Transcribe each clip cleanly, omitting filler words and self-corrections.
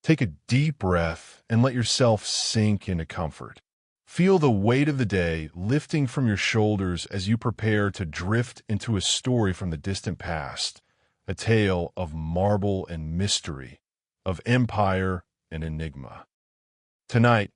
Take a deep breath and let yourself sink into comfort. Feel the weight of the day lifting from your shoulders as you prepare to drift into a story from the distant past, a tale of marble and mystery, of empire and enigma. Tonight,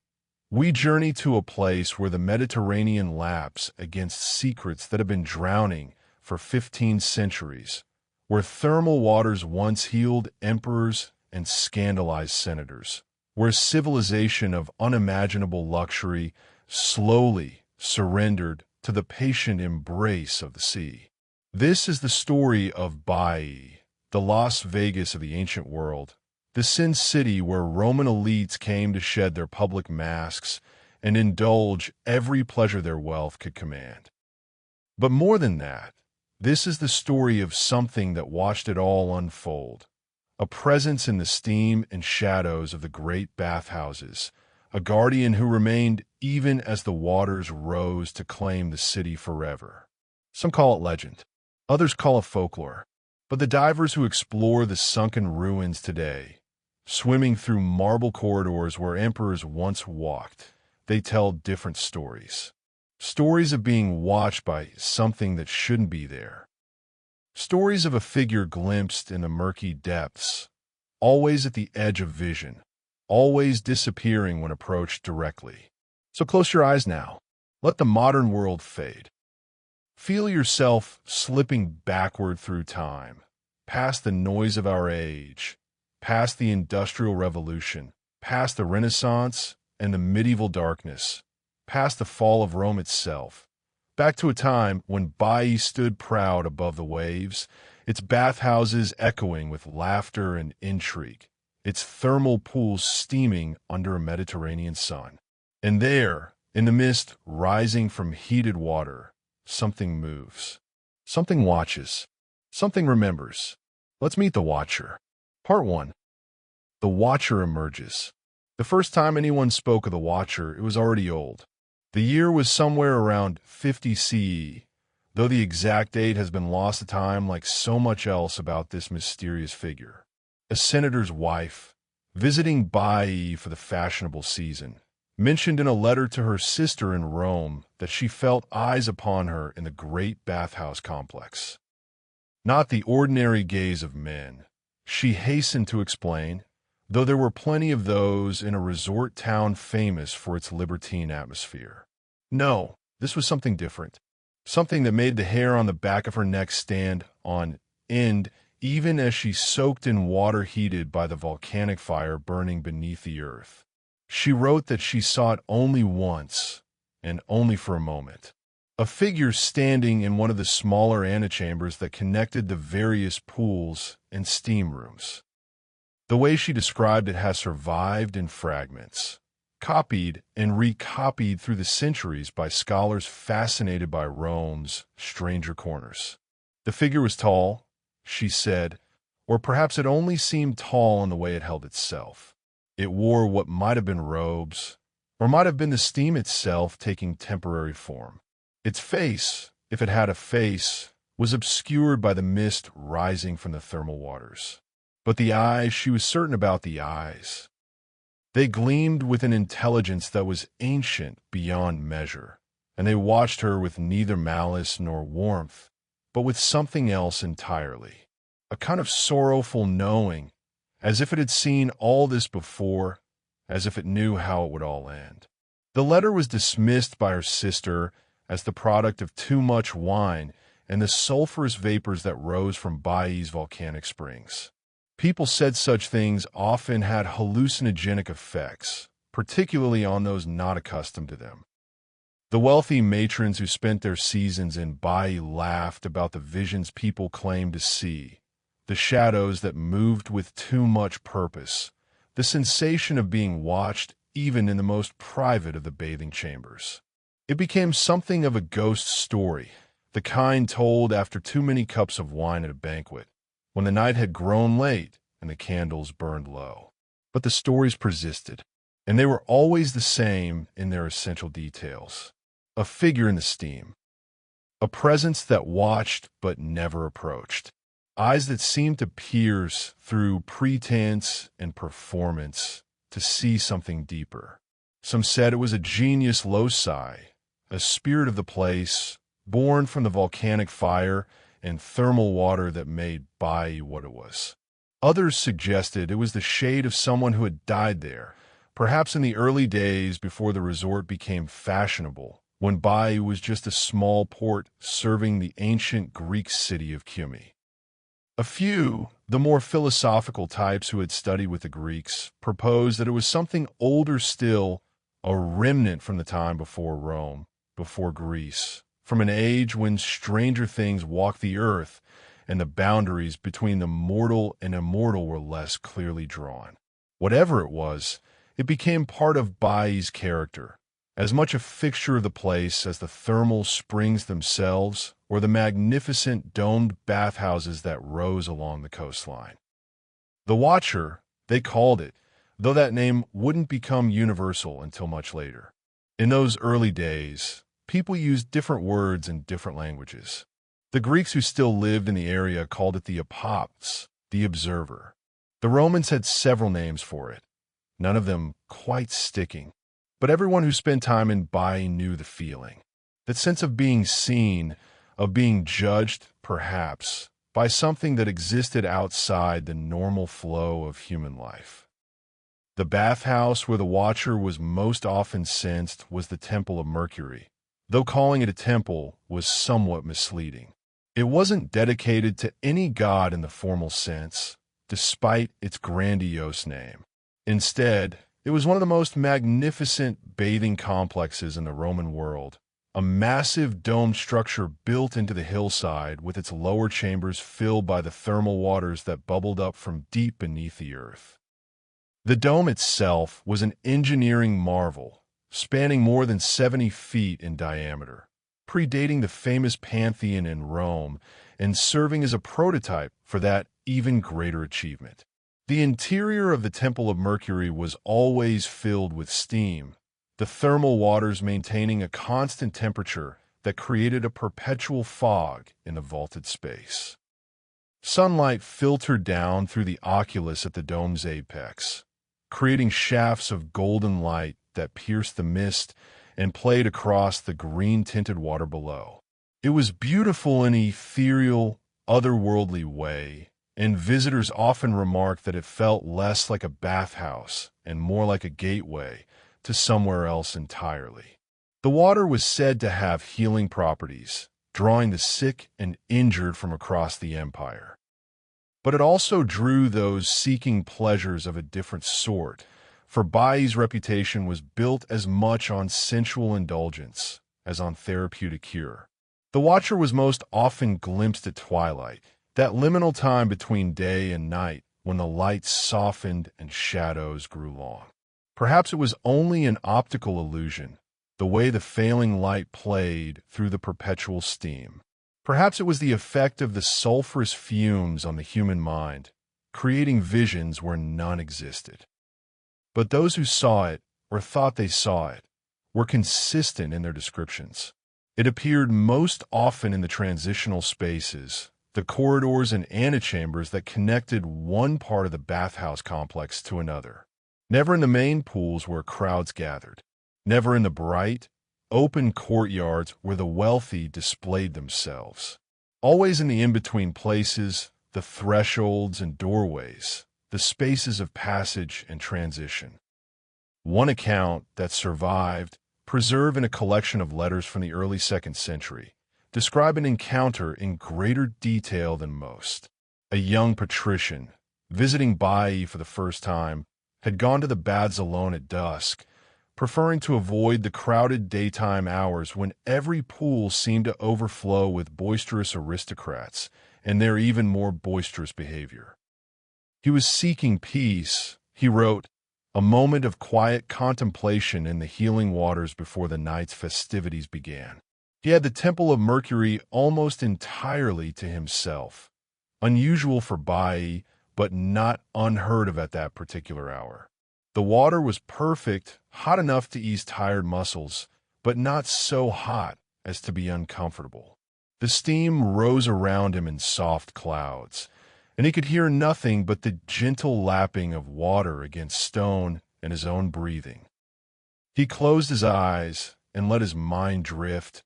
we journey to a place where the Mediterranean laps against secrets that have been drowning for 15 centuries, where thermal waters once healed emperors and scandalized senators, where a civilization of unimaginable luxury slowly surrendered to the patient embrace of the sea. This is the story of Baiae, the Las Vegas of the ancient world, the Sin City where Roman elites came to shed their public masks and indulge every pleasure their wealth could command. But more than that, this is the story of something that watched it all unfold, a presence in the steam and shadows of the great bathhouses, a guardian who remained even as the waters rose to claim the city forever. Some call it legend, others call it folklore, but the divers who explore the sunken ruins today, swimming through marble corridors where emperors once walked, they tell different stories. Stories of being watched by something that shouldn't be there. Stories of a figure glimpsed in the murky depths, always at the edge of vision, always disappearing when approached directly. So close your eyes now. Let the modern world fade. Feel yourself slipping backward through time, past the noise of our age, past the Industrial Revolution, past the Renaissance and the medieval darkness, past the fall of Rome itself, back to a time when Baiae stood proud above the waves, its bathhouses echoing with laughter and intrigue, its thermal pools steaming under a Mediterranean sun. And there, in the mist rising from heated water, something moves. Something watches. Something remembers. Let's meet the Watcher. Part 1. The Watcher emerges. The first time anyone spoke of the Watcher, it was already old. The year was somewhere around 50 CE, though the exact date has been lost to time like so much else about this mysterious figure. A senator's wife, visiting Baiae for the fashionable season, mentioned in a letter to her sister in Rome that she felt eyes upon her in the great bathhouse complex. Not the ordinary gaze of men, she hastened to explain, though there were plenty of those in a resort town famous for its libertine atmosphere. No, this was something different, something that made the hair on the back of her neck stand on end even as she soaked in water heated by the volcanic fire burning beneath the earth. She wrote that she saw it only once, and only for a moment. A figure standing in one of the smaller antechambers that connected the various pools and steam rooms. The way she described it has survived in fragments, copied and recopied through the centuries by scholars fascinated by Rome's stranger corners. The figure was tall, she said, or perhaps it only seemed tall in the way it held itself. It wore what might have been robes, or might have been the steam itself taking temporary form. Its face, if it had a face, was obscured by the mist rising from the thermal waters. But the eyes, she was certain about the eyes. They gleamed with an intelligence that was ancient beyond measure, and they watched her with neither malice nor warmth, but with something else entirely, a kind of sorrowful knowing, as if it had seen all this before, as if it knew how it would all end. The letter was dismissed by her sister as the product of too much wine and the sulfurous vapors that rose from Baiae's volcanic springs. People said such things often had hallucinogenic effects, particularly on those not accustomed to them. The wealthy matrons who spent their seasons in Baiae laughed about the visions people claimed to see, the shadows that moved with too much purpose, the sensation of being watched even in the most private of the bathing chambers. It became something of a ghost story, the kind told after too many cups of wine at a banquet, when the night had grown late and the candles burned low. But the stories persisted, and they were always the same in their essential details. A figure in the steam, a presence that watched but never approached, eyes that seemed to pierce through pretense and performance to see something deeper. Some said it was a genius loci, a spirit of the place, born from the volcanic fire and thermal water that made Baiae what it was. Others suggested it was the shade of someone who had died there, perhaps in the early days before the resort became fashionable, when Baiae was just a small port serving the ancient Greek city of Cumae. A few, the more philosophical types who had studied with the Greeks, proposed that it was something older still, a remnant from the time before Rome, before Greece, from an age when stranger things walked the earth and the boundaries between the mortal and immortal were less clearly drawn. Whatever it was, it became part of Baiae's character, as much a fixture of the place as the thermal springs themselves or the magnificent domed bathhouses that rose along the coastline. The Watcher, they called it, though that name wouldn't become universal until much later. In those early days, people used different words in different languages. The Greeks who still lived in the area called it the apops, the observer. The Romans had several names for it, none of them quite sticking. But everyone who spent time in Baiae knew the feeling. That sense of being seen, of being judged, perhaps, by something that existed outside the normal flow of human life. The bathhouse where the Watcher was most often sensed was the Temple of Mercury, though calling it a temple was somewhat misleading. It wasn't dedicated to any god in the formal sense, despite its grandiose name. Instead, it was one of the most magnificent bathing complexes in the Roman world, a massive domed structure built into the hillside with its lower chambers filled by the thermal waters that bubbled up from deep beneath the earth. The dome itself was an engineering marvel, spanning more than 70 feet in diameter, predating the famous Pantheon in Rome and serving as a prototype for that even greater achievement. The interior of the Temple of Mercury was always filled with steam, the thermal waters maintaining a constant temperature that created a perpetual fog in the vaulted space. Sunlight filtered down through the oculus at the dome's apex, creating shafts of golden light that pierced the mist and played across the green-tinted water below. It was beautiful in an ethereal, otherworldly way, and visitors often remarked that it felt less like a bathhouse and more like a gateway to somewhere else entirely. The water was said to have healing properties, drawing the sick and injured from across the empire. But it also drew those seeking pleasures of a different sort, for Baiae's reputation was built as much on sensual indulgence as on therapeutic cure. The Watcher was most often glimpsed at twilight, that liminal time between day and night when the light softened and shadows grew long. Perhaps it was only an optical illusion, the way the failing light played through the perpetual steam. Perhaps it was the effect of the sulfurous fumes on the human mind, creating visions where none existed. But those who saw it, or thought they saw it, were consistent in their descriptions. It appeared most often in the transitional spaces, the corridors and antechambers that connected one part of the bathhouse complex to another. Never in the main pools where crowds gathered. Never in the bright, open courtyards where the wealthy displayed themselves. Always in the in-between places, the thresholds and doorways, the spaces of passage and transition. One account that survived, preserved in a collection of letters from the early 2nd century, describe an encounter in greater detail than most. A young patrician, visiting Baiae for the first time, had gone to the baths alone at dusk, preferring to avoid the crowded daytime hours when every pool seemed to overflow with boisterous aristocrats and their even more boisterous behavior. He was seeking peace, he wrote, a moment of quiet contemplation in the healing waters before the night's festivities began. He had the Temple of Mercury almost entirely to himself, unusual for Baiae, but not unheard of at that particular hour. The water was perfect, hot enough to ease tired muscles, but not so hot as to be uncomfortable. The steam rose around him in soft clouds, and he could hear nothing but the gentle lapping of water against stone and his own breathing. He closed his eyes and let his mind drift,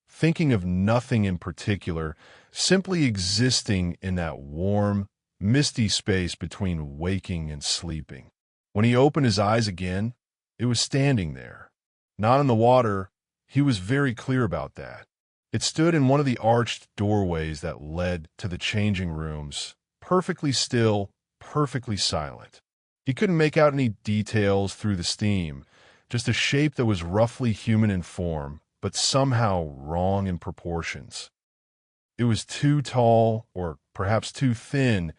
thinking of nothing in particular, simply existing in that warm, misty space between waking and sleeping. When he opened his eyes again, it was standing there. Not in the water, he was very clear about that. It stood in one of the arched doorways that led to the changing rooms, perfectly still, perfectly silent. He couldn't make out any details through the steam, just a shape that was roughly human in form, but somehow wrong in proportions. It was too tall, or perhaps too thin,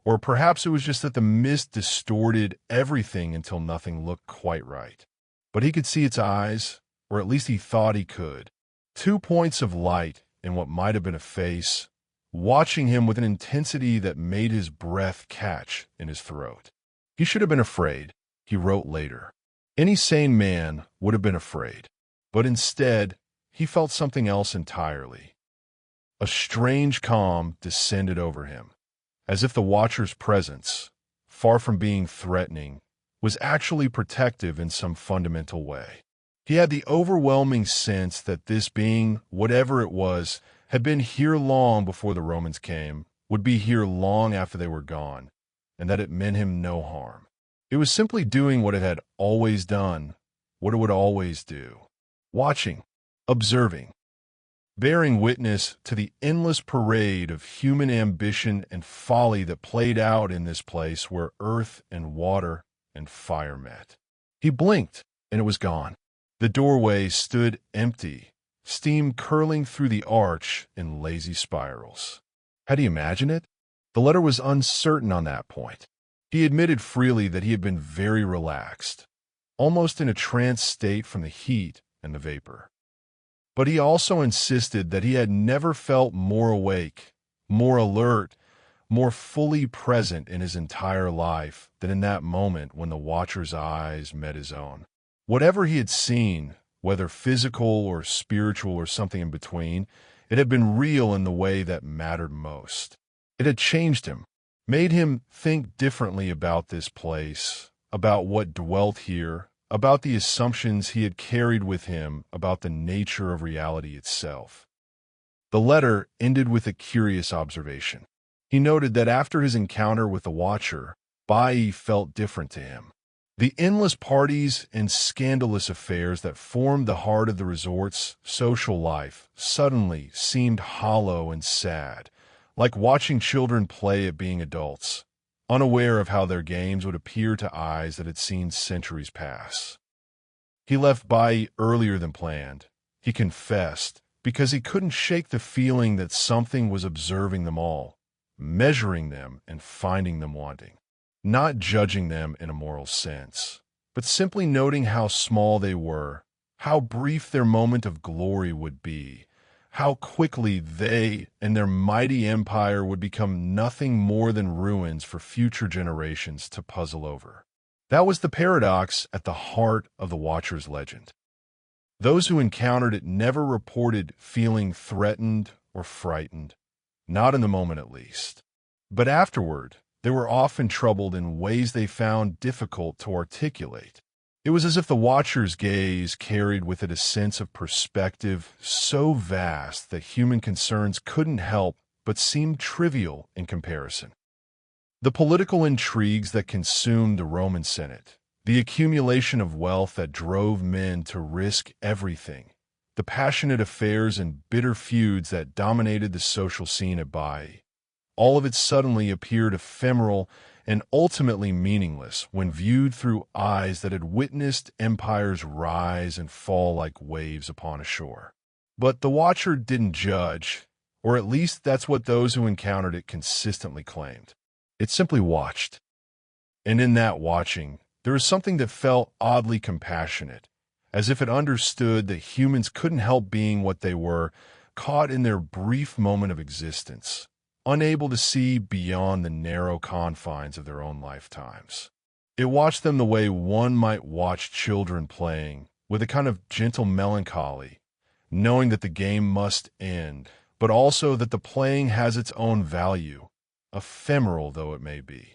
or perhaps it was just that the mist distorted everything until nothing looked quite right. But he could see its eyes, or at least he thought he could. 2 points of light in what might have been a face, watching him with an intensity that made his breath catch in his throat. He should have been afraid, he wrote later. Any sane man would have been afraid. But instead, he felt something else entirely. A strange calm descended over him, as if the Watcher's presence, far from being threatening, was actually protective in some fundamental way. He had the overwhelming sense that this being, whatever it was, had been here long before the Romans came, would be here long after they were gone, and that it meant him no harm. It was simply doing what it had always done, what it would always do. Watching, observing, bearing witness to the endless parade of human ambition and folly that played out in this place where earth and water and fire met. He blinked, and it was gone. The doorway stood empty, steam curling through the arch in lazy spirals. Had he imagined it? The letter was uncertain on that point. He admitted freely that he had been very relaxed, almost in a trance state from the heat and the vapor. But he also insisted that he had never felt more awake, more alert, more fully present in his entire life than in that moment when the Watcher's eyes met his own. Whatever he had seen, whether physical or spiritual or something in between, it had been real in the way that mattered most. It had changed him, made him think differently about this place, about what dwelt here, about the assumptions he had carried with him about the nature of reality itself. The letter ended with a curious observation. He noted that after his encounter with the Watcher, Baiae felt different to him. The endless parties and scandalous affairs that formed the heart of the resort's social life suddenly seemed hollow and sad, like watching children play at being adults, unaware of how their games would appear to eyes that had seen centuries pass. He left Baiae earlier than planned, he confessed, because he couldn't shake the feeling that something was observing them all, measuring them and finding them wanting. Not judging them in a moral sense, but simply noting how small they were, how brief their moment of glory would be, how quickly they and their mighty empire would become nothing more than ruins for future generations to puzzle over. That was the paradox at the heart of the Watcher's legend. Those who encountered it never reported feeling threatened or frightened, not in the moment at least. But afterward, they were often troubled in ways they found difficult to articulate. It was as if the Watcher's gaze carried with it a sense of perspective so vast that human concerns couldn't help but seem trivial in comparison. The political intrigues that consumed the Roman Senate, the accumulation of wealth that drove men to risk everything, the passionate affairs and bitter feuds that dominated the social scene at Baiae, all of it suddenly appeared ephemeral and ultimately meaningless when viewed through eyes that had witnessed empires rise and fall like waves upon a shore. But the Watcher didn't judge, or at least that's what those who encountered it consistently claimed. It simply watched. And in that watching, there was something that felt oddly compassionate, as if it understood that humans couldn't help being what they were, caught in their brief moment of existence, unable to see beyond the narrow confines of their own lifetimes. It watched them the way one might watch children playing, with a kind of gentle melancholy, knowing that the game must end, but also that the playing has its own value, ephemeral though it may be.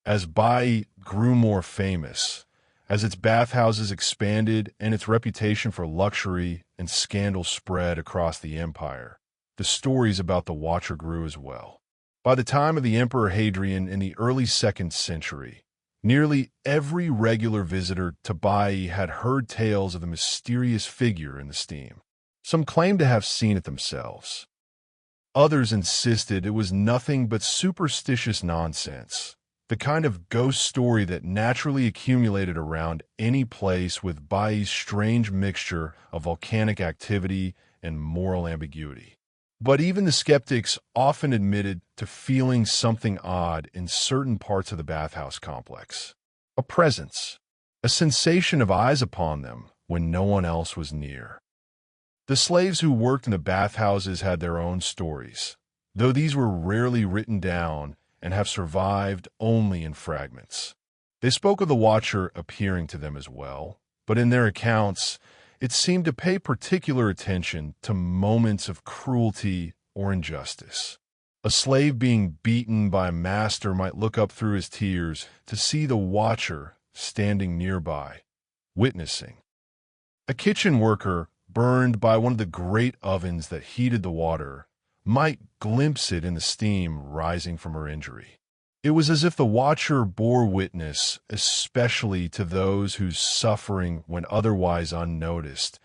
As Baiae grew more famous, as its bathhouses expanded and its reputation for luxury and scandal spread across the empire, the stories about the Watcher grew as well. By the time of the Emperor Hadrian in the early 2nd century, nearly every regular visitor to Baiae had heard tales of the mysterious figure in the steam. Some claimed to have seen it themselves. Others insisted it was nothing but superstitious nonsense, the kind of ghost story that naturally accumulated around any place with Baiae's strange mixture of volcanic activity and moral ambiguity. But even the skeptics often admitted to feeling something odd in certain parts of the bathhouse complex. A presence, a sensation of eyes upon them when no one else was near. The slaves who worked in the bathhouses had their own stories, though these were rarely written down and have survived only in fragments. They spoke of the Watcher appearing to them as well, but in their accounts, it seemed to pay particular attention to moments of cruelty or injustice. A slave being beaten by a master might look up through his tears to see the Watcher standing nearby, witnessing. A kitchen worker, burned by one of the great ovens that heated the water, might glimpse it in the steam rising from her injury. It was as if the Watcher bore witness, especially to those whose suffering went otherwise unnoticed,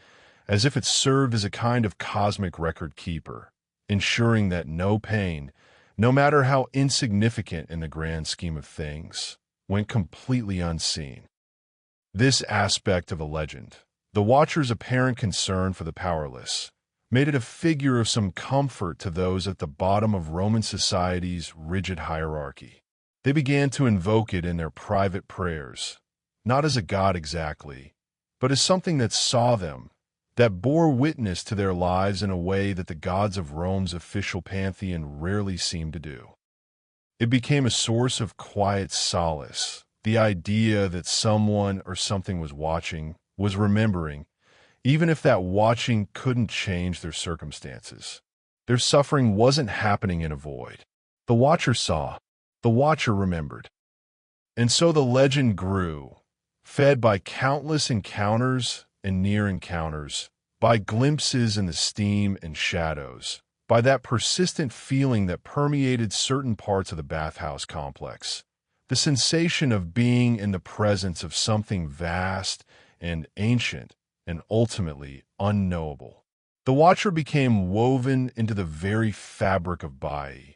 as if it served as a kind of cosmic record keeper, ensuring that no pain, no matter how insignificant in the grand scheme of things, went completely unseen. This aspect of the legend, the Watcher's apparent concern for the powerless, made it a figure of some comfort to those at the bottom of Roman society's rigid hierarchy. They began to invoke it in their private prayers, not as a god exactly, but as something that saw them, that bore witness to their lives in a way that the gods of Rome's official pantheon rarely seemed to do. It became a source of quiet solace, the idea that someone or something was watching, was remembering, even if that watching couldn't change their circumstances. Their suffering wasn't happening in a void. The Watcher saw, the Watcher remembered. And so the legend grew, fed by countless encounters and near encounters, by glimpses in the steam and shadows, by that persistent feeling that permeated certain parts of the bathhouse complex, the sensation of being in the presence of something vast and ancient and ultimately unknowable. The Watcher became woven into the very fabric of Baiae,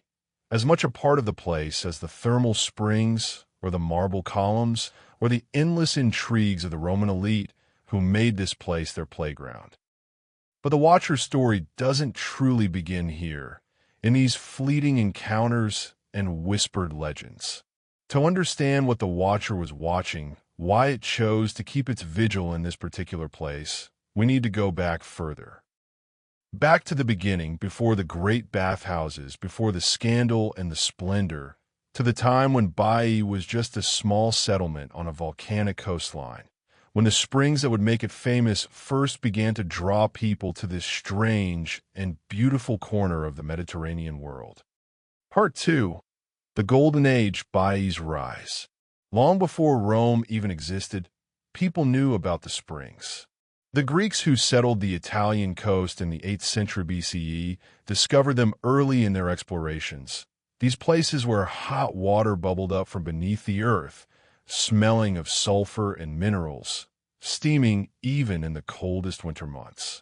as much a part of the place as the thermal springs or the marble columns or the endless intrigues of the Roman elite who made this place their playground. But the Watcher's story doesn't truly begin here, in these fleeting encounters and whispered legends. To understand what the Watcher was watching, why it chose to keep its vigil in this particular place, we need to go back further. Back to the beginning, before the great bathhouses, before the scandal and the splendor, to the time when Baiae was just a small settlement on a volcanic coastline, when the springs that would make it famous first began to draw people to this strange and beautiful corner of the Mediterranean world. Part 2. The Golden Age, Baiae's Rise. Long before Rome even existed, people knew about the springs. The Greeks who settled the Italian coast in the 8th century BCE discovered them early in their explorations. These places where hot water bubbled up from beneath the earth, smelling of sulfur and minerals, steaming even in the coldest winter months.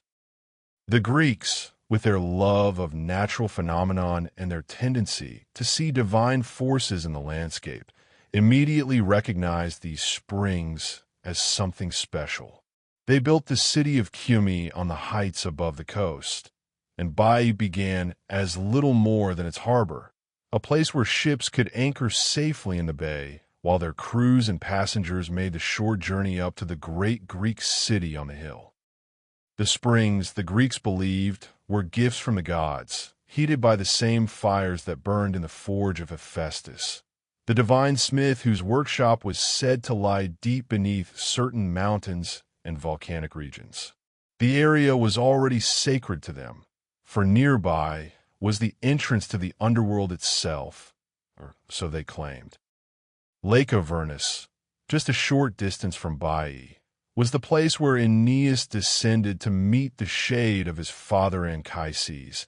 The Greeks, with their love of natural phenomenon and their tendency to see divine forces in the landscape, immediately recognized these springs as something special. They built the city of Cumae on the heights above the coast, and Baiae began as little more than its harbor, a place where ships could anchor safely in the bay while their crews and passengers made the short journey up to the great Greek city on the hill. The springs, the Greeks believed, were gifts from the gods, heated by the same fires that burned in the forge of Hephaestus, the divine smith whose workshop was said to lie deep beneath certain mountains and volcanic regions. The area was already sacred to them, for nearby was the entrance to the underworld itself, or so they claimed. Lake Avernus, just a short distance from Baiae, was the place where Aeneas descended to meet the shade of his father Anchises,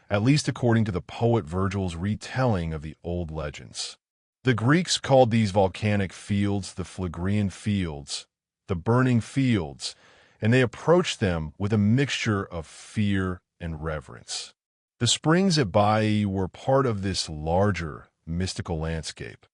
at least according to the poet Virgil's retelling of the old legends. The Greeks called these volcanic fields the Phlegraean fields, the burning fields, and they approached them with a mixture of fear and reverence. The springs at Baiae were part of this larger, mystical landscape.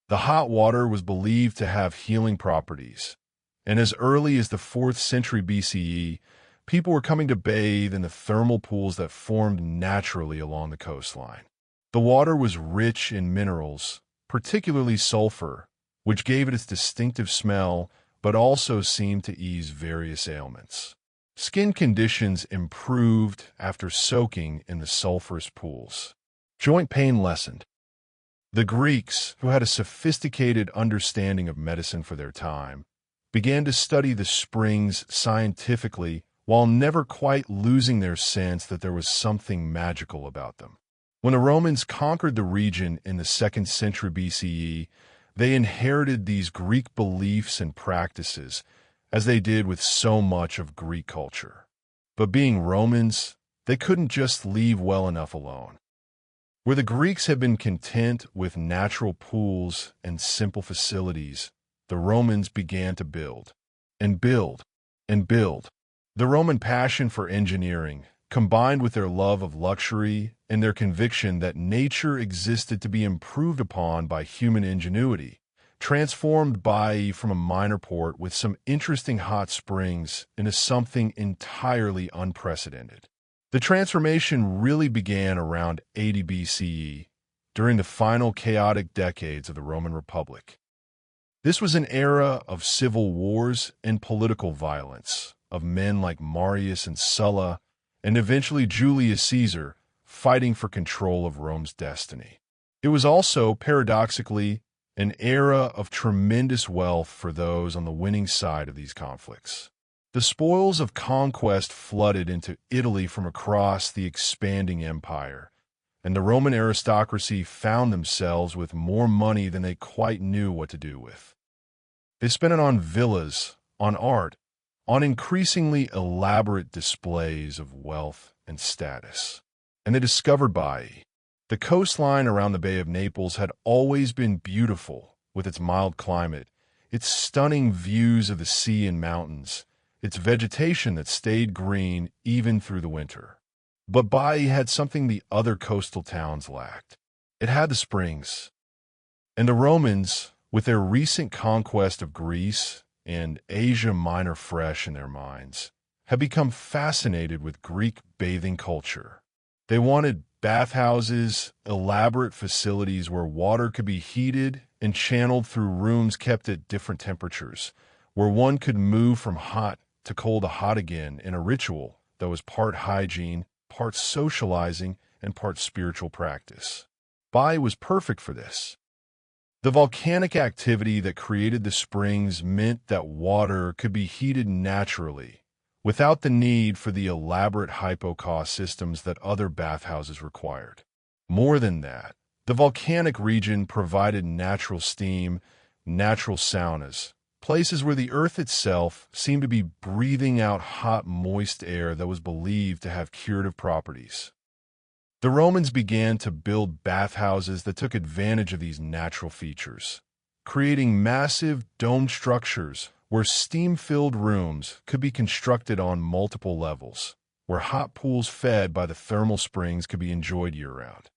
The hot water was believed to have healing properties, and as early as the 4th century BCE, people were coming to bathe in the thermal pools that formed naturally along the coastline. The water was rich in minerals, particularly sulfur, which gave it its distinctive smell, but also seemed to ease various ailments. Skin conditions improved after soaking in the sulfurous pools. Joint pain lessened. The Greeks, who had a sophisticated understanding of medicine for their time, began to study the springs scientifically while never quite losing their sense that there was something magical about them. When the Romans conquered the region in the 2nd century BCE, they inherited these Greek beliefs and practices, as they did with so much of Greek culture. But being Romans, they couldn't just leave well enough alone. Where the Greeks had been content with natural pools and simple facilities, the Romans began to build, and build, and build. The Roman passion for engineering, combined with their love of luxury and their conviction that nature existed to be improved upon by human ingenuity, transformed Baiae from a minor port with some interesting hot springs into something entirely unprecedented. The transformation really began around 80 BCE, during the final chaotic decades of the Roman Republic. This was an era of civil wars and political violence, of men like Marius and Sulla, and eventually Julius Caesar, fighting for control of Rome's destiny. It was also, paradoxically, an era of tremendous wealth for those on the winning side of these conflicts. The spoils of conquest flooded into Italy from across the expanding empire, and the Roman aristocracy found themselves with more money than they quite knew what to do with. They spent it on villas, on art, on increasingly elaborate displays of wealth and status. And they discovered Baiae. The coastline around the Bay of Naples had always been beautiful, with its mild climate, its stunning views of the sea and mountains, its vegetation that stayed green even through the winter. But Baiae had something the other coastal towns lacked. It had the springs. And the Romans, with their recent conquest of Greece and Asia Minor fresh in their minds, had become fascinated with Greek bathing culture. They wanted bathhouses, elaborate facilities where water could be heated and channeled through rooms kept at different temperatures, where one could move from hot to cold to hot again in a ritual that was part hygiene, part socializing, and part spiritual practice. Baiae was perfect for this. The volcanic activity that created the springs meant that water could be heated naturally, without the need for the elaborate hypocaust systems that other bathhouses required. More than that, the volcanic region provided natural steam, natural saunas, places where the earth itself seemed to be breathing out hot, moist air that was believed to have curative properties. The Romans began to build bathhouses that took advantage of these natural features, creating massive domed structures where steam-filled rooms could be constructed on multiple levels, where hot pools fed by the thermal springs could be enjoyed year-round.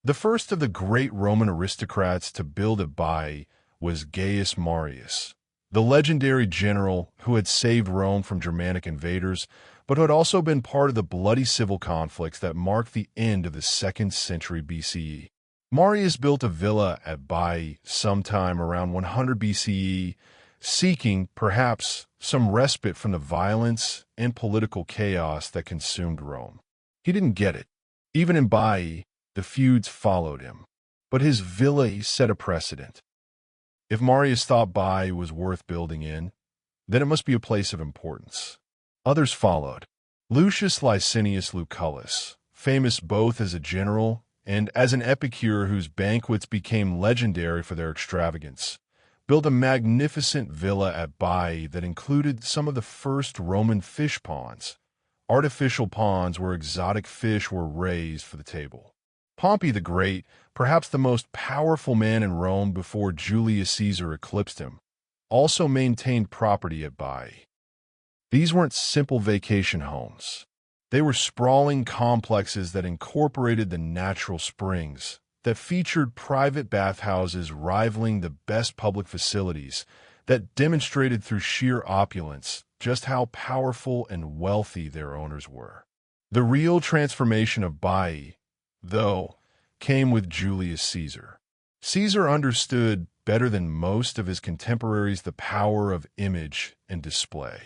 The first of the great Roman aristocrats to build at Baiae was Gaius Marius, the legendary general who had saved Rome from Germanic invaders, but who had also been part of the bloody civil conflicts that marked the end of the 2nd century BCE. Marius built a villa at Baiae sometime around 100 BCE, seeking, perhaps, some respite from the violence and political chaos that consumed Rome. He didn't get it. Even in Baiae, the feuds followed him. But his villa set a precedent. If Marius thought Baiae was worth building in, then it must be a place of importance. Others followed. Lucius Licinius Lucullus, famous both as a general and as an epicure whose banquets became legendary for their extravagance, built a magnificent villa at Baiae that included some of the first Roman fish ponds, artificial ponds where exotic fish were raised for the table. Pompey the Great, perhaps the most powerful man in Rome before Julius Caesar eclipsed him, also maintained property at Baiae. These weren't simple vacation homes. They were sprawling complexes that incorporated the natural springs, that featured private bathhouses rivaling the best public facilities, that demonstrated through sheer opulence just how powerful and wealthy their owners were. The real transformation of Baiae, though, came with Julius Caesar. Caesar understood better than most of his contemporaries the power of image and display.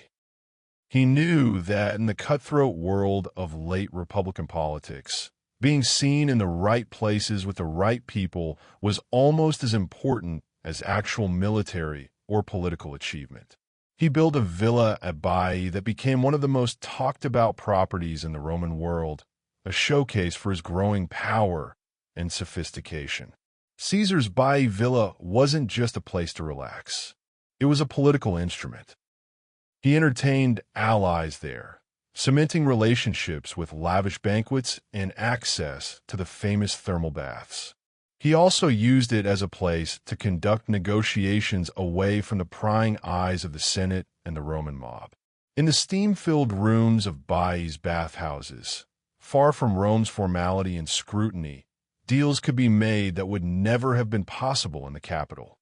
He knew that in the cutthroat world of late Republican politics, being seen in the right places with the right people was almost as important as actual military or political achievement. He built a villa at Baiae that became one of the most talked about properties in the Roman world, a showcase for his growing power and sophistication. Caesar's Baiae villa wasn't just a place to relax. It was a political instrument. He entertained allies there, cementing relationships with lavish banquets and access to the famous thermal baths. He also used it as a place to conduct negotiations away from the prying eyes of the Senate and the Roman mob. In the steam-filled rooms of Baiae's bathhouses, far from Rome's formality and scrutiny, deals could be made that would never have been possible in the capital.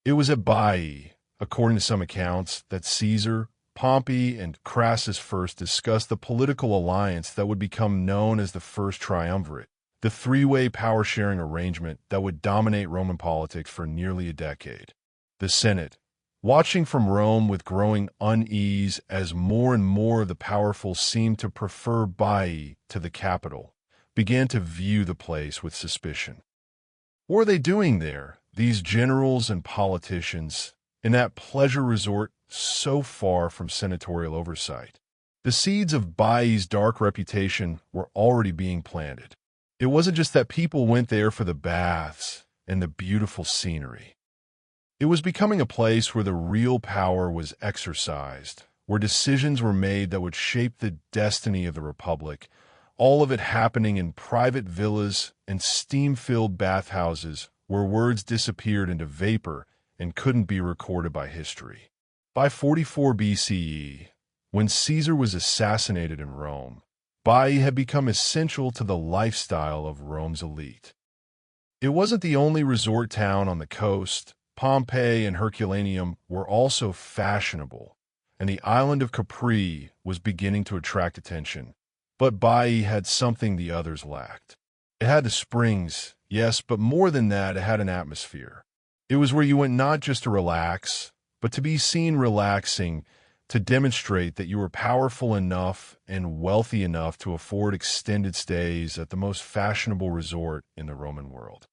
It was at Baiae, according to some accounts, that Caesar, Pompey, and Crassus first discussed the political alliance that would become known as the First Triumvirate, the three-way power-sharing arrangement that would dominate Roman politics for nearly a decade. The Senate, watching from Rome with growing unease as more and more of the powerful seemed to prefer Baiae to the capital, began to view the place with suspicion. What were they doing there, these generals and politicians, in that pleasure resort so far from senatorial oversight? The seeds of Baiae's dark reputation were already being planted. It wasn't just that people went there for the baths and the beautiful scenery. It was becoming a place where the real power was exercised, where decisions were made that would shape the destiny of the Republic, all of it happening in private villas and steam-filled bathhouses where words disappeared into vapor and couldn't be recorded by history. By 44 BCE, when Caesar was assassinated in Rome, Baiae had become essential to the lifestyle of Rome's elite. It wasn't the only resort town on the coast. Pompeii and Herculaneum were also fashionable, and the island of Capri was beginning to attract attention. But Baiae had something the others lacked. It had the springs, yes, but more than that, it had an atmosphere. It was where you went not just to relax, but to be seen relaxing, to demonstrate that you were powerful enough and wealthy enough to afford extended stays at the most fashionable resort in the Roman world.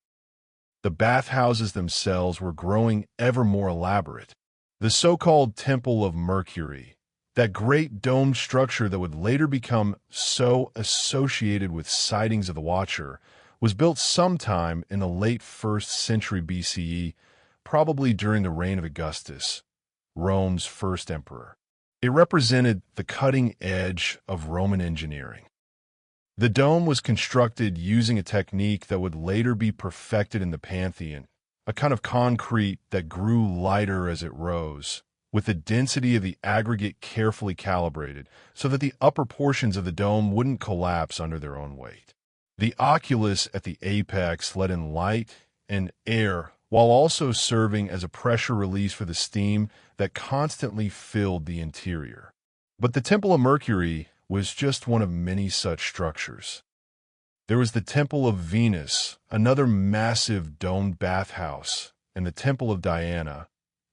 The bathhouses themselves were growing ever more elaborate. The so-called Temple of Mercury, that great domed structure that would later become so associated with Sightings of the Watcher, was built sometime in the late 1st century BCE, probably during the reign of Augustus, Rome's first emperor. It represented the cutting edge of Roman engineering. The dome was constructed using a technique that would later be perfected in the Pantheon, a kind of concrete that grew lighter as it rose, with the density of the aggregate carefully calibrated so that the upper portions of the dome wouldn't collapse under their own weight. The oculus at the apex let in light and air while also serving as a pressure release for the steam that constantly filled the interior. But the Temple of Mercury was just one of many such structures. There was the Temple of Venus, another massive domed bathhouse, and the Temple of Diana,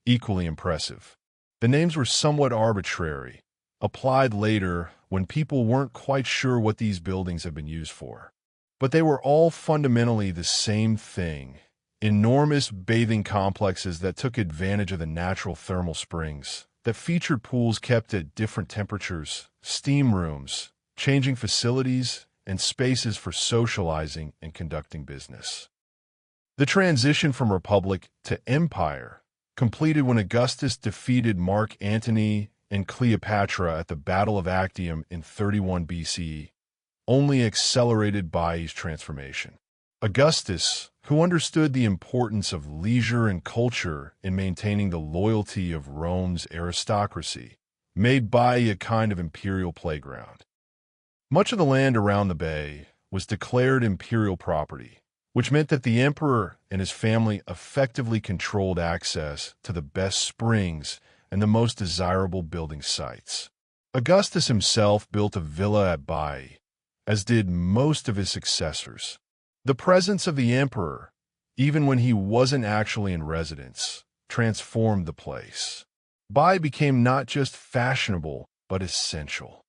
equally impressive. The names were somewhat arbitrary, applied later when people weren't quite sure what these buildings had been used for. But they were all fundamentally the same thing: enormous bathing complexes that took advantage of the natural thermal springs, that featured pools kept at different temperatures, steam rooms, changing facilities, and spaces for socializing and conducting business. The transition from republic to empire completed when Augustus defeated Mark Antony and Cleopatra at the Battle of Actium in 31 BCE, only accelerated Baiae's transformation. Augustus, who understood the importance of leisure and culture in maintaining the loyalty of Rome's aristocracy, made Baiae a kind of imperial playground. Much of the land around the bay was declared imperial property, which meant that the emperor and his family effectively controlled access to the best springs and the most desirable building sites. Augustus himself built a villa at Baiae, as did most of his successors. The presence of the emperor, even when he wasn't actually in residence, transformed the place. Baiae became not just fashionable, but essential.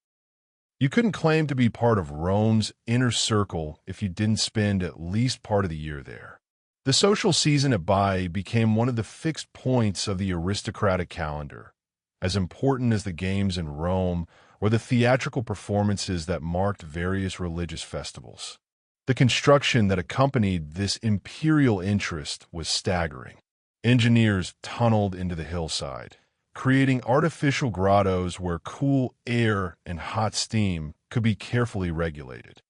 You couldn't claim to be part of Rome's inner circle if you didn't spend at least part of the year there. The social season at Baiae became one of the fixed points of the aristocratic calendar, as important as the games in Rome or the theatrical performances that marked various religious festivals. The construction that accompanied this imperial interest was staggering. Engineers tunneled into the hillside, creating artificial grottos where cool air and hot steam could be carefully regulated.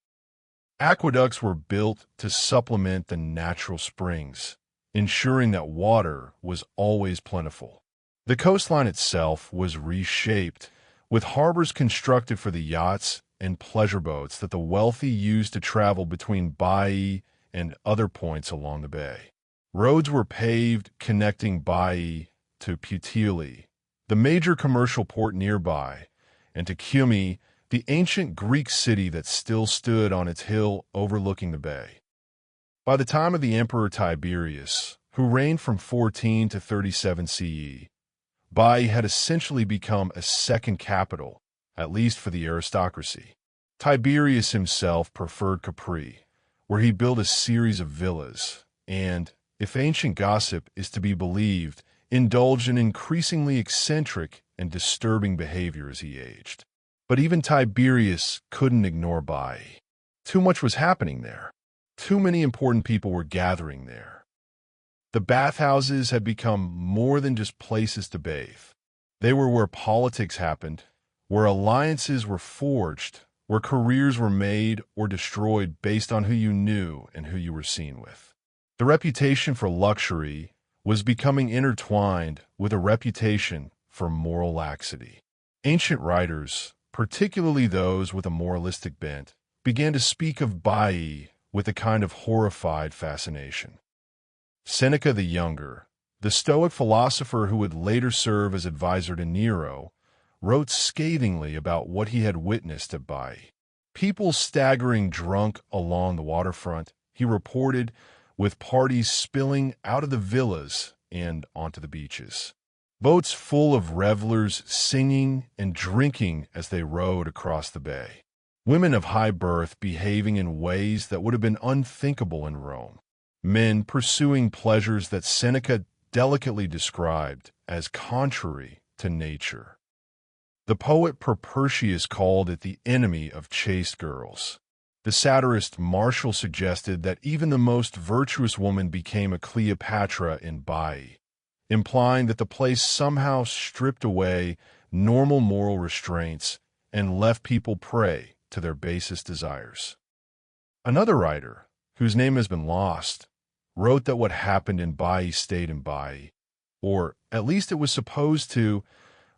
Aqueducts were built to supplement the natural springs, ensuring that water was always plentiful. The coastline itself was reshaped, with harbors constructed for the yachts and pleasure boats that the wealthy used to travel between Baiae and other points along the bay. Roads were paved connecting Baiae to Puteoli, the major commercial port nearby, and to Cumae, the ancient Greek city that still stood on its hill overlooking the bay. By the time of the Emperor Tiberius, who reigned from 14 to 37 CE, Baiae had essentially become a second capital, at least for the aristocracy. Tiberius himself preferred Capri, where he built a series of villas, and, if ancient gossip is to be believed, indulged in increasingly eccentric and disturbing behavior as he aged. But even Tiberius couldn't ignore Baiae. Too much was happening there. Too many important people were gathering there. The bathhouses had become more than just places to bathe. They were where politics happened, where alliances were forged, where careers were made or destroyed based on who you knew and who you were seen with. The reputation for luxury was becoming intertwined with a reputation for moral laxity. Ancient writers, particularly those with a moralistic bent, began to speak of Baiae with a kind of horrified fascination. Seneca the Younger, the Stoic philosopher who would later serve as advisor to Nero, wrote scathingly about what he had witnessed at Baiae. People staggering drunk along the waterfront, he reported, with parties spilling out of the villas and onto the beaches. Boats full of revelers singing and drinking as they rowed across the bay. Women of high birth behaving in ways that would have been unthinkable in Rome. Men pursuing pleasures that Seneca delicately described as contrary to nature. The poet Propertius called it the enemy of chaste girls. The satirist Martial suggested that even the most virtuous woman became a Cleopatra in Baiae, implying that the place somehow stripped away normal moral restraints and left people prey to their basest desires. Another writer, whose name has been lost, wrote that what happened in Baiae stayed in Baiae, or at least it was supposed to,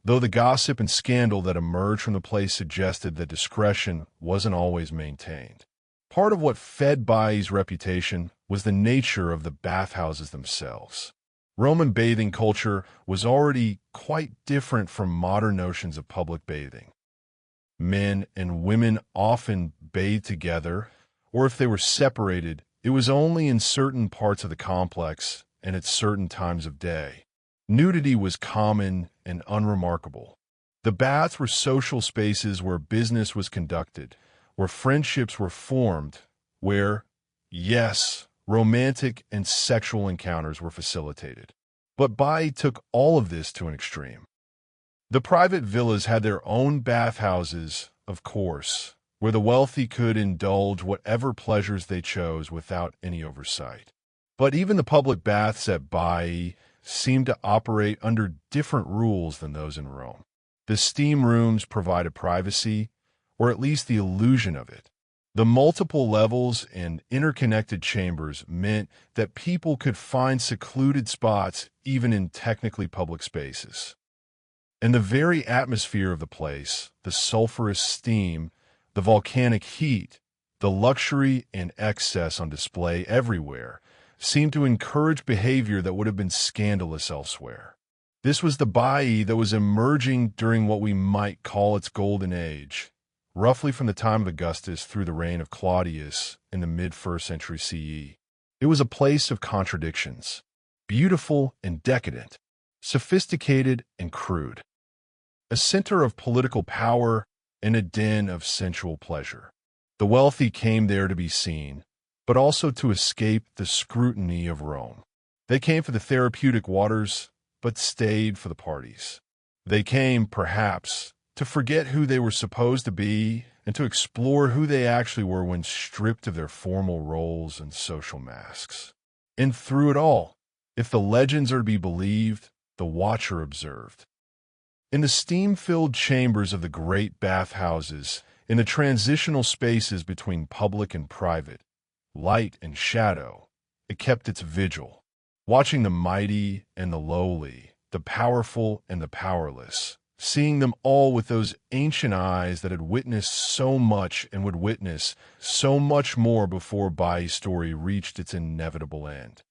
though the gossip and scandal that emerged from the place suggested that discretion wasn't always maintained. Part of what fed Baiae's reputation was the nature of the bathhouses themselves. Roman bathing culture was already quite different from modern notions of public bathing. Men and women often bathed together, or if they were separated, it was only in certain parts of the complex and at certain times of day. Nudity was common and unremarkable. The baths were social spaces where business was conducted, where friendships were formed, where, yes, romantic and sexual encounters were facilitated. But Baiae took all of this to an extreme. The private villas had their own bathhouses, of course, where the wealthy could indulge whatever pleasures they chose without any oversight. But even the public baths at Baiae seemed to operate under different rules than those in Rome. The steam rooms provided privacy, or at least the illusion of it. The multiple levels and interconnected chambers meant that people could find secluded spots even in technically public spaces. And the very atmosphere of the place, the sulfurous steam, the volcanic heat, the luxury and excess on display everywhere, seemed to encourage behavior that would have been scandalous elsewhere. This was the Baiae that was emerging during what we might call its golden age, roughly from the time of Augustus through the reign of Claudius in the mid-1st century CE. It was a place of contradictions, beautiful and decadent, sophisticated and crude, a center of political power and a den of sensual pleasure. The wealthy came there to be seen, but also to escape the scrutiny of Rome. They came for the therapeutic waters, but stayed for the parties. They came, perhaps, to forget who they were supposed to be and to explore who they actually were when stripped of their formal roles and social masks. And through it all, if the legends are to be believed, the watcher observed. In the steam-filled chambers of the great bathhouses, in the transitional spaces between public and private, light and shadow, it kept its vigil, watching the mighty and the lowly, the powerful and the powerless, seeing them all with those ancient eyes that had witnessed so much and would witness so much more before Baiae's story reached its inevitable end.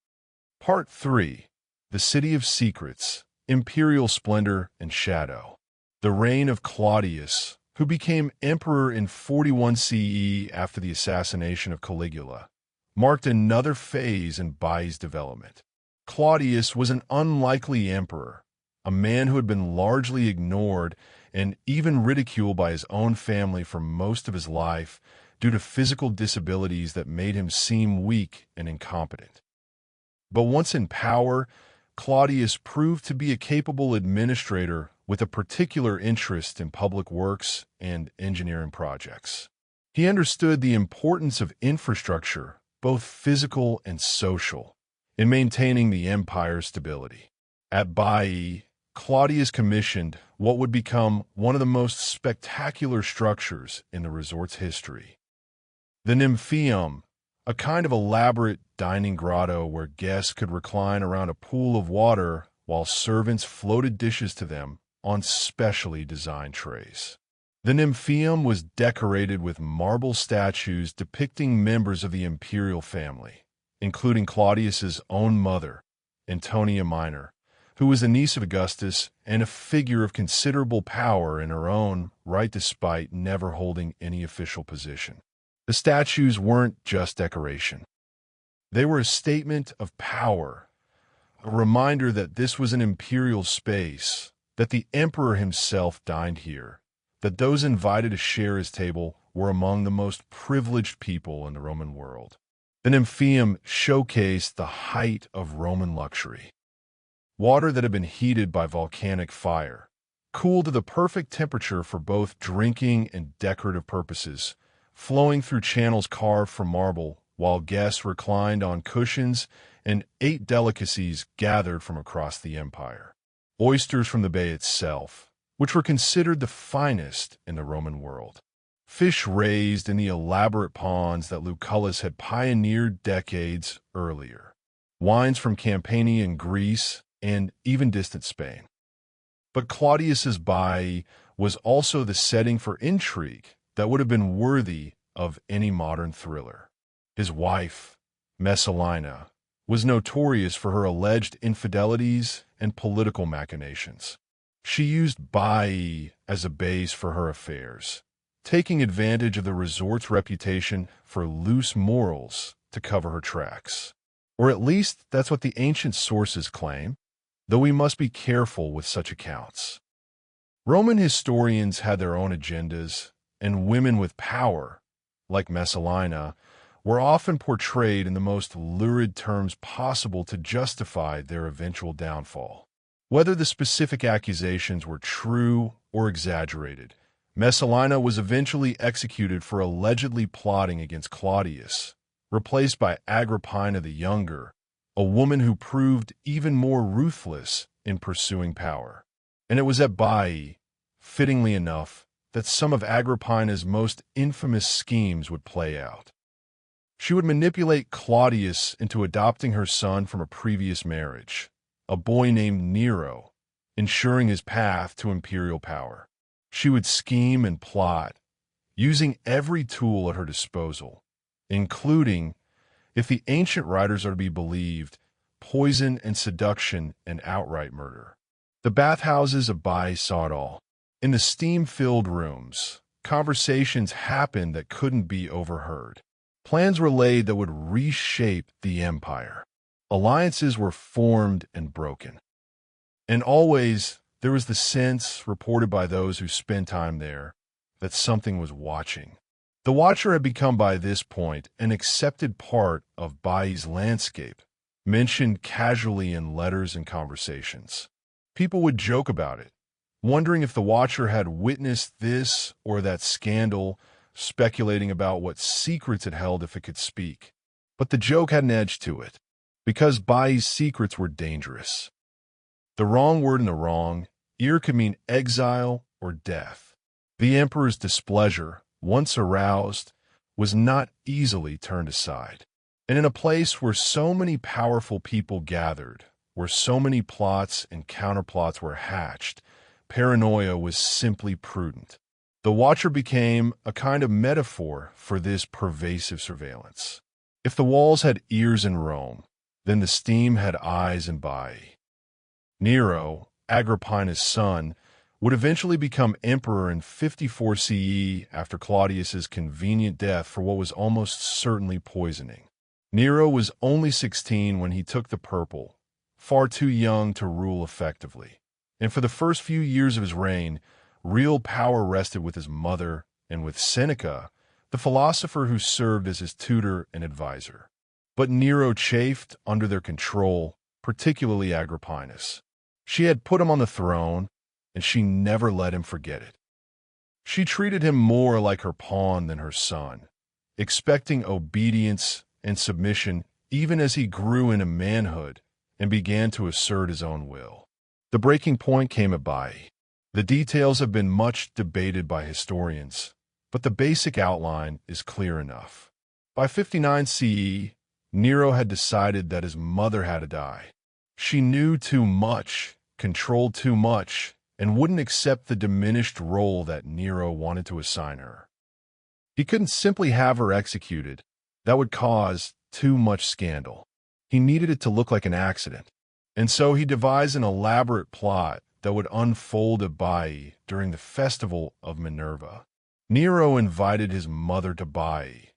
Part 3. The City of Secrets, Imperial Splendor and Shadow. The reign of Claudius, who became emperor in 41 CE after the assassination of Caligula, marked another phase in Baiae's development. Claudius was an unlikely emperor, a man who had been largely ignored and even ridiculed by his own family for most of his life due to physical disabilities that made him seem weak and incompetent. But once in power, Claudius proved to be a capable administrator with a particular interest in public works and engineering projects. He understood the importance of infrastructure, both physical and social, in maintaining the empire's stability. At Baiae, Claudius commissioned what would become one of the most spectacular structures in the resort's history. The Nymphaeum, a kind of elaborate dining grotto where guests could recline around a pool of water while servants floated dishes to them on specially designed trays. The Nymphaeum was decorated with marble statues depicting members of the imperial family, including Claudius's own mother, Antonia Minor, who was a niece of Augustus and a figure of considerable power in her own right despite never holding any official position. The statues weren't just decoration. They were a statement of power, a reminder that this was an imperial space, that the emperor himself dined here, that those invited to share his table were among the most privileged people in the Roman world. The Nymphaeum showcased the height of Roman luxury. Water that had been heated by volcanic fire, cooled to the perfect temperature for both drinking and decorative purposes, flowing through channels carved from marble while guests reclined on cushions and ate delicacies gathered from across the empire. Oysters from the bay itself, which were considered the finest in the Roman world. Fish raised in the elaborate ponds that Lucullus had pioneered decades earlier. Wines from Campania in Greece and even distant Spain. But Claudius's Baiae was also the setting for intrigue that would have been worthy of any modern thriller. His wife, Messalina, was notorious for her alleged infidelities and political machinations. She used Baiae as a base for her affairs, taking advantage of the resort's reputation for loose morals to cover her tracks. Or at least that's what the ancient sources claim, though we must be careful with such accounts. Roman historians had their own agendas, and women with power, like Messalina, were often portrayed in the most lurid terms possible to justify their eventual downfall. Whether the specific accusations were true or exaggerated, Messalina was eventually executed for allegedly plotting against Claudius, replaced by Agrippina the Younger, a woman who proved even more ruthless in pursuing power. And it was at Baiae, fittingly enough, that some of Agrippina's most infamous schemes would play out. She would manipulate Claudius into adopting her son from a previous marriage, a boy named Nero, ensuring his path to imperial power. She would scheme and plot, using every tool at her disposal, including, if the ancient writers are to be believed, poison and seduction and outright murder. The bathhouses of Baiae saw it all. In the steam-filled rooms, conversations happened that couldn't be overheard. Plans were laid that would reshape the empire. Alliances were formed and broken. And always, there was the sense, reported by those who spent time there, that something was watching. The Watcher had become by this point an accepted part of Baiae's landscape, mentioned casually in letters and conversations. People would joke about it, wondering if the Watcher had witnessed this or that scandal, speculating about what secrets it held if it could speak. But the joke had an edge to it, because Baiae's secrets were dangerous. The wrong word in the wrong ear could mean exile or death. The Emperor's displeasure, once aroused, was not easily turned aside. And in a place where so many powerful people gathered, where so many plots and counterplots were hatched, paranoia was simply prudent. The Watcher became a kind of metaphor for this pervasive surveillance. If the walls had ears in Rome, then the steam had eyes in Baiae. Nero, Agrippina's son, would eventually become emperor in 54 CE after Claudius's convenient death for what was almost certainly poisoning. Nero was only 16 when he took the purple, far too young to rule effectively. And for the first few years of his reign, real power rested with his mother and with Seneca, the philosopher who served as his tutor and advisor. But Nero chafed under their control, particularly Agrippina's. She had put him on the throne, and she never let him forget it. She treated him more like her pawn than her son, expecting obedience and submission even as he grew into manhood and began to assert his own will. The breaking point came at Baiae. The details have been much debated by historians, but the basic outline is clear enough. By 59 CE, Nero had decided that his mother had to die. She knew too much, controlled too much, and wouldn't accept the diminished role that Nero wanted to assign her. He couldn't simply have her executed. That would cause too much scandal. He needed it to look like an accident. And so he devised an elaborate plot that would unfold at Baiae during the festival of Minerva. Nero invited his mother to Baiae,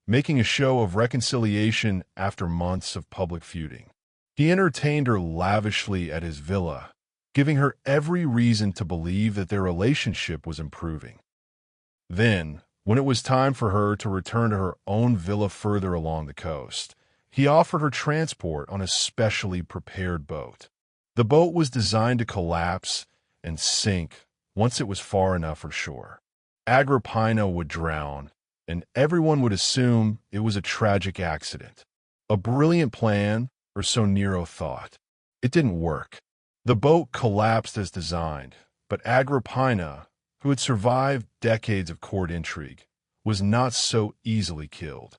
making a show of reconciliation after months of public feuding. He entertained her lavishly at his villa, giving her every reason to believe that their relationship was improving. Then, when it was time for her to return to her own villa further along the coast, he offered her transport on a specially prepared boat. The boat was designed to collapse and sink once it was far enough for shore. Agrippina would drown, and everyone would assume it was a tragic accident. A brilliant plan, or so Nero thought. It didn't work. The boat collapsed as designed, but Agrippina, who had survived decades of court intrigue, was not so easily killed.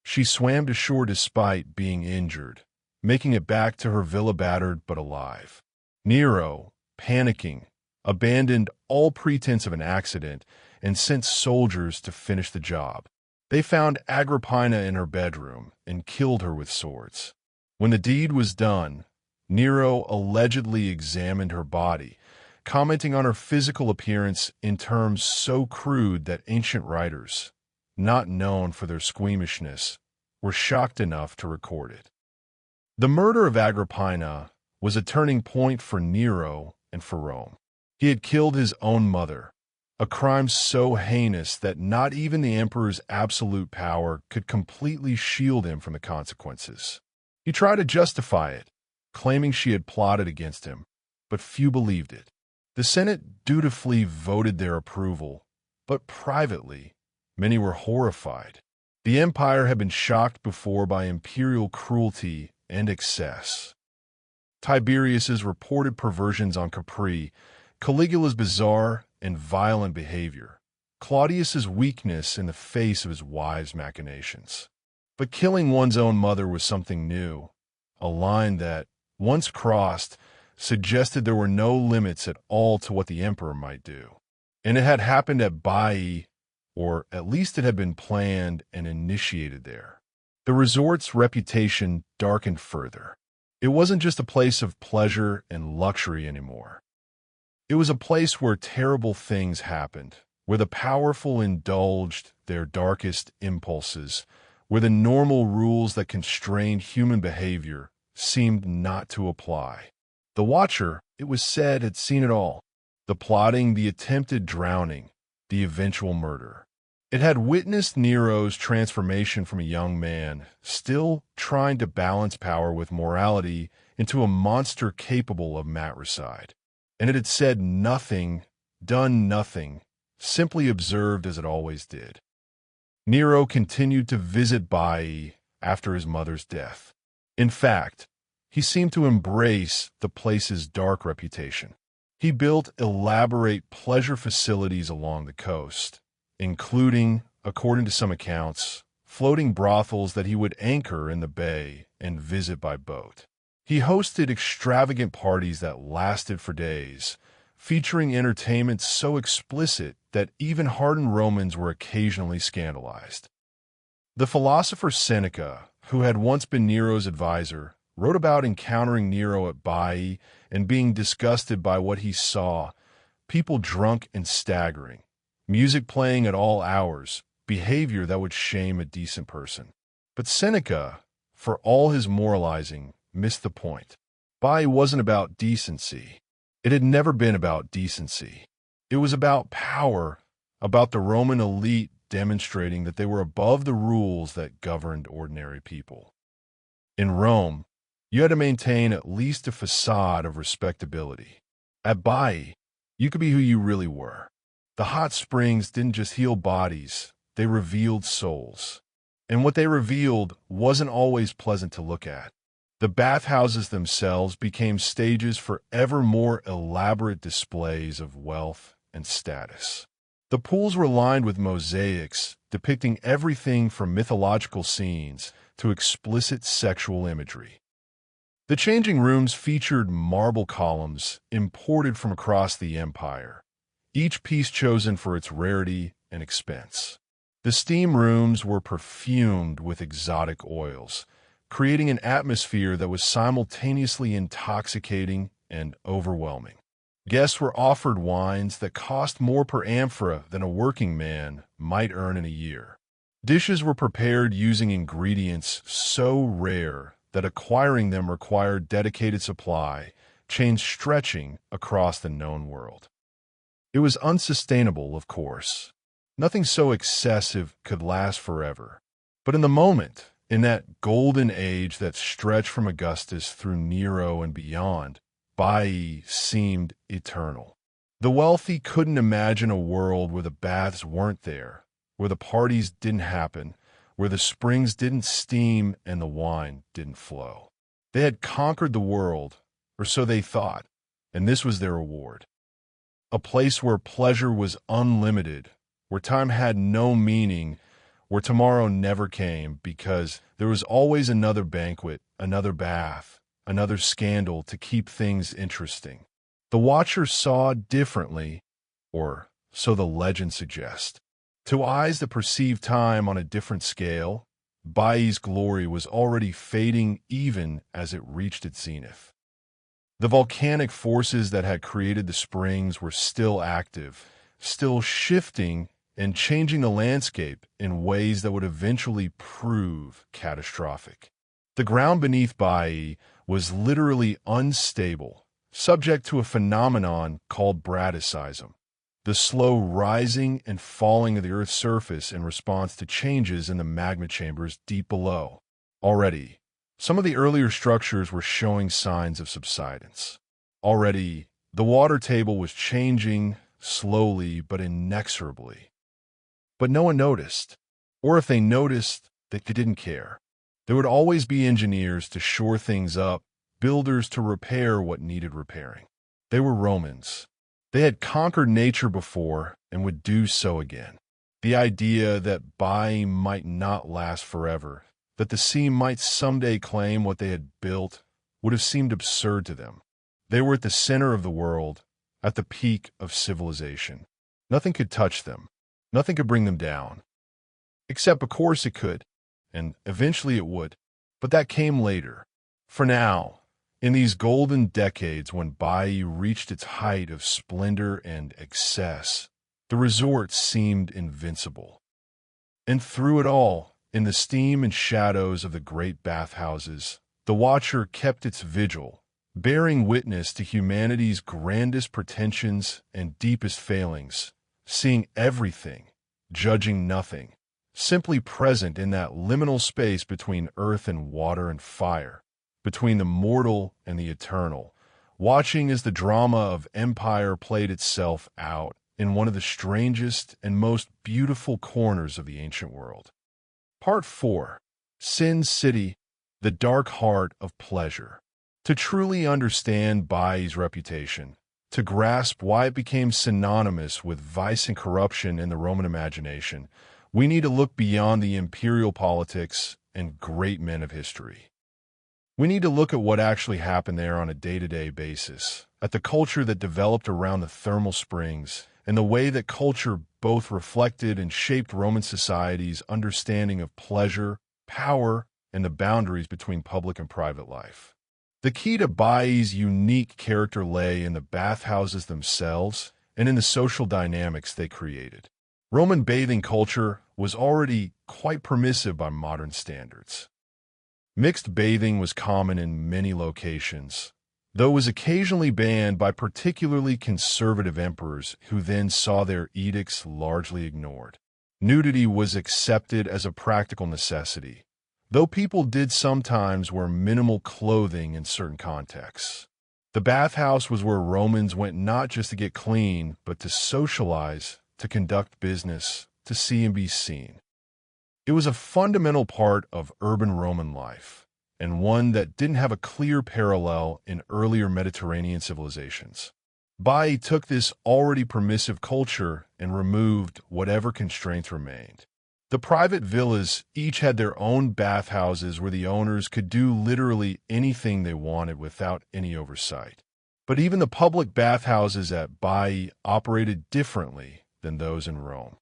She swam to shore despite being injured, making it back to her villa battered but alive. Nero, panicking, abandoned all pretense of an accident and sent soldiers to finish the job. They found Agrippina in her bedroom and killed her with swords. When the deed was done, Nero allegedly examined her body, commenting on her physical appearance in terms so crude that ancient writers, not known for their squeamishness, were shocked enough to record it. The murder of Agrippina was a turning point for Nero and for Rome. He had killed his own mother, a crime so heinous that not even the emperor's absolute power could completely shield him from the consequences. He tried to justify it, claiming she had plotted against him, but few believed it. The Senate dutifully voted their approval, but privately, many were horrified. The empire had been shocked before by imperial cruelty and excess. Tiberius's reported perversions on Capri, Caligula's bizarre and violent behavior, Claudius's weakness in the face of his wives' machinations. But killing one's own mother was something new, a line that, once crossed, suggested there were no limits at all to what the emperor might do. And it had happened at Baiae, or at least it had been planned and initiated there. The resort's reputation darkened further. It wasn't just a place of pleasure and luxury anymore. It was a place where terrible things happened, where the powerful indulged their darkest impulses, where the normal rules that constrained human behavior seemed not to apply. The Watcher, it was said, had seen it all. The plotting, the attempted drowning, the eventual murder. It had witnessed Nero's transformation from a young man, still trying to balance power with morality, into a monster capable of matricide. And it had said nothing, done nothing, simply observed as it always did. Nero continued to visit Baiae after his mother's death. In fact, he seemed to embrace the place's dark reputation. He built elaborate pleasure facilities along the coast, including, according to some accounts, floating brothels that he would anchor in the bay and visit by boat. He hosted extravagant parties that lasted for days, featuring entertainment so explicit that even hardened Romans were occasionally scandalized. The philosopher Seneca, who had once been Nero's advisor, wrote about encountering Nero at Baiae and being disgusted by what he saw, people drunk and staggering, music playing at all hours, behavior that would shame a decent person. But Seneca, for all his moralizing, missed the point. Baiae wasn't about decency. It had never been about decency. It was about power, about the Roman elite demonstrating that they were above the rules that governed ordinary people. In Rome, you had to maintain at least a facade of respectability. At Baiae, you could be who you really were. The hot springs didn't just heal bodies, they revealed souls. And what they revealed wasn't always pleasant to look at. The bathhouses themselves became stages for ever more elaborate displays of wealth and status. The pools were lined with mosaics depicting everything from mythological scenes to explicit sexual imagery. The changing rooms featured marble columns imported from across the empire, each piece chosen for its rarity and expense. The steam rooms were perfumed with exotic oils, creating an atmosphere that was simultaneously intoxicating and overwhelming. Guests were offered wines that cost more per amphora than a working man might earn in a year. Dishes were prepared using ingredients so rare that acquiring them required dedicated supply, chains stretching across the known world. It was unsustainable, of course. Nothing so excessive could last forever. But in the moment, in that golden age that stretched from Augustus through Nero and beyond, Baiae seemed eternal. The wealthy couldn't imagine a world where the baths weren't there, where the parties didn't happen, where the springs didn't steam and the wine didn't flow. They had conquered the world, or so they thought, and this was their reward. A place where pleasure was unlimited, where time had no meaning, where tomorrow never came because there was always another banquet, another bath, another scandal to keep things interesting. The Watcher saw differently, or so the legend suggests. To eyes that perceived time on a different scale, Baiae's glory was already fading even as it reached its zenith. The volcanic forces that had created the springs were still active, still shifting and changing the landscape in ways that would eventually prove catastrophic. The ground beneath Baiae was literally unstable, subject to a phenomenon called Bradyseism, the slow rising and falling of the Earth's surface in response to changes in the magma chambers deep below. Already, some of the earlier structures were showing signs of subsidence. Already, the water table was changing slowly but inexorably. But no one noticed. Or if they noticed, they didn't care. There would always be engineers to shore things up, builders to repair what needed repairing. They were Romans. They had conquered nature before and would do so again. The idea that Baiae might not last forever, that the sea might someday claim what they had built, would have seemed absurd to them. They were at the center of the world, at the peak of civilization. Nothing could touch them. Nothing could bring them down. Except, of course, it could, and eventually it would. But that came later. For now, in these golden decades when Baiae reached its height of splendor and excess, the resort seemed invincible. And through it all, in the steam and shadows of the great bathhouses, the watcher kept its vigil, bearing witness to humanity's grandest pretensions and deepest failings, seeing everything, judging nothing, simply present in that liminal space between earth and water and fire, between the mortal and the eternal, watching as the drama of empire played itself out in one of the strangest and most beautiful corners of the ancient world. Part 4. Sin City, the dark heart of pleasure. To truly understand Baiae's reputation, to grasp why it became synonymous with vice and corruption in the Roman imagination, we need to look beyond the imperial politics and great men of history. We need to look at what actually happened there on a day-to-day basis, at the culture that developed around the thermal springs, and the way that culture both reflected and shaped Roman society's understanding of pleasure, power, and the boundaries between public and private life. The key to Baiae's unique character lay in the bathhouses themselves and in the social dynamics they created. Roman bathing culture was already quite permissive by modern standards. Mixed bathing was common in many locations, though it was occasionally banned by particularly conservative emperors who then saw their edicts largely ignored. Nudity was accepted as a practical necessity, though people did sometimes wear minimal clothing in certain contexts. The bathhouse was where Romans went not just to get clean, but to socialize, to conduct business, to see and be seen. It was a fundamental part of urban Roman life, and one that didn't have a clear parallel in earlier Mediterranean civilizations. Baiae took this already permissive culture and removed whatever constraints remained. The private villas each had their own bathhouses where the owners could do literally anything they wanted without any oversight. But even the public bathhouses at Baiae operated differently than those in Rome.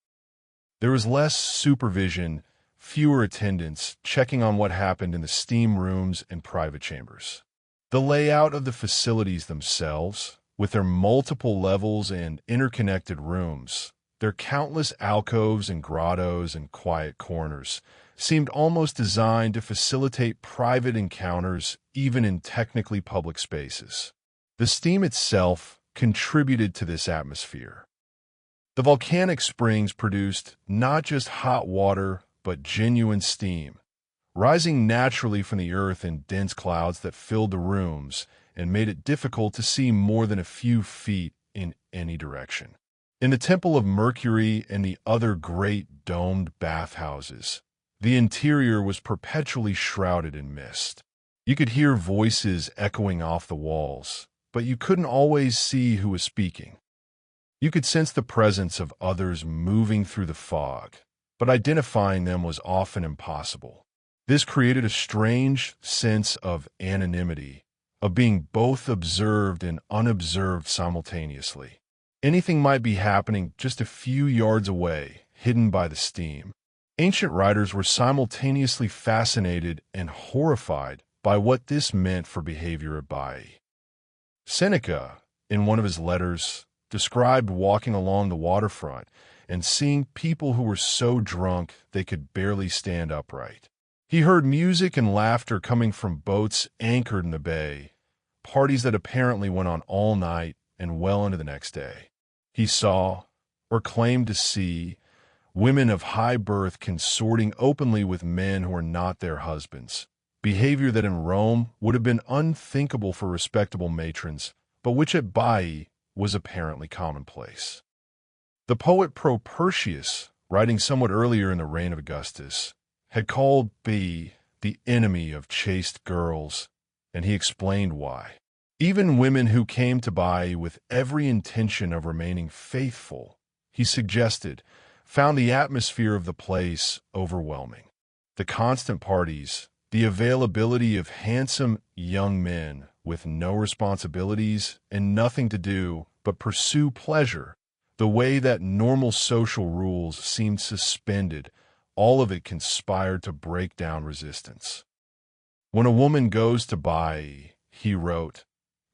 There was less supervision, fewer attendants checking on what happened in the steam rooms and private chambers. The layout of the facilities themselves, with their multiple levels and interconnected rooms, their countless alcoves and grottos and quiet corners, seemed almost designed to facilitate private encounters even in technically public spaces. The steam itself contributed to this atmosphere. The volcanic springs produced not just hot water, but genuine steam, rising naturally from the earth in dense clouds that filled the rooms and made it difficult to see more than a few feet in any direction. In the Temple of Mercury and the other great domed bathhouses, the interior was perpetually shrouded in mist. You could hear voices echoing off the walls, but you couldn't always see who was speaking. You could sense the presence of others moving through the fog, but identifying them was often impossible. This created a strange sense of anonymity, of being both observed and unobserved simultaneously. Anything might be happening just a few yards away, hidden by the steam. Ancient writers were simultaneously fascinated and horrified by what this meant for behavior at Baiae. Seneca, in one of his letters, described walking along the waterfront and seeing people who were so drunk they could barely stand upright. He heard music and laughter coming from boats anchored in the bay, parties that apparently went on all night and well into the next day. He saw, or claimed to see, women of high birth consorting openly with men who were not their husbands, behavior that in Rome would have been unthinkable for respectable matrons, but which at Baiae was apparently commonplace. The poet Propertius, writing somewhat earlier in the reign of Augustus, had called Baiae the enemy of chaste girls, and he explained why. Even women who came to Baiae with every intention of remaining faithful, he suggested, found the atmosphere of the place overwhelming. The constant parties, the availability of handsome young men with no responsibilities and nothing to do but pursue pleasure, the way that normal social rules seemed suspended, all of it conspired to break down resistance. When a woman goes to Baiae, he wrote,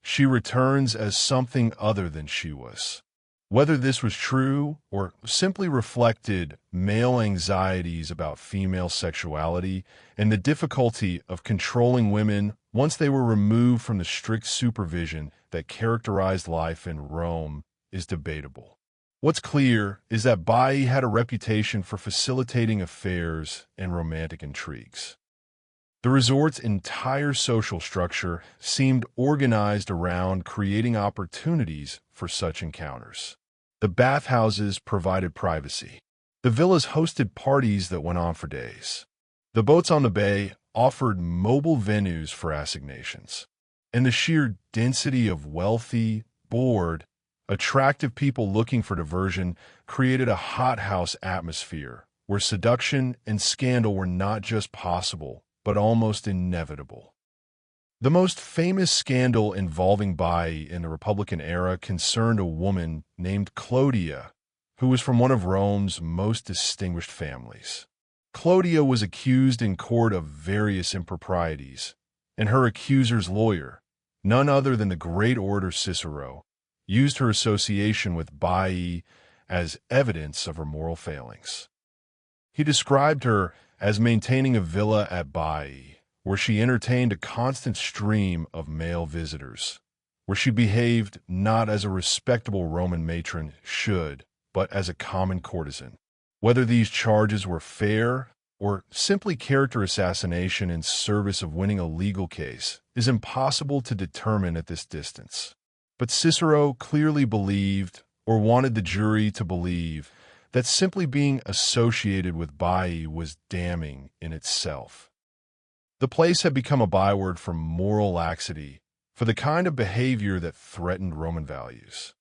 she returns as something other than she was. Whether this was true or simply reflected male anxieties about female sexuality and the difficulty of controlling women once they were removed from the strict supervision that characterized life in Rome is debatable. What's clear is that Baiae had a reputation for facilitating affairs and romantic intrigues. The resort's entire social structure seemed organized around creating opportunities for such encounters. The bathhouses provided privacy. The villas hosted parties that went on for days. The boats on the bay offered mobile venues for assignations. And the sheer density of wealthy, bored, attractive people looking for diversion created a hothouse atmosphere where seduction and scandal were not just possible, but almost inevitable. The most famous scandal involving Baiae in the Republican era concerned a woman named Clodia, who was from one of Rome's most distinguished families. Clodia was accused in court of various improprieties, and her accuser's lawyer, none other than the great orator Cicero, used her association with Baiae as evidence of her moral failings. He described her as maintaining a villa at Baiae, where she entertained a constant stream of male visitors, where she behaved not as a respectable Roman matron should, but as a common courtesan. Whether these charges were fair or simply character assassination in service of winning a legal case is impossible to determine at this distance. But Cicero clearly believed, or wanted the jury to believe, that simply being associated with Baiae was damning in itself. The place had become a byword for moral laxity, for the kind of behavior that threatened Roman values.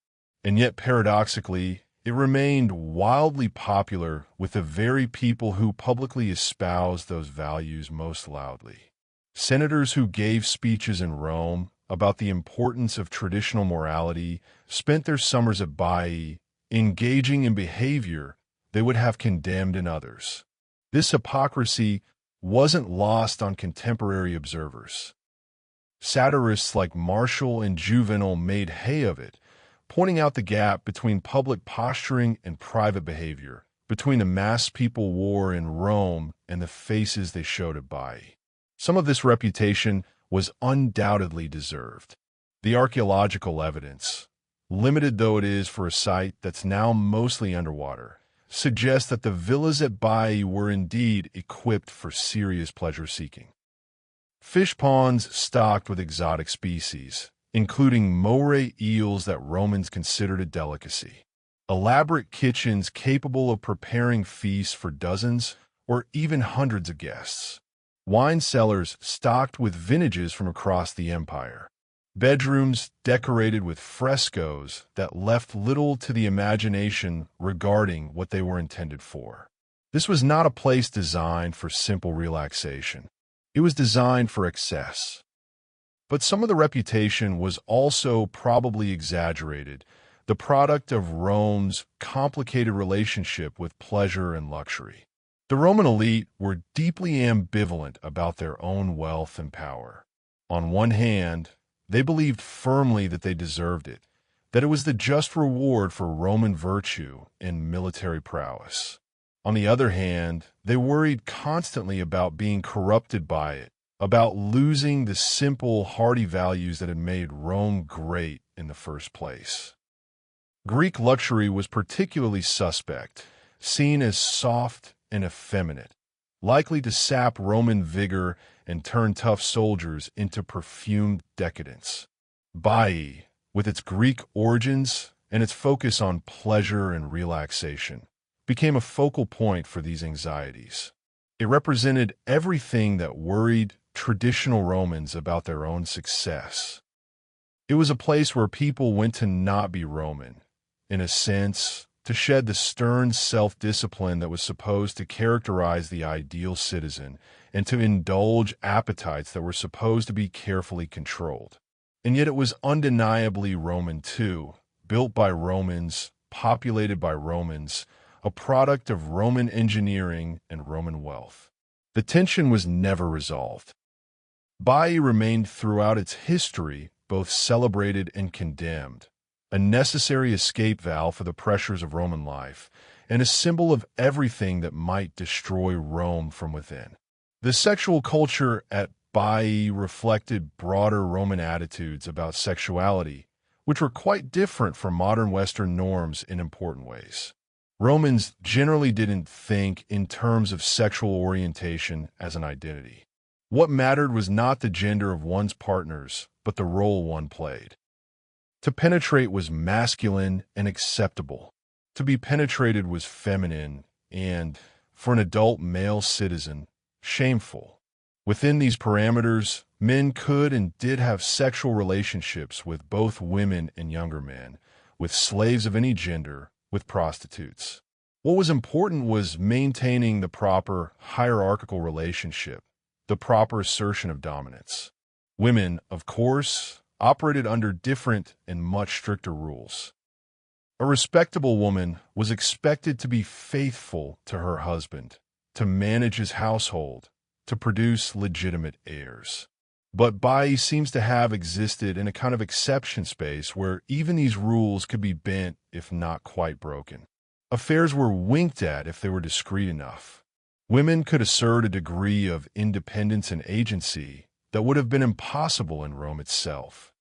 And yet, paradoxically, it remained wildly popular with the very people who publicly espoused those values most loudly. Senators who gave speeches in Rome about the importance of traditional morality spent their summers at Baiae engaging in behavior they would have condemned in others. This hypocrisy wasn't lost on contemporary observers. Satirists like Martial and Juvenal made hay of it, pointing out the gap between public posturing and private behavior, between the masks people wore in Rome and the faces they showed at Baiae. Some of this reputation was undoubtedly deserved. The archaeological evidence, limited though it is for a site that's now mostly underwater, suggests that the villas at Baiae were indeed equipped for serious pleasure-seeking. Fish ponds stocked with exotic species, including moray eels that Romans considered a delicacy. Elaborate kitchens capable of preparing feasts for dozens or even hundreds of guests. Wine cellars stocked with vintages from across the empire. Bedrooms decorated with frescoes that left little to the imagination regarding what they were intended for. This was not a place designed for simple relaxation. It was designed for excess. But some of the reputation was also probably exaggerated, the product of Rome's complicated relationship with pleasure and luxury. The Roman elite were deeply ambivalent about their own wealth and power. On one hand, they believed firmly that they deserved it, that it was the just reward for Roman virtue and military prowess. On the other hand, they worried constantly about being corrupted by it, about losing the simple, hearty values that had made Rome great in the first place. Greek luxury was particularly suspect, seen as soft and effeminate, likely to sap Roman vigor and turn tough soldiers into perfumed decadence. Baiae, with its Greek origins and its focus on pleasure and relaxation, became a focal point for these anxieties. It represented everything that worried traditional Romans about their own success. It was a place where people went to not be Roman, in a sense, to shed the stern self-discipline that was supposed to characterize the ideal citizen, and to indulge appetites that were supposed to be carefully controlled. And yet it was undeniably Roman too, built by Romans, populated by Romans, a product of Roman engineering and Roman wealth. The tension was never resolved. Baiae remained throughout its history both celebrated and condemned, a necessary escape valve for the pressures of Roman life, and a symbol of everything that might destroy Rome from within. The sexual culture at Baiae reflected broader Roman attitudes about sexuality, which were quite different from modern Western norms in important ways. Romans generally didn't think in terms of sexual orientation as an identity. What mattered was not the gender of one's partners, but the role one played. To penetrate was masculine and acceptable. To be penetrated was feminine and, for an adult male citizen, shameful. Within these parameters, men could and did have sexual relationships with both women and younger men, with slaves of any gender, with prostitutes. What was important was maintaining the proper hierarchical relationship, the proper assertion of dominance. Women, of course, operated under different and much stricter rules. A respectable woman was expected to be faithful to her husband, to manage his household, to produce legitimate heirs. But Baiae seems to have existed in a kind of exception space where even these rules could be bent if not quite broken. Affairs were winked at if they were discreet enough. Women could assert a degree of independence and agency that would have been impossible in Rome itself.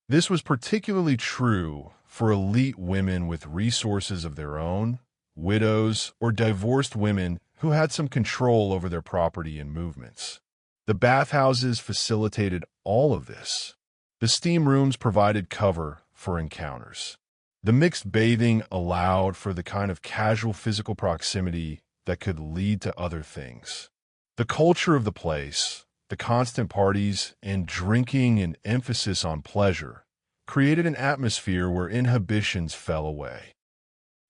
This was particularly true for elite women with resources of their own, widows, or divorced women who had some control over their property and movements. The bathhouses facilitated all of this. The steam rooms provided cover for encounters. The mixed bathing allowed for the kind of casual physical proximity that could lead to other things. The culture of the place, the constant parties and drinking and emphasis on pleasure, created an atmosphere where inhibitions fell away.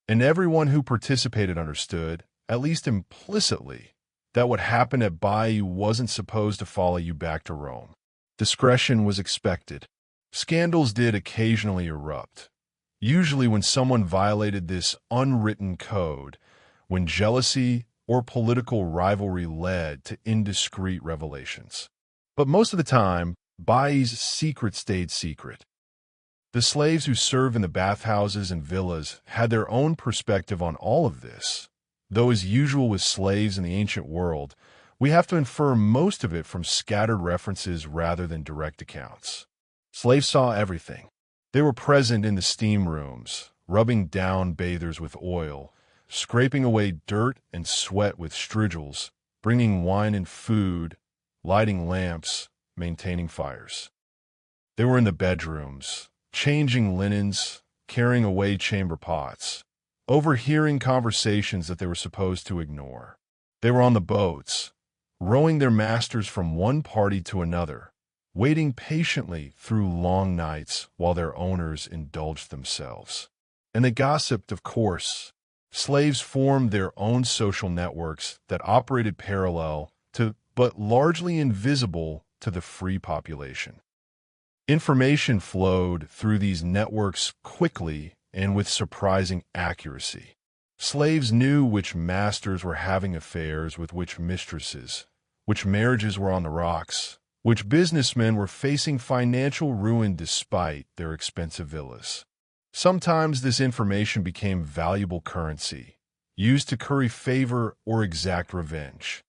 And everyone who participated understood, at least implicitly, that what happened at Baiae wasn't supposed to follow you back to Rome. Discretion was expected. Scandals did occasionally erupt, usually when someone violated this unwritten code, when jealousy or political rivalry led to indiscreet revelations. But most of the time, Baiae's secret stayed secret. The slaves who served in the bathhouses and villas had their own perspective on all of this, though as usual with slaves in the ancient world, we have to infer most of it from scattered references rather than direct accounts. Slaves saw everything. They were present in the steam rooms, rubbing down bathers with oil, scraping away dirt and sweat with strigils, bringing wine and food, lighting lamps, maintaining fires. They were in the bedrooms, changing linens, carrying away chamber pots, overhearing conversations that they were supposed to ignore. They were on the boats, rowing their masters from one party to another, waiting patiently through long nights while their owners indulged themselves. And they gossiped, of course. Slaves formed their own social networks that operated parallel to, but largely invisible to the free population. Information flowed through these networks quickly and with surprising accuracy. Slaves knew which masters were having affairs with which mistresses, which marriages were on the rocks, which businessmen were facing financial ruin despite their expensive villas. Sometimes this information became valuable currency, used to curry favor or exact revenge.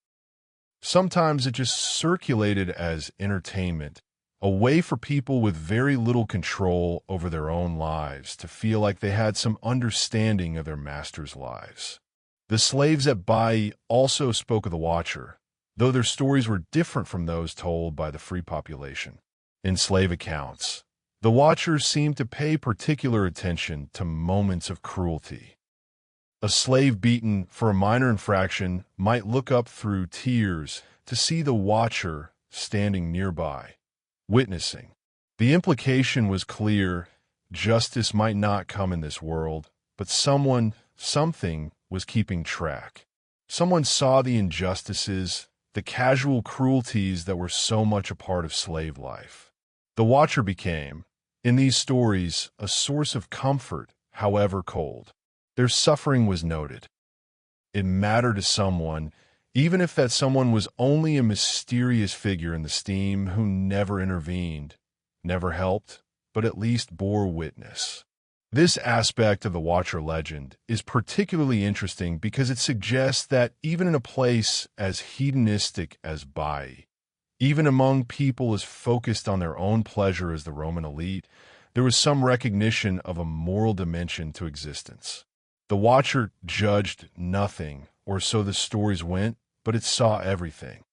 Sometimes it just circulated as entertainment, a way for people with very little control over their own lives to feel like they had some understanding of their masters' lives. The slaves at Baiae also spoke of the Watcher, though their stories were different from those told by the free population. In slave accounts, The watchers seemed to pay particular attention to moments of cruelty. A slave beaten for a minor infraction might look up through tears to see the watcher standing nearby, witnessing. The implication was clear: justice might not come in this world, but something was keeping track. Someone saw the injustices, the casual cruelties that were so much a part of slave life. The watcher became, in these stories, a source of comfort, however cold. Their suffering was noted. It mattered to someone, even if that someone was only a mysterious figure in the steam who never intervened, never helped, but at least bore witness. This aspect of the Watcher legend is particularly interesting because it suggests that even in a place as hedonistic as Baiae, even among people as focused on their own pleasure as the Roman elite, there was some recognition of a moral dimension to existence. The Watcher judged nothing, or so the stories went, but it saw everything.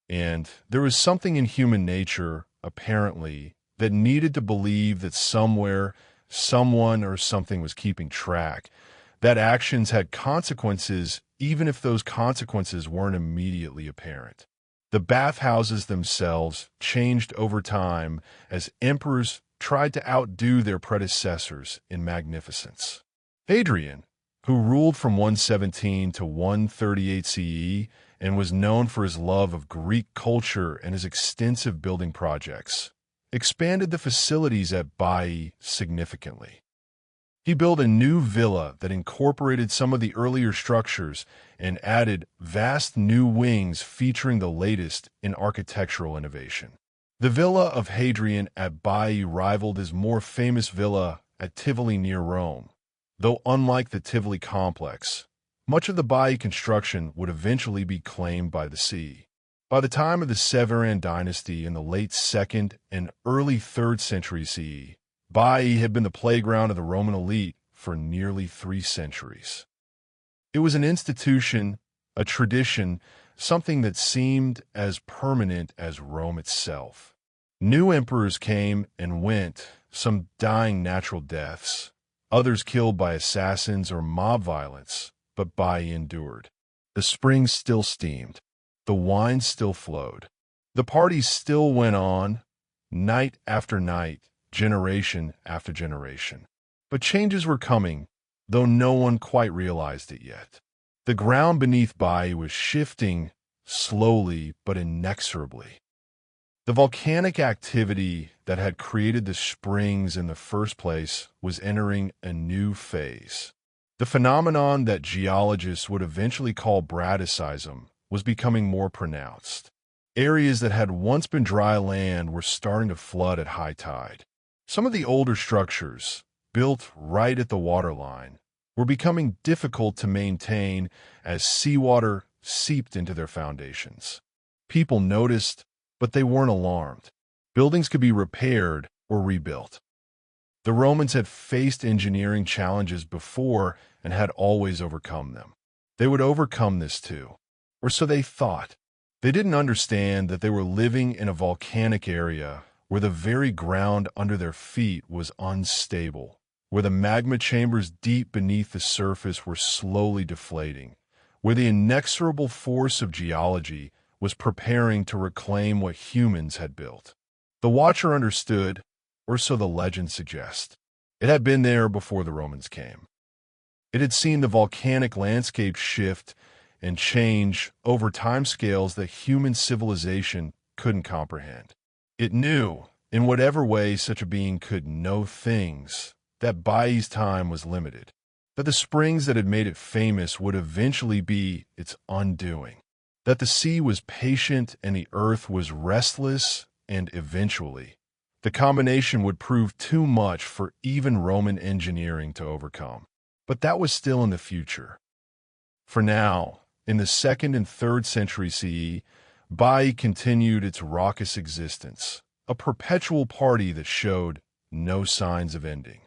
And there was something in human nature, apparently, that needed to believe that somewhere, someone or something was keeping track, that actions had consequences even if those consequences weren't immediately apparent. The bathhouses themselves changed over time as emperors tried to outdo their predecessors in magnificence. Hadrian, who ruled from 117 to 138 CE and was known for his love of Greek culture and his extensive building projects, expanded the facilities at Baiae significantly. He built a new villa that incorporated some of the earlier structures and added vast new wings featuring the latest in architectural innovation. The villa of Hadrian at Baiae rivaled his more famous villa at Tivoli near Rome, though unlike the Tivoli complex, much of the Baiae construction would eventually be claimed by the sea. By the time of the Severan dynasty in the late 2nd and early 3rd century CE, Baiae had been the playground of the Roman elite for nearly 3 centuries. It was an institution, a tradition, something that seemed as permanent as Rome itself. New emperors came and went, some dying natural deaths, others killed by assassins or mob violence, but Baiae endured. The springs still steamed. The wine still flowed. The parties still went on, night after night, generation after generation. But changes were coming, though no one quite realized it yet. The ground beneath Baiae was shifting, slowly but inexorably. The volcanic activity that had created the springs in the first place was entering a new phase. The phenomenon that geologists would eventually call Bradyseism was becoming more pronounced. Areas that had once been dry land were starting to flood at high tide. Some of the older structures, built right at the waterline, were becoming difficult to maintain as seawater seeped into their foundations. People noticed, but they weren't alarmed. Buildings could be repaired or rebuilt. The Romans had faced engineering challenges before and had always overcome them. They would overcome this too, or so they thought. They didn't understand that they were living in a volcanic area where the very ground under their feet was unstable, where the magma chambers deep beneath the surface were slowly deflating, where the inexorable force of geology was preparing to reclaim what humans had built. The Watcher understood, or so the legends suggest. It had been there before the Romans came. It had seen the volcanic landscape shift and change over timescales that human civilization couldn't comprehend. It knew, in whatever way such a being could know things, that Baiae's time was limited, that the springs that had made it famous would eventually be its undoing, that the sea was patient and the earth was restless, and eventually, the combination would prove too much for even Roman engineering to overcome. But that was still in the future. For now, in the 2nd and 3rd century CE, Baiae continued its raucous existence, a perpetual party that showed no signs of ending.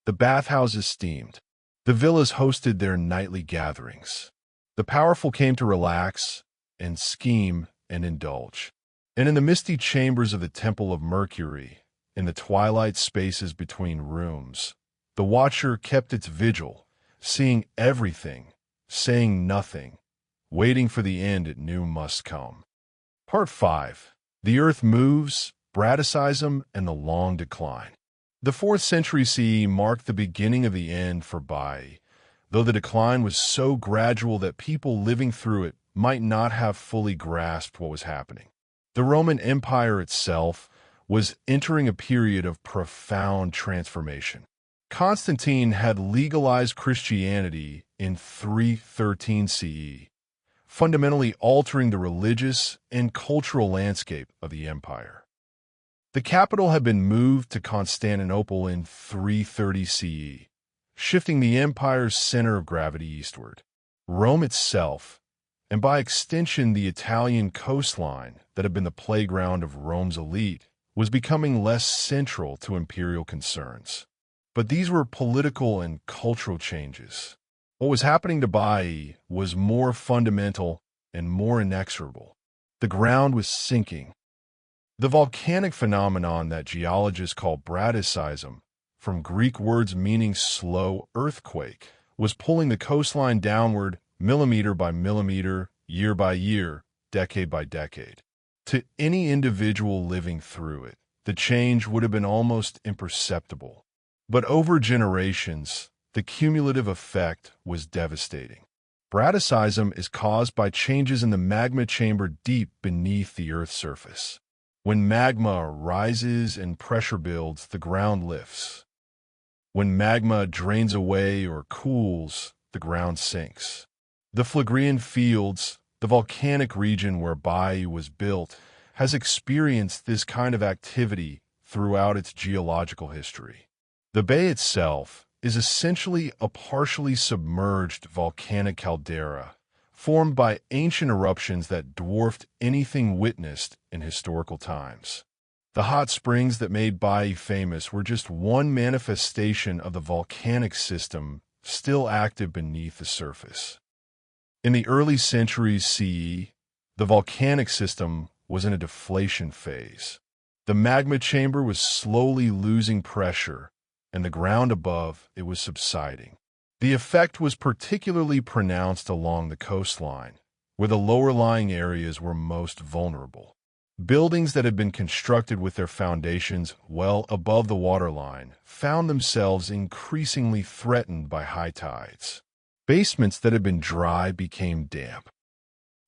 The bathhouses steamed. The villas hosted their nightly gatherings. The powerful came to relax and scheme and indulge. And in the misty chambers of the Temple of Mercury, in the twilight spaces between rooms, the watcher kept its vigil, seeing everything, saying nothing, waiting for the end it knew must come. Part 5. The Earth Moves, Bradyseism, and the Long Decline. The 4th century CE marked the beginning of the end for Baiae, though the decline was so gradual that people living through it might not have fully grasped what was happening. The Roman Empire itself was entering a period of profound transformation. Constantine had legalized Christianity in 313 CE, fundamentally altering the religious and cultural landscape of the empire. The capital had been moved to Constantinople in 330 CE, shifting the empire's center of gravity eastward. Rome itself, and by extension the Italian coastline that had been the playground of Rome's elite, was becoming less central to imperial concerns. But these were political and cultural changes. What was happening to Baiae was more fundamental and more inexorable. The ground was sinking. The volcanic phenomenon that geologists call Bradyseism, from Greek words meaning slow earthquake, was pulling the coastline downward millimeter by millimeter, year by year, decade by decade. To any individual living through it, the change would have been almost imperceptible. But over generations, the cumulative effect was devastating. Bradyseism is caused by changes in the magma chamber deep beneath the Earth's surface. When magma rises and pressure builds, the ground lifts. When magma drains away or cools, the ground sinks. The Phlegrean Fields, the volcanic region where Baiae was built, has experienced this kind of activity throughout its geological history. The bay itself is essentially a partially submerged volcanic caldera formed by ancient eruptions that dwarfed anything witnessed in historical times. The hot springs that made Baiae famous were just one manifestation of the volcanic system still active beneath the surface. In the early centuries CE, the volcanic system was in a deflation phase. The magma chamber was slowly losing pressure, and the ground above it was subsiding. The effect was particularly pronounced along the coastline, where the lower-lying areas were most vulnerable. Buildings that had been constructed with their foundations well above the waterline found themselves increasingly threatened by high tides. Basements that had been dry became damp.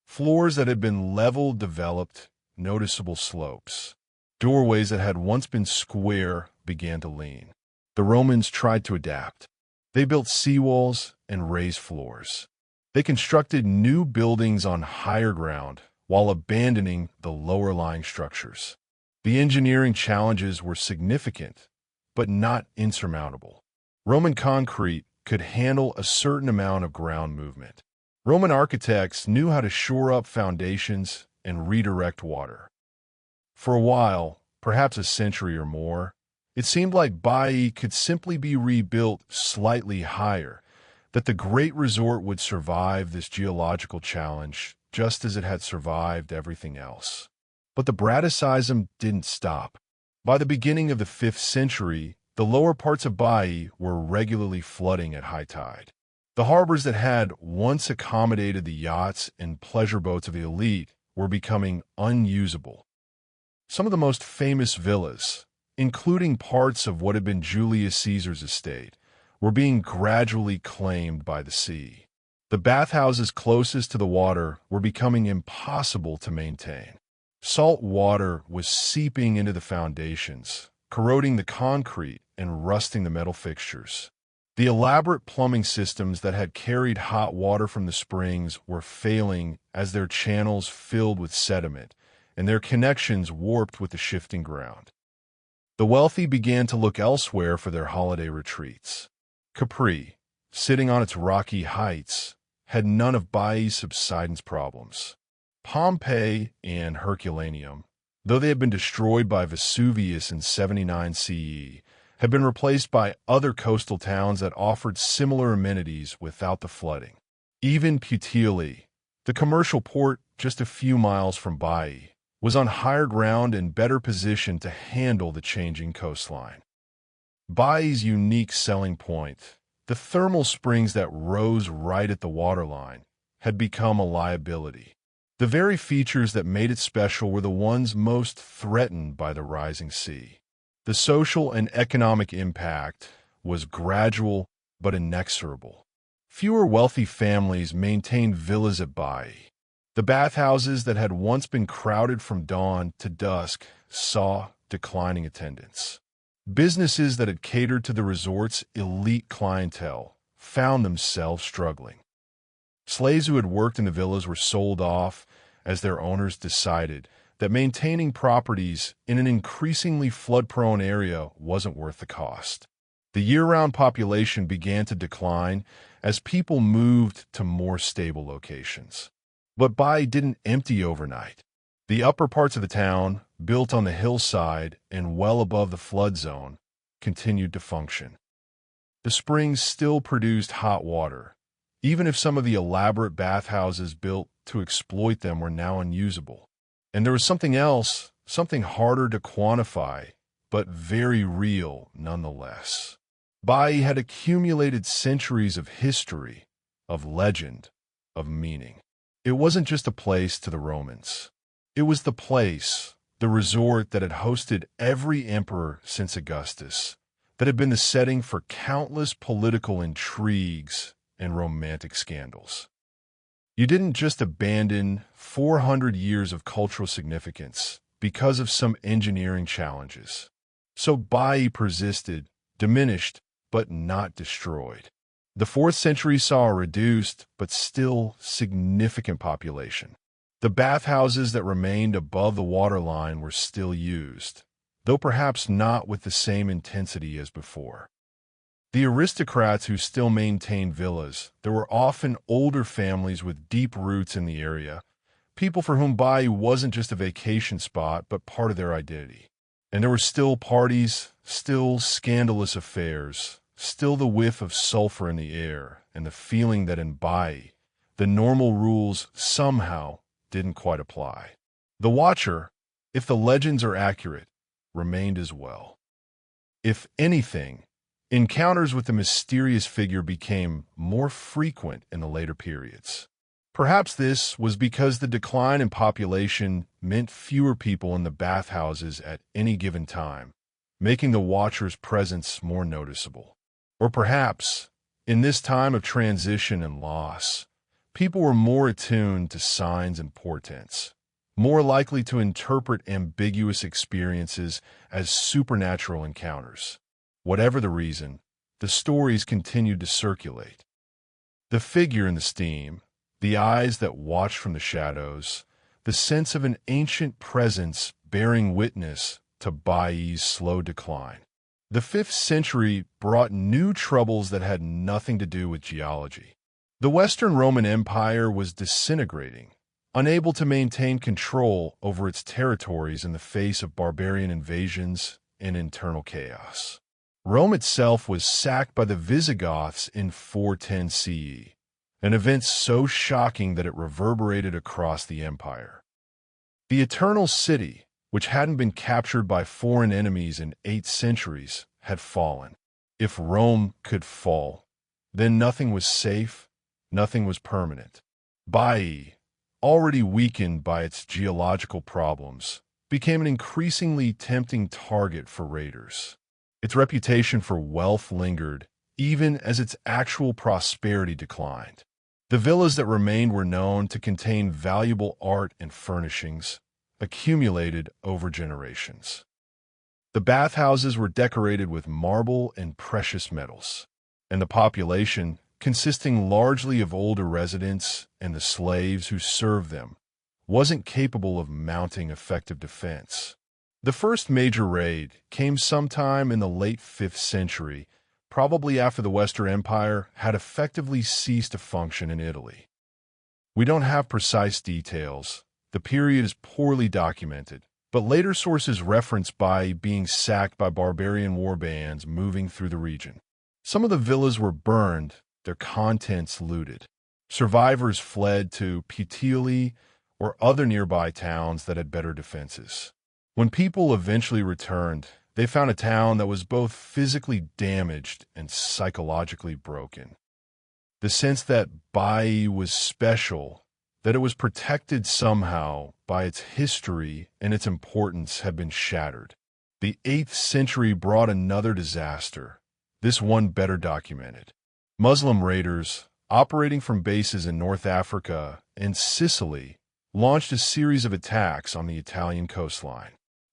Floors that had been level developed noticeable slopes. Doorways that had once been square began to lean. The Romans tried to adapt. They built seawalls and raised floors. They constructed new buildings on higher ground while abandoning the lower-lying structures. The engineering challenges were significant, but not insurmountable. Roman concrete could handle a certain amount of ground movement. Roman architects knew how to shore up foundations and redirect water. For a while, perhaps a century or more, it seemed like Baiae could simply be rebuilt slightly higher, that the great resort would survive this geological challenge just as it had survived everything else. But the Bradyseism didn't stop. By the beginning of the 5th century, the lower parts of Baiae were regularly flooding at high tide. The harbors that had once accommodated the yachts and pleasure boats of the elite were becoming unusable. Some of the most famous villas, including parts of what had been Julius Caesar's estate, were being gradually claimed by the sea. The bathhouses closest to the water were becoming impossible to maintain. Salt water was seeping into the foundations, corroding the concrete and rusting the metal fixtures. The elaborate plumbing systems that had carried hot water from the springs were failing as their channels filled with sediment and their connections warped with the shifting ground. The wealthy began to look elsewhere for their holiday retreats. Capri, sitting on its rocky heights, had none of Baiae's subsidence problems. Pompeii and Herculaneum, though they had been destroyed by Vesuvius in 79 CE, had been replaced by other coastal towns that offered similar amenities without the flooding. Even Puteoli, the commercial port just a few miles from Baiae, was on higher ground and better positioned to handle the changing coastline. Baiae's unique selling point, the thermal springs that rose right at the waterline, had become a liability. The very features that made it special were the ones most threatened by the rising sea. The social and economic impact was gradual but inexorable. Fewer wealthy families maintained villas at Baiae. The bathhouses that had once been crowded from dawn to dusk saw declining attendance. Businesses that had catered to the resort's elite clientele found themselves struggling. Slaves who had worked in the villas were sold off as their owners decided that maintaining properties in an increasingly flood-prone area wasn't worth the cost. The year-round population began to decline as people moved to more stable locations. But Baiae didn't empty overnight. The upper parts of the town, built on the hillside and well above the flood zone, continued to function. The springs still produced hot water, even if some of the elaborate bathhouses built to exploit them were now unusable. And there was something else, something harder to quantify, but very real nonetheless. Baiae had accumulated centuries of history, of legend, of meaning. It wasn't just a place to the Romans. It was the place, the resort that had hosted every emperor since Augustus, that had been the setting for countless political intrigues and romantic scandals. You didn't just abandon 400 years of cultural significance because of some engineering challenges. So Baiae persisted, diminished, but not destroyed. The 4th century saw a reduced, but still significant population. The bathhouses that remained above the waterline were still used, though perhaps not with the same intensity as before. The aristocrats who still maintained villas, there were often older families with deep roots in the area, people for whom Baiae wasn't just a vacation spot, but part of their identity. And there were still parties, still scandalous affairs, still the whiff of sulfur in the air, and the feeling that in Baiae, the normal rules somehow didn't quite apply. The Watcher, if the legends are accurate, remained as well. If anything, encounters with the mysterious figure became more frequent in the later periods. Perhaps this was because the decline in population meant fewer people in the bathhouses at any given time, making the Watcher's presence more noticeable. Or perhaps, in this time of transition and loss, people were more attuned to signs and portents, more likely to interpret ambiguous experiences as supernatural encounters. Whatever the reason, the stories continued to circulate. The figure in the steam, the eyes that watched from the shadows, the sense of an ancient presence bearing witness to Baiae's slow decline. The 5th century brought new troubles that had nothing to do with geology. The Western Roman Empire was disintegrating, unable to maintain control over its territories in the face of barbarian invasions and internal chaos. Rome itself was sacked by the Visigoths in 410 CE, an event so shocking that it reverberated across the empire. The Eternal City, which hadn't been captured by foreign enemies in 8 centuries, had fallen. If Rome could fall, then nothing was safe, nothing was permanent. Baiae, already weakened by its geological problems, became an increasingly tempting target for raiders. Its reputation for wealth lingered, even as its actual prosperity declined. The villas that remained were known to contain valuable art and furnishings, accumulated over generations. The bathhouses were decorated with marble and precious metals, and the population, consisting largely of older residents and the slaves who served them, wasn't capable of mounting effective defense. The first major raid came sometime in the late 5th century, probably after the Western Empire had effectively ceased to function in Italy. We don't have precise details. The period is poorly documented, but later sources reference Baiae being sacked by barbarian warbands moving through the region. Some of the villas were burned, their contents looted. Survivors fled to Puteoli or other nearby towns that had better defenses. When people eventually returned, they found a town that was both physically damaged and psychologically broken. The sense that Baiae was special, that it was protected somehow by its history and its importance, had been shattered. The 8th century brought another disaster, this one better documented. Muslim raiders, operating from bases in North Africa and Sicily, launched a series of attacks on the Italian coastline.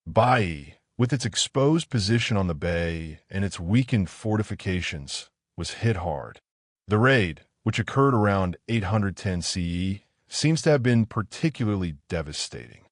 Baiae, with its exposed position on the bay and its weakened fortifications, was hit hard. The raid, which occurred around 810 CE, seems to have been particularly devastating.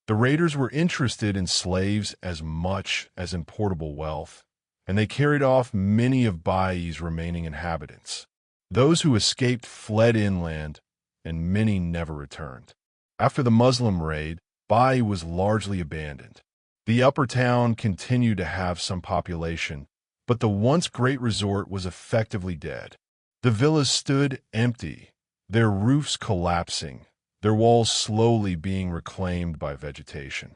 The raiders were interested in slaves as much as in portable wealth, and they carried off many of Baiae's remaining inhabitants. Those who escaped fled inland, and many never returned. After the Muslim raid, Baiae was largely abandoned. The upper town continued to have some population, but the once great resort was effectively dead. The villas stood empty, their roofs collapsing, their walls slowly being reclaimed by vegetation.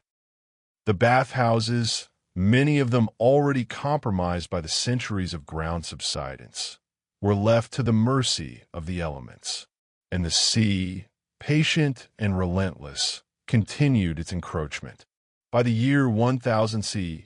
The bathhouses, many of them already compromised by the centuries of ground subsidence, were left to the mercy of the elements. And the sea, patient and relentless, continued its encroachment. By the year 1000 CE,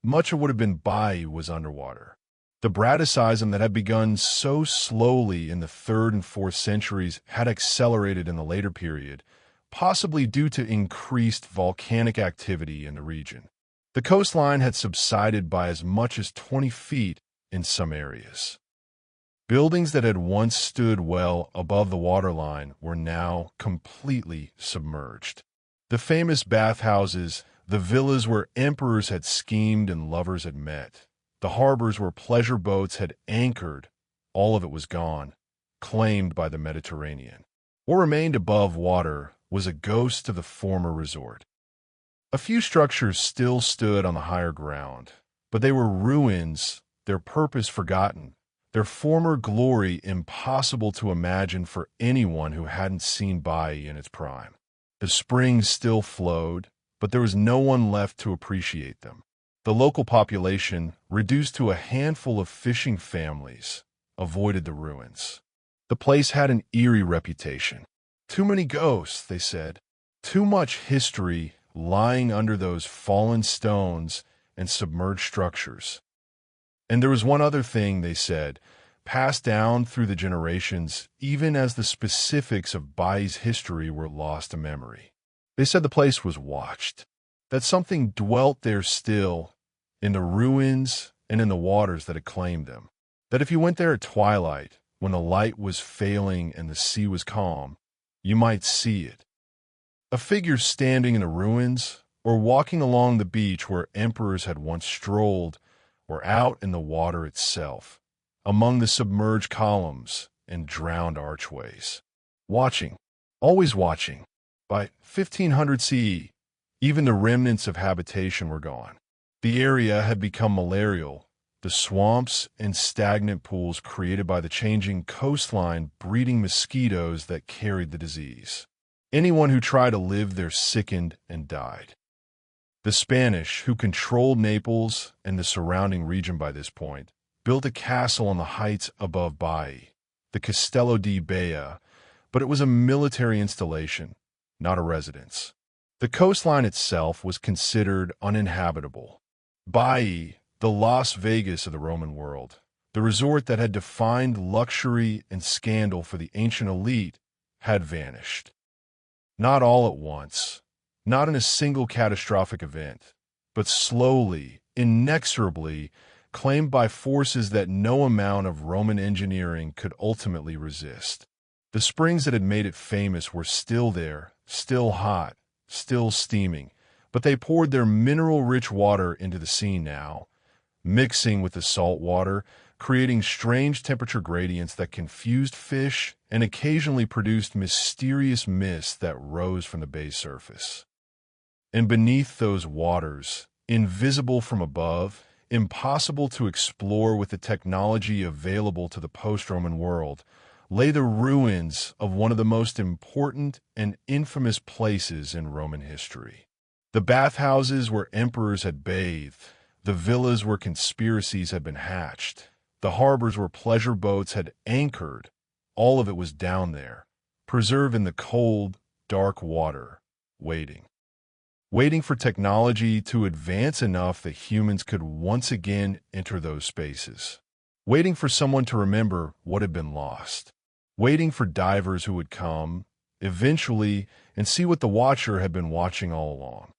much of what had been Baiae was underwater. The Bradyseism that had begun so slowly in the 3rd and 4th centuries had accelerated in the later period, possibly due to increased volcanic activity in the region. The coastline had subsided by as much as 20 feet in some areas. Buildings that had once stood well above the waterline were now completely submerged. The famous bathhouses, the villas where emperors had schemed and lovers had met, the harbors where pleasure boats had anchored, all of it was gone, claimed by the Mediterranean. What remained above water was a ghost of the former resort. A few structures still stood on the higher ground, but they were ruins, their purpose forgotten, their former glory impossible to imagine for anyone who hadn't seen Baiae in its prime. The springs still flowed, but there was no one left to appreciate them. The local population, reduced to a handful of fishing families, avoided the ruins. The place had an eerie reputation. Too many ghosts, they said. Too much history lying under those fallen stones and submerged structures. And there was one other thing, they said, passed down through the generations, even as the specifics of Baiae's history were lost to memory. They said the place was watched, that something dwelt there still, in the ruins and in the waters that had claimed them, that if you went there at twilight, when the light was failing and the sea was calm, you might see it. A figure standing in the ruins, or walking along the beach where emperors had once strolled, or out in the water itself, among the submerged columns and drowned archways. Watching, always watching. By 1500 CE, even the remnants of habitation were gone. The area had become malarial, the swamps and stagnant pools created by the changing coastline breeding mosquitoes that carried the disease. Anyone who tried to live there sickened and died. The Spanish, who controlled Naples and the surrounding region by this point, built a castle on the heights above Baiae, the Castello di Baia, but it was a military installation, not a residence. The coastline itself was considered uninhabitable. Baiae, the Las Vegas of the Roman world, the resort that had defined luxury and scandal for the ancient elite, had vanished. Not all at once, not in a single catastrophic event, but slowly, inexorably, claimed by forces that no amount of Roman engineering could ultimately resist. The springs that had made it famous were still there, still hot, still steaming, but they poured their mineral-rich water into the sea now, mixing with the salt water, creating strange temperature gradients that confused fish and occasionally produced mysterious mists that rose from the bay's surface. And beneath those waters, invisible from above, impossible to explore with the technology available to the post-Roman world, lay the ruins of one of the most important and infamous places in Roman history. The bathhouses where emperors had bathed, the villas where conspiracies had been hatched, the harbors where pleasure boats had anchored, all of it was down there, preserved in the cold, dark water, waiting. Waiting for technology to advance enough that humans could once again enter those spaces. Waiting for someone to remember what had been lost. Waiting for divers who would come, eventually, and see what the Watcher had been watching all along.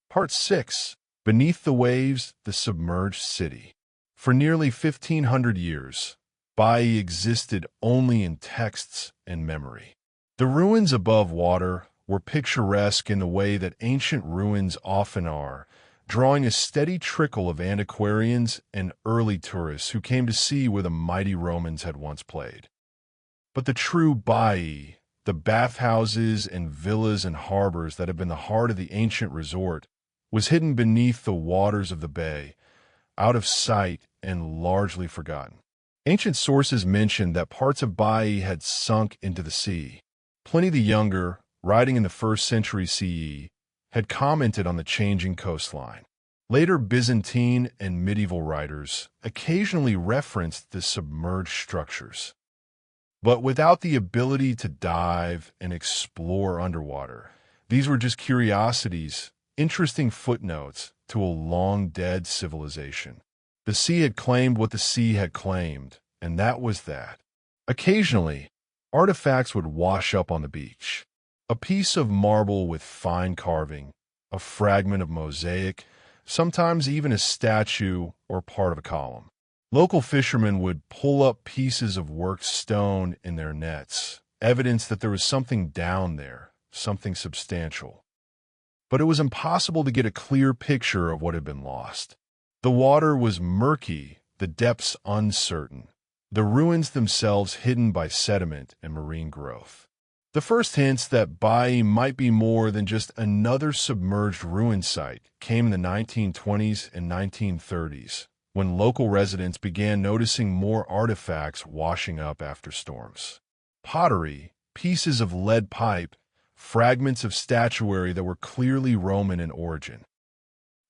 Part 6. Beneath the Waves, the Submerged City. For nearly 1,500 years, Baiae existed only in texts and memory. The ruins above water were picturesque in the way that ancient ruins often are, drawing a steady trickle of antiquarians and early tourists who came to see where the mighty Romans had once played. But the true Baiae, the bathhouses and villas and harbors that had been the heart of the ancient resort, was hidden beneath the waters of the bay, out of sight and largely forgotten. Ancient sources mentioned that parts of Baiae had sunk into the sea. Pliny the Younger, writing in the 1st century CE, had commented on the changing coastline. Later Byzantine and medieval writers occasionally referenced the submerged structures. But without the ability to dive and explore underwater, these were just curiosities, interesting footnotes to a long-dead civilization. The sea had claimed what the sea had claimed, and that was that. Occasionally, artifacts would wash up on the beach. A piece of marble with fine carving, a fragment of mosaic, sometimes even a statue or part of a column. Local fishermen would pull up pieces of worked stone in their nets, evidence that there was something down there, something substantial. But it was impossible to get a clear picture of what had been lost. The water was murky, the depths uncertain, the ruins themselves hidden by sediment and marine growth. The first hints that Baiae might be more than just another submerged ruin site came in the 1920s and 1930s, when local residents began noticing more artifacts washing up after storms. Pottery, pieces of lead pipe, fragments of statuary that were clearly Roman in origin.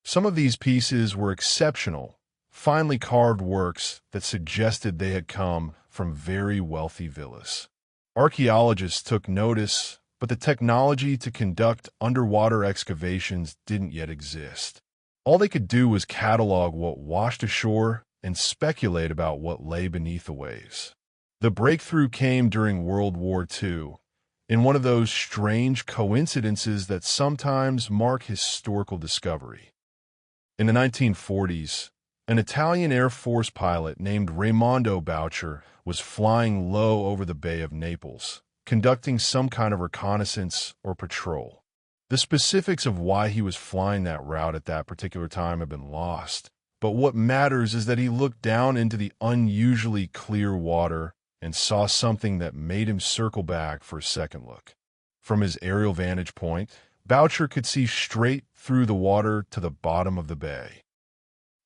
Some of these pieces were exceptional, finely carved works that suggested they had come from very wealthy villas. Archaeologists took notice, but the technology to conduct underwater excavations didn't yet exist. All they could do was catalog what washed ashore and speculate about what lay beneath the waves. The breakthrough came during World War II, in one of those strange coincidences that sometimes mark historical discovery. In the 1940s, an Italian Air Force pilot named Raimondo Boucher was flying low over the Bay of Naples, conducting some kind of reconnaissance or patrol. The specifics of why he was flying that route at that particular time have been lost, but what matters is that he looked down into the unusually clear water and saw something that made him circle back for a second look. From his aerial vantage point, Boucher could see straight through the water to the bottom of the bay.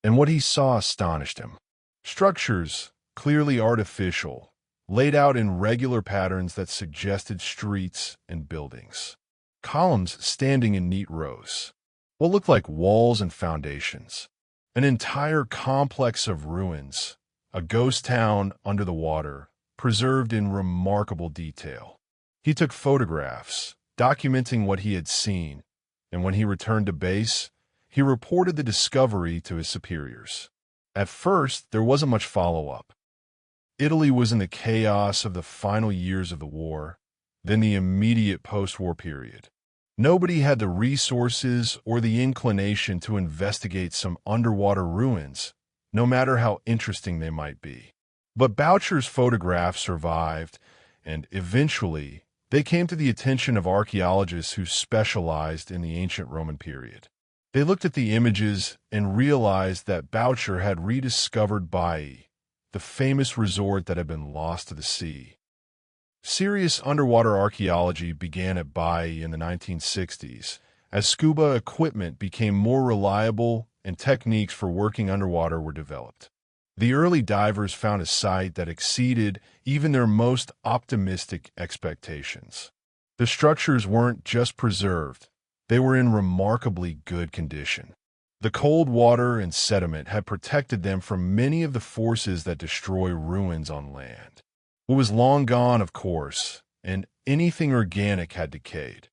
And what he saw astonished him. Structures, clearly artificial, laid out in regular patterns that suggested streets and buildings. Columns standing in neat rows. What looked like walls and foundations. An entire complex of ruins, a ghost town under the water, preserved in remarkable detail. He took photographs, documenting what he had seen, and when he returned to base, he reported the discovery to his superiors. At first, there wasn't much follow-up. Italy was in the chaos of the final years of the war, then the immediate post-war period. Nobody had the resources or the inclination to investigate some underwater ruins, no matter how interesting they might be. But Boucher's photographs survived, and eventually, they came to the attention of archaeologists who specialized in the ancient Roman period. They looked at the images and realized that Boucher had rediscovered Baiae, the famous resort that had been lost to the sea. Serious underwater archaeology began at Baiae in the 1960s, as scuba equipment became more reliable and techniques for working underwater were developed. The early divers found a site that exceeded even their most optimistic expectations. The structures weren't just preserved, they were in remarkably good condition. The cold water and sediment had protected them from many of the forces that destroy ruins on land. It was long gone, of course, and anything organic had decayed.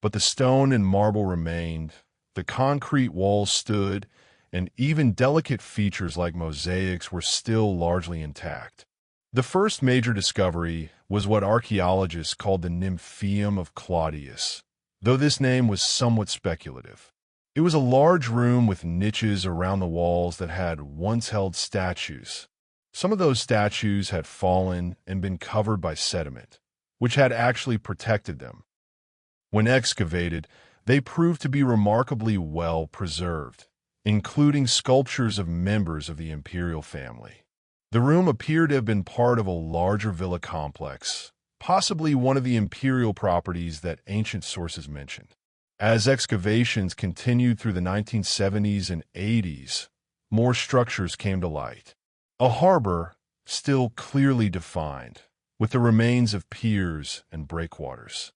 But the stone and marble remained, the concrete walls stood, and even delicate features like mosaics were still largely intact. The first major discovery was what archaeologists called the Nymphaeum of Claudius, though this name was somewhat speculative. It was a large room with niches around the walls that had once held statues. Some of those statues had fallen and been covered by sediment, which had actually protected them. When excavated, they proved to be remarkably well preserved, including sculptures of members of the Imperial family. The room appeared to have been part of a larger villa complex, possibly one of the imperial properties that ancient sources mentioned. As excavations continued through the 1970s and 80s, more structures came to light. A harbor, still clearly defined, with the remains of piers and breakwaters.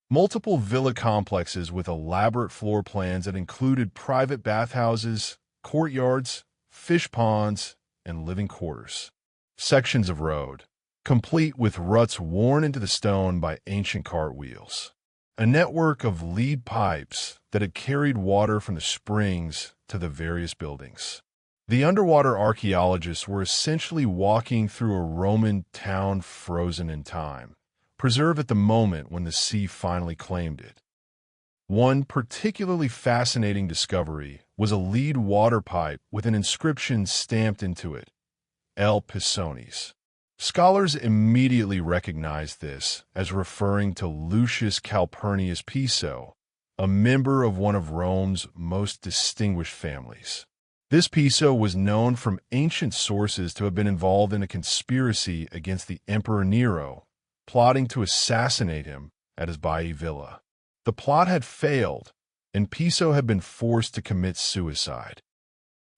Multiple villa complexes with elaborate floor plans that included private bathhouses, courtyards, fish ponds, and living quarters. Sections of road, complete with ruts worn into the stone by ancient cartwheels. A network of lead pipes that had carried water from the springs to the various buildings. The underwater archaeologists were essentially walking through a Roman town frozen in time, preserved at the moment when the sea finally claimed it. One particularly fascinating discovery was a lead water pipe with an inscription stamped into it, El Pisones. Scholars immediately recognized this as referring to Lucius Calpurnius Piso, a member of one of Rome's most distinguished families. This Piso was known from ancient sources to have been involved in a conspiracy against the Emperor Nero, plotting to assassinate him at his Baiae villa. The plot had failed, and Piso had been forced to commit suicide.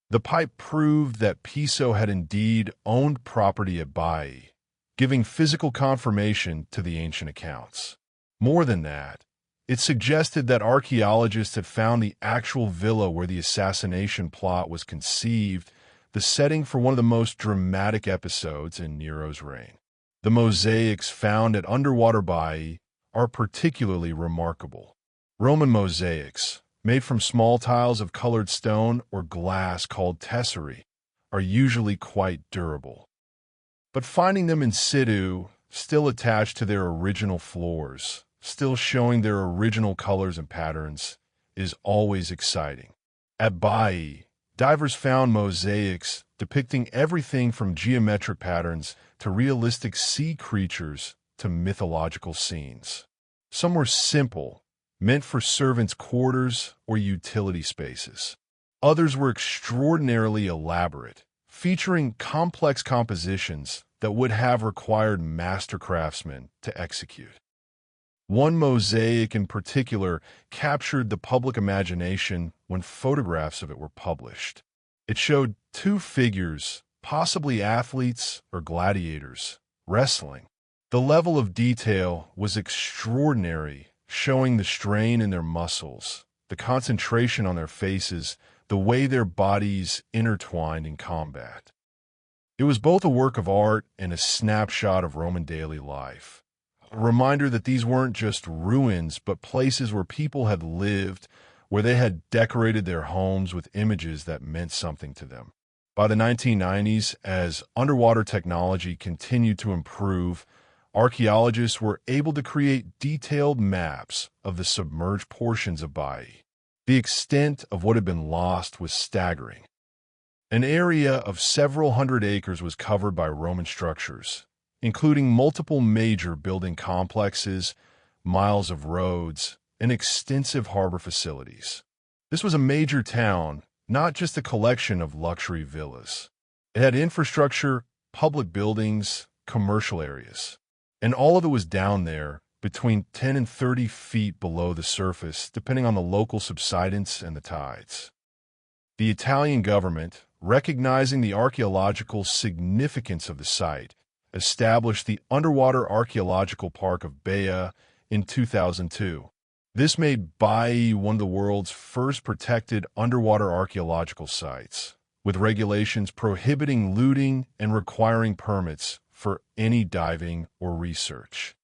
The pipe proved that Piso had indeed owned property at Baiae, giving physical confirmation to the ancient accounts. More than that, it suggested that archaeologists had found the actual villa where the assassination plot was conceived, the setting for one of the most dramatic episodes in Nero's reign. The mosaics found at underwater Baiae are particularly remarkable. Roman mosaics, made from small tiles of colored stone or glass called tesserae, are usually quite durable. But finding them in situ, still attached to their original floors, still showing their original colors and patterns, is always exciting. At Baiae, divers found mosaics depicting everything from geometric patterns to realistic sea creatures to mythological scenes. Some were simple, meant for servants' quarters or utility spaces. Others were extraordinarily elaborate, featuring complex compositions that would have required master craftsmen to execute. One mosaic in particular captured the public imagination when photographs of it were published. It showed two figures, possibly athletes or gladiators, wrestling. The level of detail was extraordinary, showing the strain in their muscles, the concentration on their faces, the way their bodies intertwined in combat. It was both a work of art and a snapshot of Roman daily life. A reminder that these weren't just ruins, but places where people had lived, where they had decorated their homes with images that meant something to them. By the 1990s, as underwater technology continued to improve, archaeologists were able to create detailed maps of the submerged portions of Baiae. The extent of what had been lost was staggering. An area of several hundred acres was covered by Roman structures, including multiple major building complexes, miles of roads, and extensive harbor facilities. This was a major town, not just a collection of luxury villas. It had infrastructure, public buildings, commercial areas. And all of it was down there, between 10 and 30 feet below the surface, depending on the local subsidence and the tides. The Italian government, recognizing the archaeological significance of the site, established the Underwater Archaeological Park of Baiae in 2002. This made Baiae one of the world's first protected underwater archaeological sites, with regulations prohibiting looting and requiring permits for any diving or research.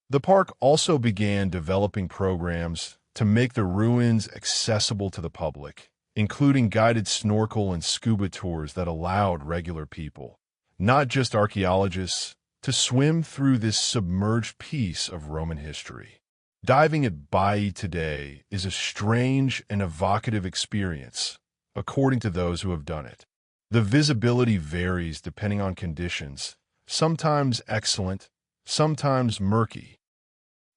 The park also began developing programs to make the ruins accessible to the public, including guided snorkel and scuba tours that allowed regular people, not just archaeologists, to swim through this submerged piece of Roman history. Diving at Baiae today is a strange and evocative experience, according to those who have done it. The visibility varies depending on conditions, sometimes excellent, sometimes murky.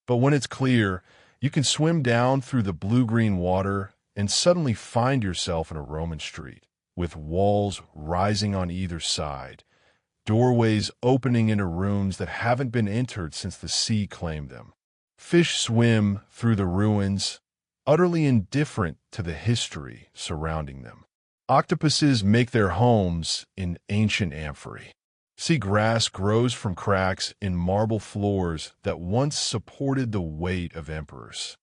But when it's clear, you can swim down through the blue-green water and suddenly find yourself in a Roman street, with walls rising on either side, doorways opening into rooms that haven't been entered since the sea claimed them. Fish swim through the ruins, utterly indifferent to the history surrounding them. Octopuses make their homes in ancient amphorae. Sea grass grows from cracks in marble floors that once supported the weight of emperors.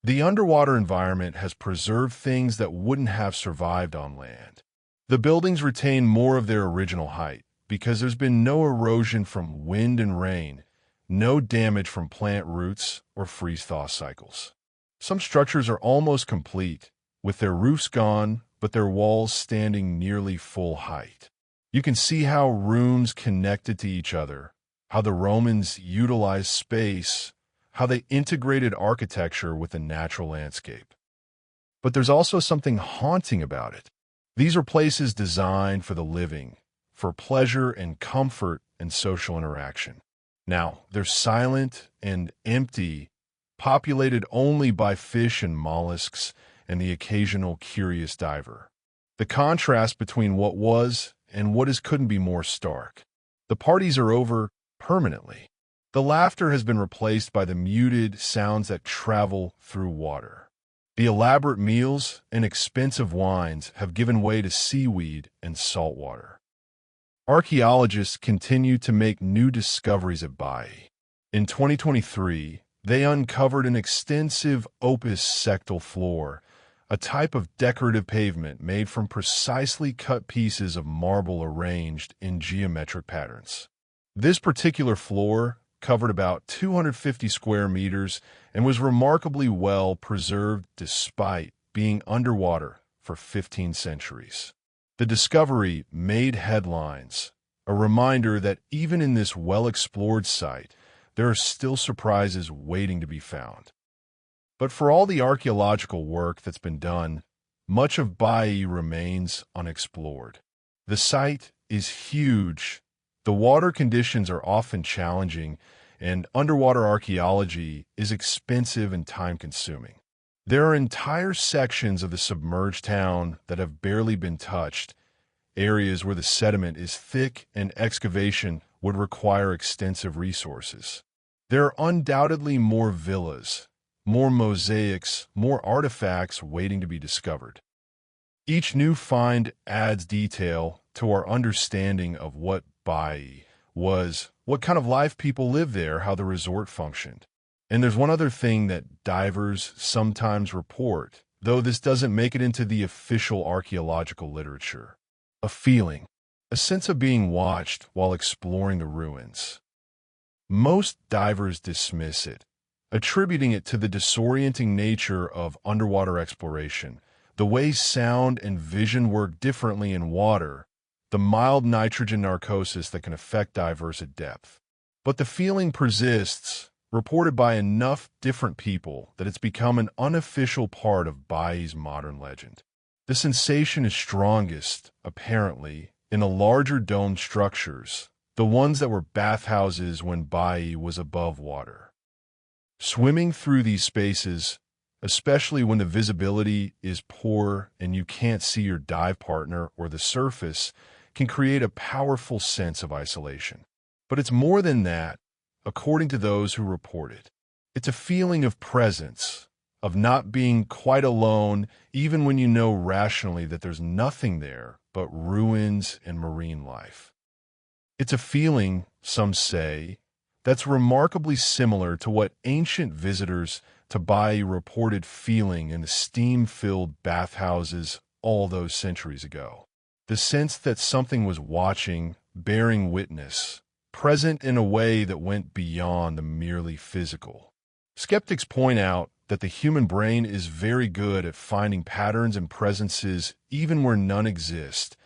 The underwater environment has preserved things that wouldn't have survived on land. The buildings retain more of their original height because there's been no erosion from wind and rain, no damage from plant roots or freeze-thaw cycles. Some structures are almost complete, with their roofs gone, but their walls standing nearly full height. You can see how rooms connected to each other, how the Romans utilized space, how they integrated architecture with the natural landscape. But there's also something haunting about it. These are places designed for the living, for pleasure and comfort and social interaction. Now, they're silent and empty, populated only by fish and mollusks and the occasional curious diver. The contrast between what was and what is couldn't be more stark. The parties are over permanently. The laughter has been replaced by the muted sounds that travel through water. The elaborate meals and expensive wines have given way to seaweed and salt water. Archaeologists continue to make new discoveries at Baiae. In 2023, they uncovered an extensive opus sectal floor, a type of decorative pavement made from precisely cut pieces of marble arranged in geometric patterns. This particular floor covered about 250 square meters and was remarkably well preserved despite being underwater for 15 centuries. The discovery made headlines, a reminder that even in this well-explored site, there are still surprises waiting to be found. But for all the archaeological work that's been done, much of Baiae remains unexplored. The site is huge, the water conditions are often challenging, and underwater archaeology is expensive and time-consuming. There are entire sections of the submerged town that have barely been touched, areas where the sediment is thick and excavation would require extensive resources. There are undoubtedly more villas, more mosaics, more artifacts waiting to be discovered. Each new find adds detail to our understanding of what Baiae was, what kind of life people lived there, how the resort functioned. And there's one other thing that divers sometimes report, though this doesn't make it into the official archaeological literature. A feeling, a sense of being watched while exploring the ruins. Most divers dismiss it, attributing it to the disorienting nature of underwater exploration, the way sound and vision work differently in water, the mild nitrogen narcosis that can affect divers at depth. But the feeling persists, reported by enough different people that it's become an unofficial part of Baiae's modern legend. The sensation is strongest, apparently, in the larger domed structures, the ones that were bathhouses when Baiae was above water. Swimming through these spaces, especially when the visibility is poor and you can't see your dive partner or the surface, can create a powerful sense of isolation. But it's more than that, according to those who report it. It's a feeling of presence, of not being quite alone, even when you know rationally that there's nothing there but ruins and marine life. It's a feeling, some say, that's remarkably similar to what ancient visitors to Baiae reported feeling in the steam-filled bathhouses all those centuries ago. The sense that something was watching, bearing witness, present in a way that went beyond the merely physical. Skeptics point out that the human brain is very good at finding patterns and presences even where none exist,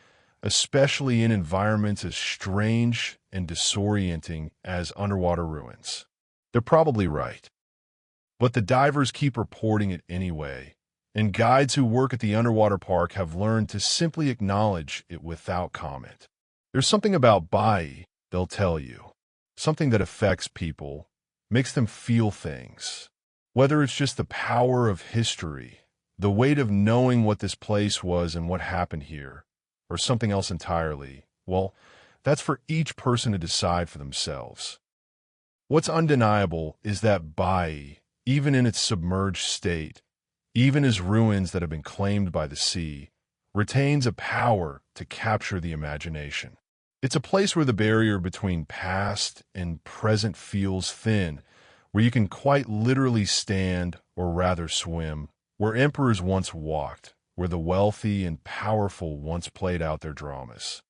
especially in environments as strange and disorienting as underwater ruins. They're probably right. But the divers keep reporting it anyway, and guides who work at the underwater park have learned to simply acknowledge it without comment. There's something about Baiae, they'll tell you, something that affects people, makes them feel things. Whether it's just the power of history, the weight of knowing what this place was and what happened here, or something else entirely, well, that's for each person to decide for themselves. What's undeniable is that Baiae, even in its submerged state, even as ruins that have been claimed by the sea, retains a power to capture the imagination. It's a place where the barrier between past and present feels thin, where you can quite literally stand, or rather swim, where emperors once walked, where the wealthy and powerful once played out their dramas.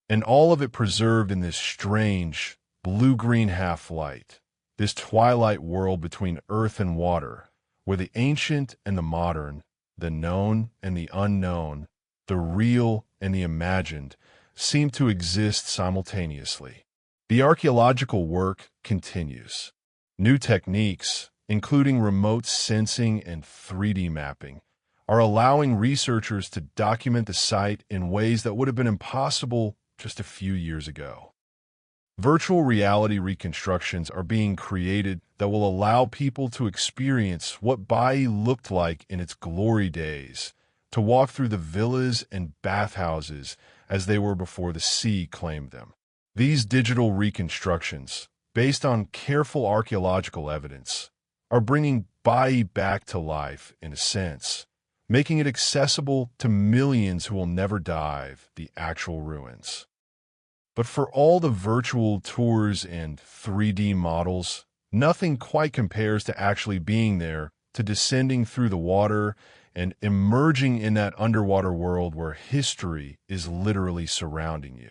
And all of it preserved in this strange, blue-green half-light, this twilight world between earth and water, where the ancient and the modern, the known and the unknown, the real and the imagined, seem to exist simultaneously. The archaeological work continues. New techniques, including remote sensing and 3D mapping, are allowing researchers to document the site in ways that would have been impossible just a few years ago. Virtual reality reconstructions are being created that will allow people to experience what Baiae looked like in its glory days, to walk through the villas and bathhouses as they were before the sea claimed them. These digital reconstructions, based on careful archaeological evidence, are bringing Baiae back to life in a sense, making it accessible to millions who will never dive the actual ruins. But for all the virtual tours and 3D models, nothing quite compares to actually being there, to descending through the water and emerging in that underwater world where history is literally surrounding you.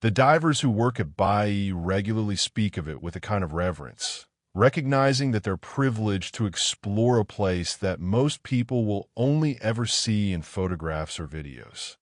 The divers who work at Baiae regularly speak of it with a kind of reverence, recognizing that they're privileged to explore a place that most people will only ever see in photographs or videos.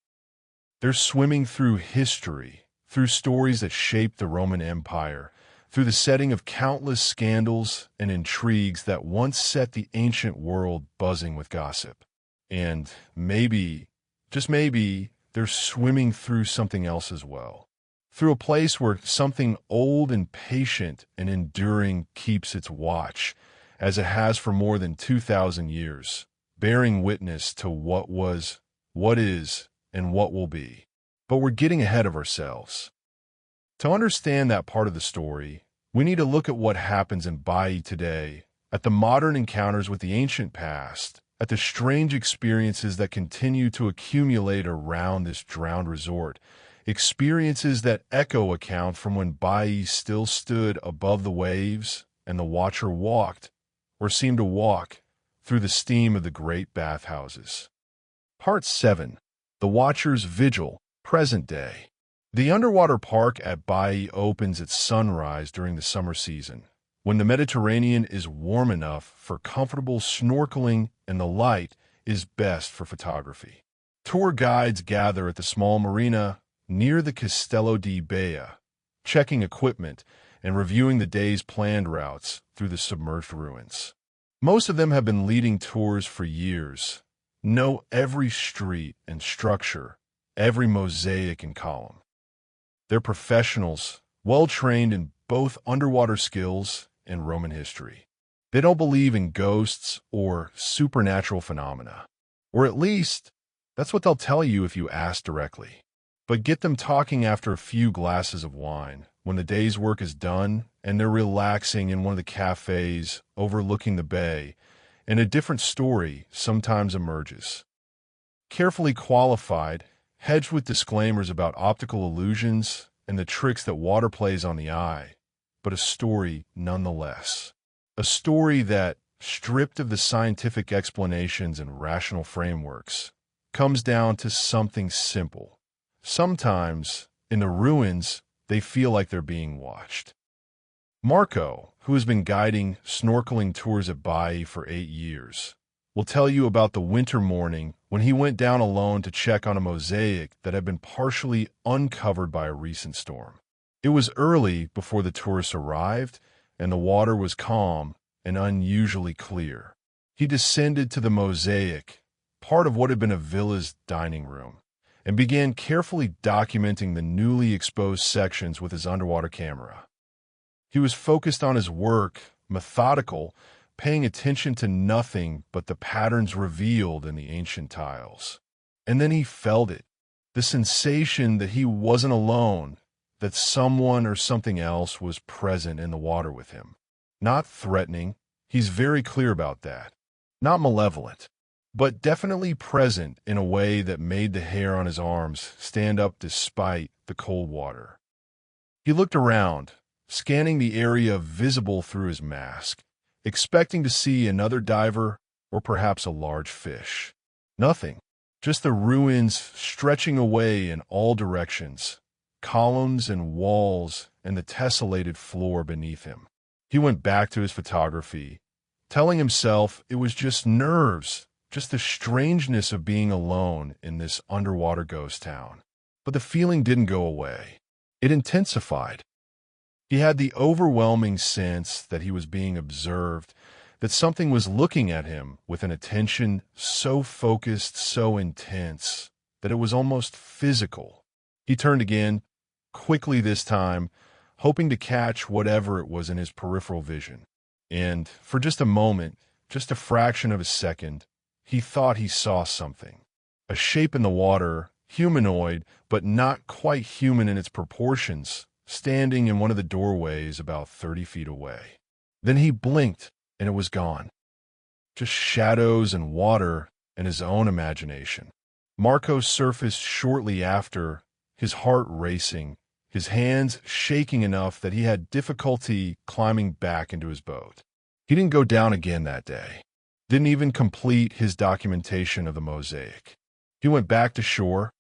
They're swimming through history, through stories that shaped the Roman Empire, through the setting of countless scandals and intrigues that once set the ancient world buzzing with gossip. And maybe, just maybe, they're swimming through something else as well. Through a place where something old and patient and enduring keeps its watch, as it has for more than 2,000 years, bearing witness to what was, what is, and what will be. But we're getting ahead of ourselves. To understand that part of the story, we need to look at what happens in Baiae today, at the modern encounters with the ancient past, at the strange experiences that continue to accumulate around this drowned resort, experiences that echo account from when Baiae still stood above the waves and the watcher walked, or seemed to walk, through the steam of the great bathhouses. Part 7. The Watcher's Vigil, Present Day. The underwater park at Baiae opens at sunrise during the summer season, when the Mediterranean is warm enough for comfortable snorkeling and the light is best for photography. Tour guides gather at the small marina near the Castello di Baia, checking equipment and reviewing the day's planned routes through the submerged ruins. Most of them have been leading tours for years, know every street and structure, every mosaic and column. They're professionals, well-trained in both underwater skills and Roman history. They don't believe in ghosts or supernatural phenomena. Or at least, that's what they'll tell you if you ask directly. But get them talking after a few glasses of wine, when the day's work is done and they're relaxing in one of the cafes overlooking the bay, and a different story sometimes emerges. Carefully qualified, hedged with disclaimers about optical illusions and the tricks that water plays on the eye, but a story nonetheless. A story that, stripped of the scientific explanations and rational frameworks, comes down to something simple. Sometimes, in the ruins, they feel like they're being watched. Marco, who has been guiding snorkeling tours at Baiae for 8 years, will tell you about the winter morning when he went down alone to check on a mosaic that had been partially uncovered by a recent storm. It was early before the tourists arrived, and the water was calm and unusually clear. He descended to the mosaic, part of what had been a villa's dining room, and began carefully documenting the newly exposed sections with his underwater camera. He was focused on his work, methodical, paying attention to nothing but the patterns revealed in the ancient tiles. And then he felt it, the sensation that he wasn't alone, that someone or something else was present in the water with him. Not threatening, he's very clear about that. Not malevolent, but definitely present in a way that made the hair on his arms stand up despite the cold water. He looked around, scanning the area visible through his mask, expecting to see another diver or perhaps a large fish. Nothing, just the ruins stretching away in all directions, columns and walls and the tessellated floor beneath him. He went back to his photography, telling himself it was just nerves, just the strangeness of being alone in this underwater ghost town. But the feeling didn't go away. It intensified. He had the overwhelming sense that he was being observed, that something was looking at him with an attention so focused, so intense, that it was almost physical. He turned again, quickly this time, hoping to catch whatever it was in his peripheral vision. And for just a moment, just a fraction of a second, he thought he saw something. A shape in the water, humanoid, but not quite human in its proportions, standing in one of the doorways about 30 feet away. Then he blinked, and it was gone. Just shadows and water and his own imagination. Marco surfaced shortly after, his heart racing, his hands shaking enough that he had difficulty climbing back into his boat. He didn't go down again that day. Didn't even complete his documentation of the mosaic. He went back to shore,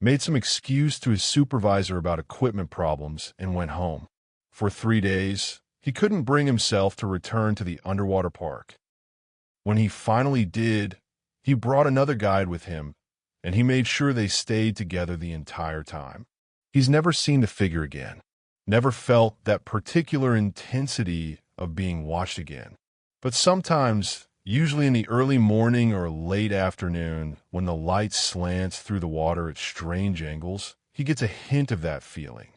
made some excuse to his supervisor about equipment problems, and went home. For 3 days, he couldn't bring himself to return to the underwater park. When he finally did, he brought another guide with him, and he made sure they stayed together the entire time. He's never seen the figure again, never felt that particular intensity of being watched again. But sometimes, usually in the early morning or late afternoon, when the light slants through the water at strange angles, he gets a hint of that feeling.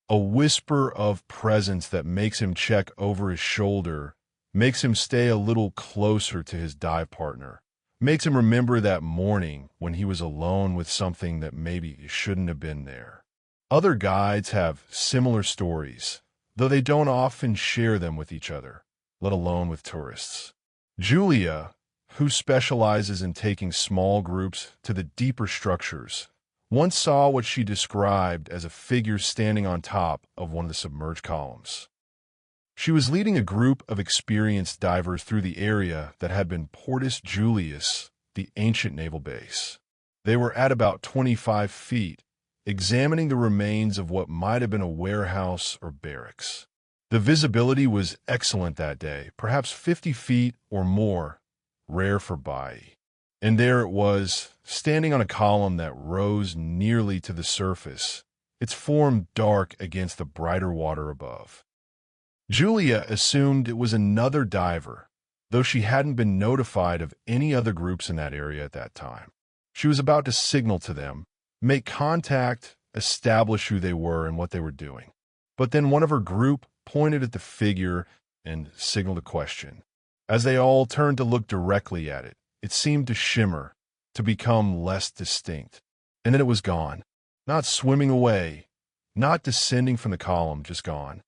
A whisper of presence that makes him check over his shoulder, makes him stay a little closer to his dive partner, makes him remember that morning when he was alone with something that maybe shouldn't have been there. Other guides have similar stories, though they don't often share them with each other, let alone with tourists. Julia, who specializes in taking small groups to the deeper structures, once saw what she described as a figure standing on top of one of the submerged columns. She was leading a group of experienced divers through the area that had been Portus Julius, the ancient naval base. They were at about 25 feet, examining the remains of what might have been a warehouse or barracks. The visibility was excellent that day, perhaps 50 feet or more, rare for Baiae. And there it was, standing on a column that rose nearly to the surface, its form dark against the brighter water above. Julia assumed it was another diver, though she hadn't been notified of any other groups in that area at that time. She was about to signal to them, make contact, establish who they were and what they were doing. But then one of her group pointed at the figure and signaled a question. As they all turned to look directly at it, it seemed to shimmer, to become less distinct. And then it was gone. Not swimming away, not descending from the column, just gone.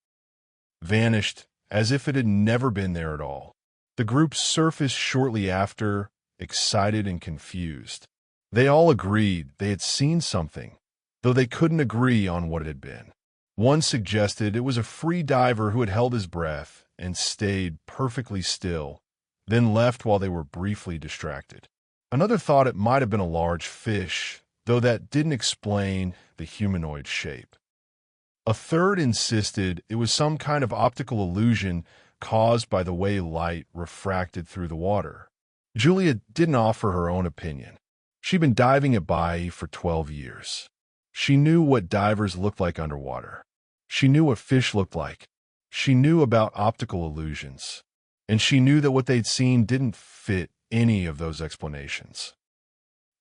Vanished, as if it had never been there at all. The group surfaced shortly after, excited and confused. They all agreed they had seen something, though they couldn't agree on what it had been. One suggested it was a free diver who had held his breath and stayed perfectly still, then left while they were briefly distracted. Another thought it might have been a large fish, though that didn't explain the humanoid shape. A third insisted it was some kind of optical illusion caused by the way light refracted through the water. Julia didn't offer her own opinion. She'd been diving at Baiae for 12 years. She knew what divers looked like underwater. She knew what fish looked like. She knew about optical illusions. And she knew that what they'd seen didn't fit any of those explanations.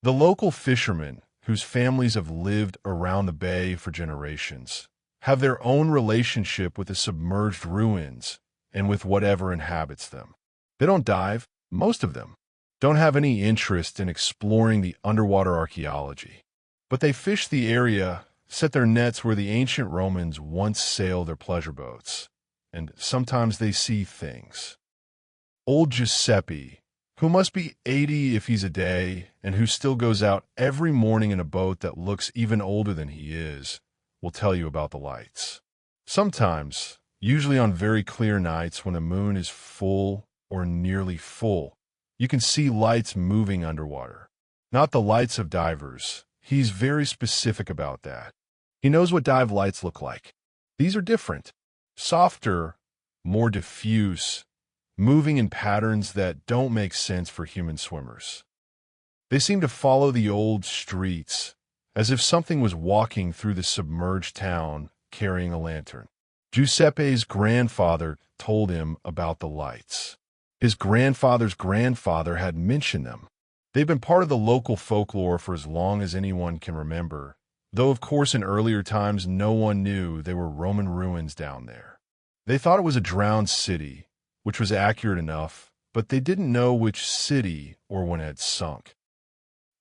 The local fishermen, whose families have lived around the bay for generations, have their own relationship with the submerged ruins and with whatever inhabits them. They don't dive, most of them, don't have any interest in exploring the underwater archaeology. But they fish the area, set their nets where the ancient Romans once sailed their pleasure boats, and sometimes they see things. Old Giuseppe, who must be 80 if he's a day, and who still goes out every morning in a boat that looks even older than he is, will tell you about the lights. Sometimes, usually on very clear nights when the moon is full or nearly full, you can see lights moving underwater. Not the lights of divers. He's very specific about that. He knows what dive lights look like. These are different, softer, more diffuse, moving in patterns that don't make sense for human swimmers. They seem to follow the old streets, as if something was walking through the submerged town carrying a lantern. Giuseppe's grandfather told him about the lights. His grandfather's grandfather had mentioned them. They've been part of the local folklore for as long as anyone can remember, though of course in earlier times no one knew they were Roman ruins down there. They thought it was a drowned city, which was accurate enough, but they didn't know which city or when it had sunk.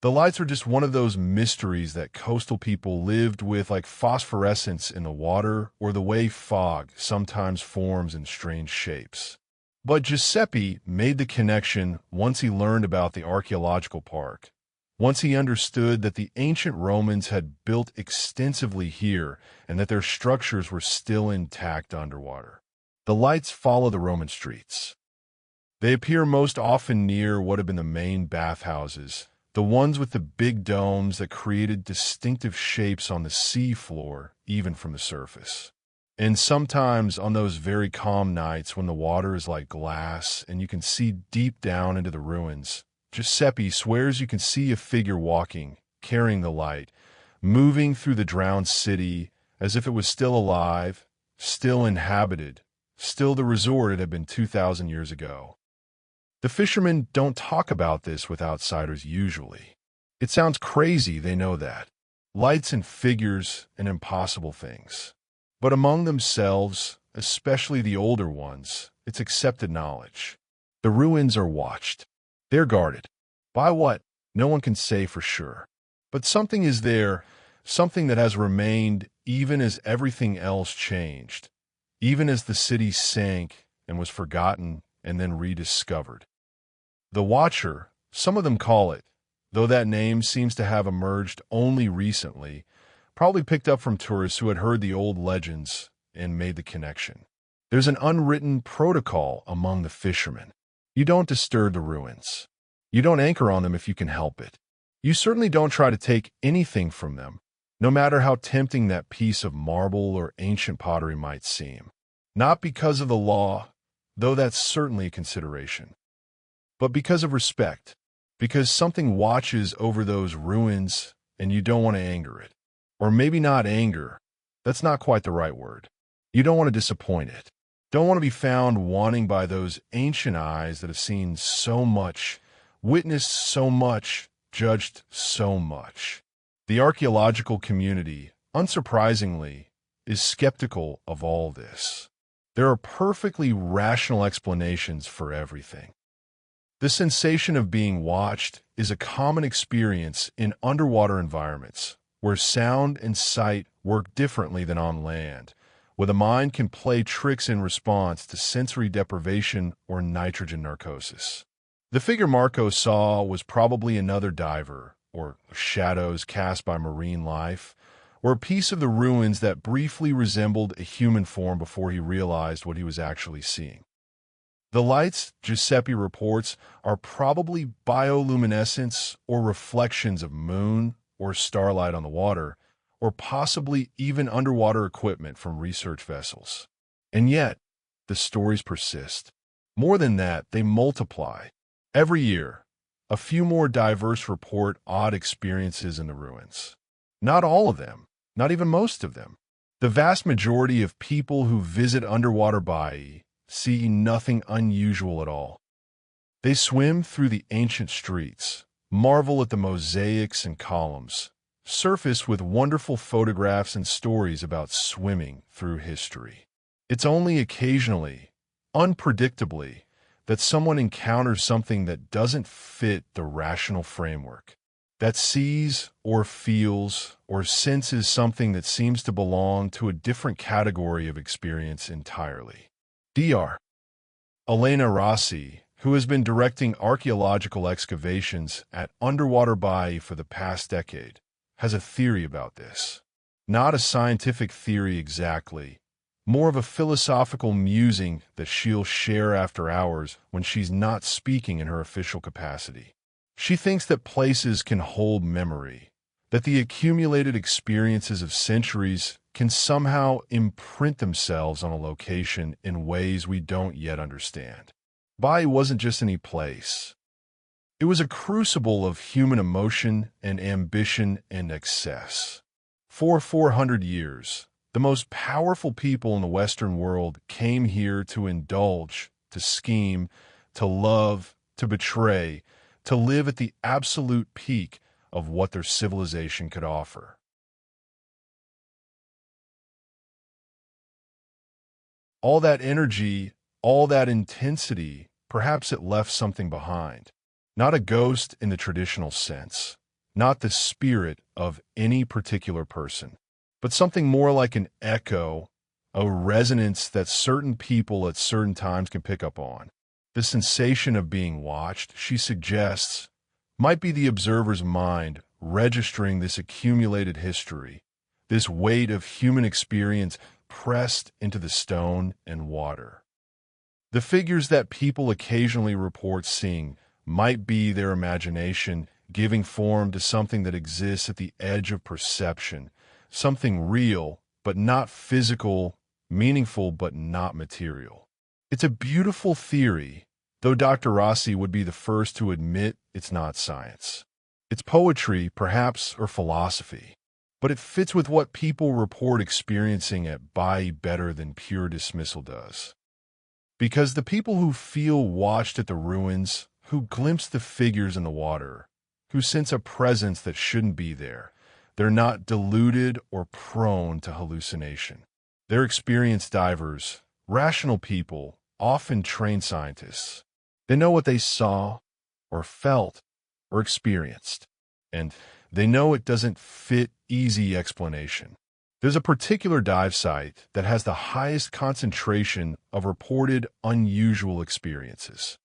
The lights were just one of those mysteries that coastal people lived with, like phosphorescence in the water or the way fog sometimes forms in strange shapes. But Giuseppe made the connection once he learned about the archaeological park, once he understood that the ancient Romans had built extensively here and that their structures were still intact underwater. The lights follow the Roman streets. They appear most often near what have been the main bathhouses, the ones with the big domes that created distinctive shapes on the sea floor, even from the surface. And sometimes on those very calm nights when the water is like glass and you can see deep down into the ruins, Giuseppe swears you can see a figure walking, carrying the light, moving through the drowned city as if it was still alive, still inhabited, still the resort it had been 2,000 years ago. The fishermen don't talk about this with outsiders usually. It sounds crazy, they know that. Lights and figures and impossible things. But among themselves, especially the older ones, it's accepted knowledge. The ruins are watched. They're guarded. By what? No one can say for sure. But something is there, something that has remained even as everything else changed, even as the city sank and was forgotten and then rediscovered. The Watcher, some of them call it, though that name seems to have emerged only recently, probably picked up from tourists who had heard the old legends and made the connection. There's an unwritten protocol among the fishermen. You don't disturb the ruins. You don't anchor on them if you can help it. You certainly don't try to take anything from them, no matter how tempting that piece of marble or ancient pottery might seem. Not because of the law, though that's certainly a consideration, but because of respect, because something watches over those ruins and you don't want to anger it. Or maybe not anger. That's not quite the right word. You don't want to disappoint it. Don't want to be found wanting by those ancient eyes that have seen so much, witnessed so much, judged so much. The archaeological community, unsurprisingly, is skeptical of all this. There are perfectly rational explanations for everything. The sensation of being watched is a common experience in underwater environments, where sound and sight work differently than on land, where the mind can play tricks in response to sensory deprivation or nitrogen narcosis. The figure Marco saw was probably another diver, or shadows cast by marine life, or a piece of the ruins that briefly resembled a human form before he realized what he was actually seeing. The lights, Giuseppe reports, are probably bioluminescence or reflections of moon or starlight on the water, or possibly even underwater equipment from research vessels. And yet, the stories persist. More than that, they multiply. Every year, a few more divers report odd experiences in the ruins. Not all of them, not even most of them. The vast majority of people who visit underwater Baiae see nothing unusual at all. They swim through the ancient streets, marvel at the mosaics and columns, surface with wonderful photographs and stories about swimming through history. It's only occasionally, unpredictably, that someone encounters something that doesn't fit the rational framework, that sees or feels or senses something that seems to belong to a different category of experience entirely. Dr. Elena Rossi, who has been directing archaeological excavations at underwater Baiae for the past decade, has a theory about this. Not a scientific theory exactly, more of a philosophical musing that she'll share after hours when she's not speaking in her official capacity. She thinks that places can hold memory, that the accumulated experiences of centuries can somehow imprint themselves on a location in ways we don't yet understand. Baiae wasn't just any place. It was a crucible of human emotion and ambition and excess. For 400 years, the most powerful people in the Western world came here to indulge, to scheme, to love, to betray, to live at the absolute peak of what their civilization could offer. All that energy, all that intensity, perhaps it left something behind. Not a ghost in the traditional sense, not the spirit of any particular person, but something more like an echo, a resonance that certain people at certain times can pick up on. The sensation of being watched, she suggests, might be the observer's mind registering this accumulated history, this weight of human experience pressed into the stone and water. The figures that people occasionally report seeing might be their imagination giving form to something that exists at the edge of perception, something real but not physical, meaningful but not material. It's a beautiful theory, though Dr. Rossi would be the first to admit it's not science. It's poetry, perhaps, or philosophy. But it fits with what people report experiencing at Baiae better than pure dismissal does. Because the people who feel watched at the ruins, who glimpse the figures in the water, who sense a presence that shouldn't be there, they're not deluded or prone to hallucination. They're experienced divers, rational people, often trained scientists. They know what they saw, or felt, or experienced, and they know it doesn't fit easy explanation. There's a particular dive site that has the highest concentration of reported unusual experiences.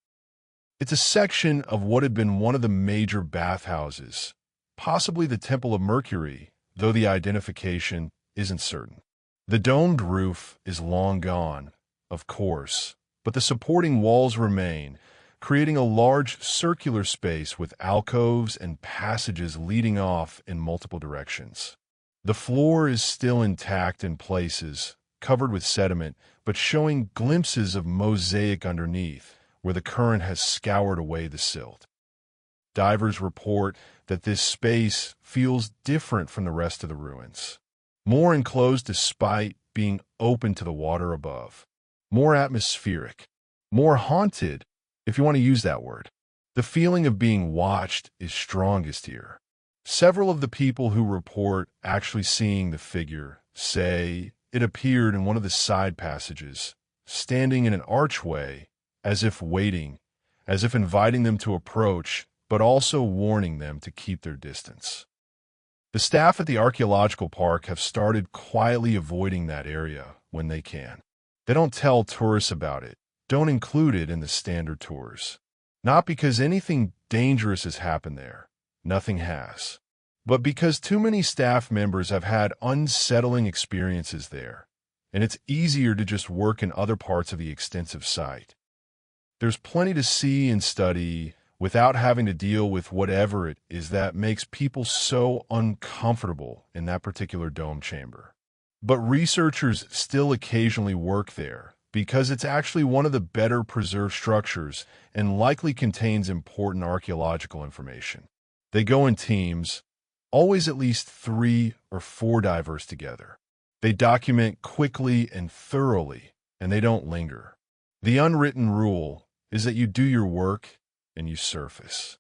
It's a section of what had been one of the major bathhouses, possibly the Temple of Mercury, though the identification isn't certain. The domed roof is long gone, of course, but the supporting walls remain, creating a large circular space with alcoves and passages leading off in multiple directions. The floor is still intact in places, covered with sediment, but showing glimpses of mosaic underneath, where the current has scoured away the silt. Divers report that this space feels different from the rest of the ruins, more enclosed despite being open to the water above, more atmospheric, more haunted, if you want to use that word. The feeling of being watched is strongest here. Several of the people who report actually seeing the figure say it appeared in one of the side passages, standing in an archway, as if waiting, as if inviting them to approach, but also warning them to keep their distance. The staff at the archaeological park have started quietly avoiding that area when they can. They don't tell tourists about it, don't include it in the standard tours. Not because anything dangerous has happened there. Nothing has. But because too many staff members have had unsettling experiences there, and it's easier to just work in other parts of the extensive site. There's plenty to see and study without having to deal with whatever it is that makes people so uncomfortable in that particular dome chamber. But researchers still occasionally work there because it's actually one of the better preserved structures and likely contains important archaeological information. They go in teams, always at least 3 or 4 divers together. They document quickly and thoroughly, and they don't linger. The unwritten rule is that you do your work and you surface.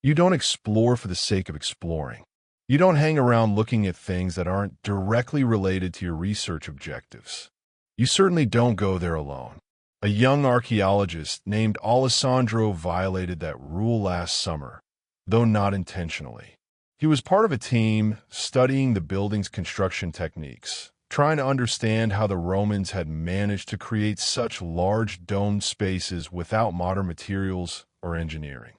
You don't explore for the sake of exploring. You don't hang around looking at things that aren't directly related to your research objectives. You certainly don't go there alone. A young archaeologist named Alessandro violated that rule last summer, though not intentionally. He was part of a team studying the building's construction techniques, trying to understand how the Romans had managed to create such large domed spaces without modern materials or engineering.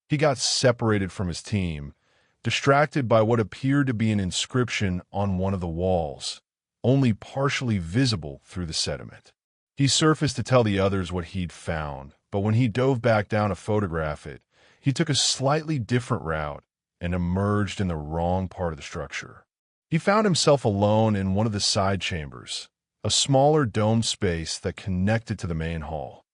He got separated from his team, distracted by what appeared to be an inscription on one of the walls, only partially visible through the sediment. He surfaced to tell the others what he'd found, but when he dove back down to photograph it, he took a slightly different route and emerged in the wrong part of the structure. He found himself alone in one of the side chambers, a smaller domed space that connected to the main hall.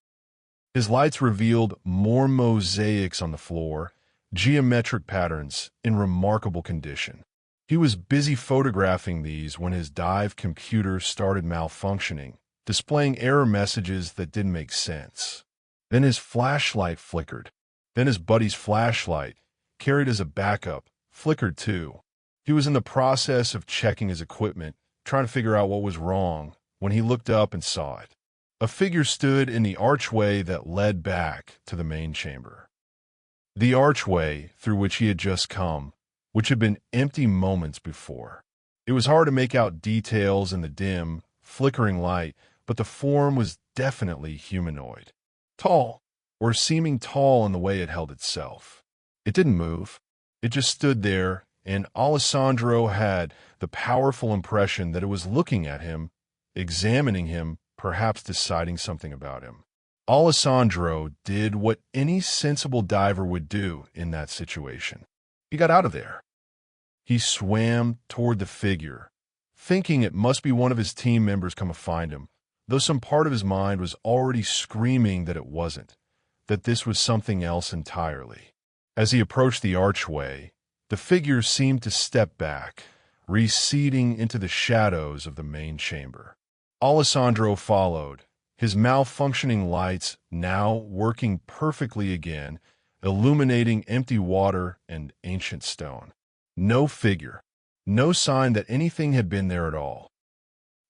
His lights revealed more mosaics on the floor, geometric patterns in remarkable condition. He was busy photographing these when his dive computer started malfunctioning, displaying error messages that didn't make sense. Then his flashlight flickered. Then his buddy's flashlight, carried as a backup, flickered too. He was in the process of checking his equipment, trying to figure out what was wrong, when he looked up and saw it. A figure stood in the archway that led back to the main chamber. The archway through which he had just come, which had been empty moments before. It was hard to make out details in the dim, flickering light, but the form was definitely humanoid. Tall, or seeming tall in the way it held itself. It didn't move. It just stood there, and Alessandro had the powerful impression that it was looking at him, examining him, perhaps deciding something about him. Alessandro did what any sensible diver would do in that situation. He got out of there. He swam toward the figure, thinking it must be one of his team members come to find him, though some part of his mind was already screaming that it wasn't, that this was something else entirely. As he approached the archway, the figure seemed to step back, receding into the shadows of the main chamber. Alessandro followed, his malfunctioning lights now working perfectly again, illuminating empty water and ancient stone. No figure, no sign that anything had been there at all.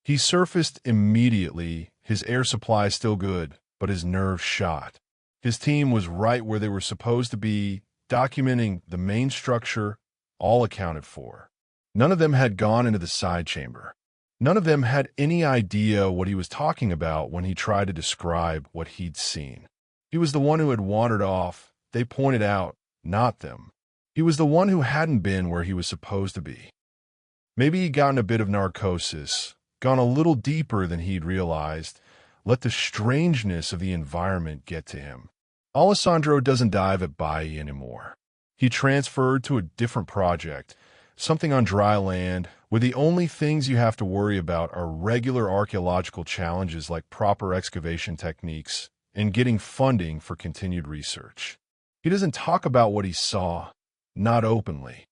He surfaced immediately, his air supply still good, but his nerves shot. His team was right where they were supposed to be, documenting the main structure, all accounted for. None of them had gone into the side chamber. None of them had any idea what he was talking about when he tried to describe what he'd seen. He was the one who had wandered off, they pointed out, not them. He was the one who hadn't been where he was supposed to be. Maybe he'd gotten a bit of narcosis, gone a little deeper than he'd realized, let the strangeness of the environment get to him. Alessandro doesn't dive at Baiae anymore. He transferred to a different project, something on dry land, where the only things you have to worry about are regular archaeological challenges like proper excavation techniques and getting funding for continued research. He doesn't talk about what he saw, not openly.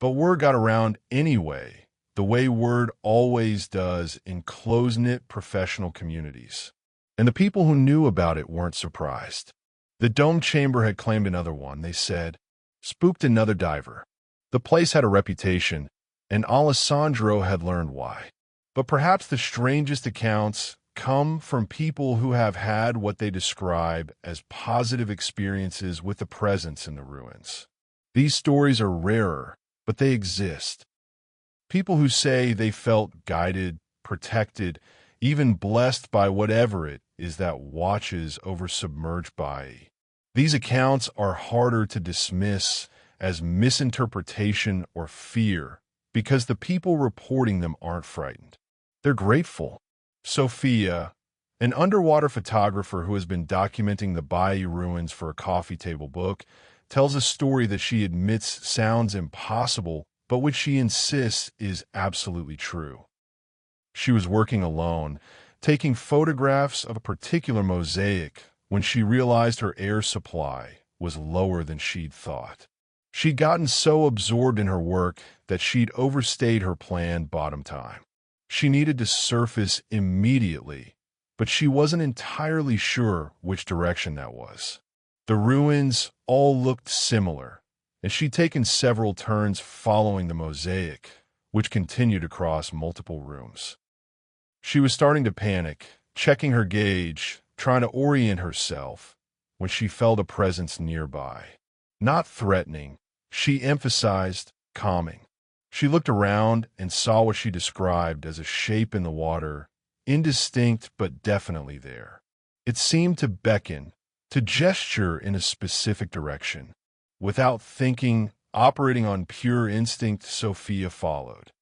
But word got around anyway, the way word always does in close-knit professional communities. And the people who knew about it weren't surprised. The dome chamber had claimed another one, they said, spooked another diver. The place had a reputation, and Alessandro had learned why. But perhaps the strangest accounts come from people who have had what they describe as positive experiences with the presence in the ruins. These stories are rarer, but they exist. People who say they felt guided, protected, even blessed by whatever it is that watches over Submerged Baiae. These accounts are harder to dismiss as misinterpretation or fear because the people reporting them aren't frightened. They're grateful. Sophia, an underwater photographer who has been documenting the Baiae ruins for a coffee table book, tells a story that she admits sounds impossible, but which she insists is absolutely true. She was working alone, taking photographs of a particular mosaic when she realized her air supply was lower than she'd thought. She'd gotten so absorbed in her work that she'd overstayed her planned bottom time. She needed to surface immediately, but she wasn't entirely sure which direction that was. The ruins all looked similar, and she'd taken several turns following the mosaic, which continued across multiple rooms. She was starting to panic, checking her gauge, trying to orient herself, when she felt a presence nearby. Not threatening, she emphasized calming. She looked around and saw what she described as a shape in the water, indistinct but definitely there. It seemed to beckon, to gesture in a specific direction. Without thinking, operating on pure instinct, Sophia followed.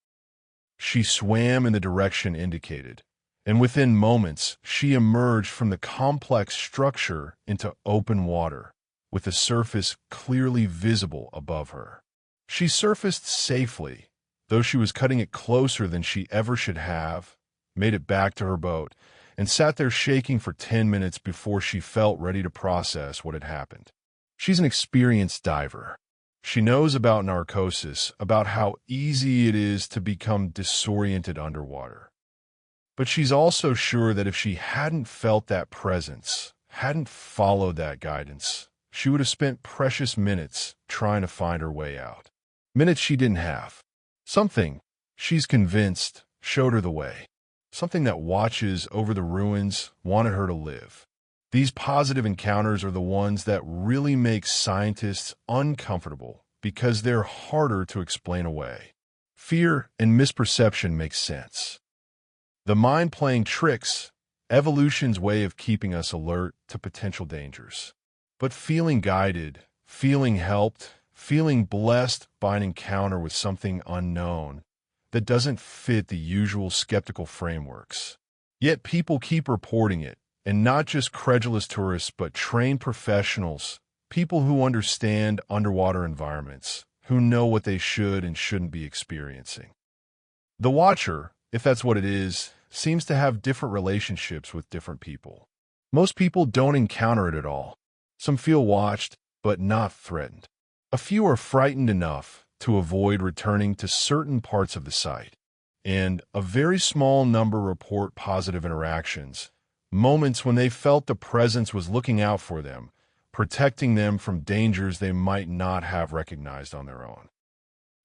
She swam in the direction indicated, and within moments she emerged from the complex structure into open water, with the surface clearly visible above her. She surfaced safely, though she was cutting it closer than she ever should have, made it back to her boat, and sat there shaking for 10 minutes before she felt ready to process what had happened. She's an experienced diver. She knows about narcosis, about how easy it is to become disoriented underwater. But she's also sure that if she hadn't felt that presence, hadn't followed that guidance, she would have spent precious minutes trying to find her way out. Minutes she didn't have. Something, she's convinced, showed her the way. Something that watches over the ruins wanted her to live. These positive encounters are the ones that really make scientists uncomfortable because they're harder to explain away. Fear and misperception make sense. The mind playing tricks, evolution's way of keeping us alert to potential dangers. But feeling guided, feeling helped, feeling blessed by an encounter with something unknown that doesn't fit the usual skeptical frameworks. Yet people keep reporting it. And not just credulous tourists, but trained professionals, people who understand underwater environments, who know what they should and shouldn't be experiencing. The watcher, if that's what it is, seems to have different relationships with different people. Most people don't encounter it at all. Some feel watched, but not threatened. A few are frightened enough to avoid returning to certain parts of the site. And a very small number report positive interactions, moments when they felt the presence was looking out for them, protecting them from dangers they might not have recognized on their own.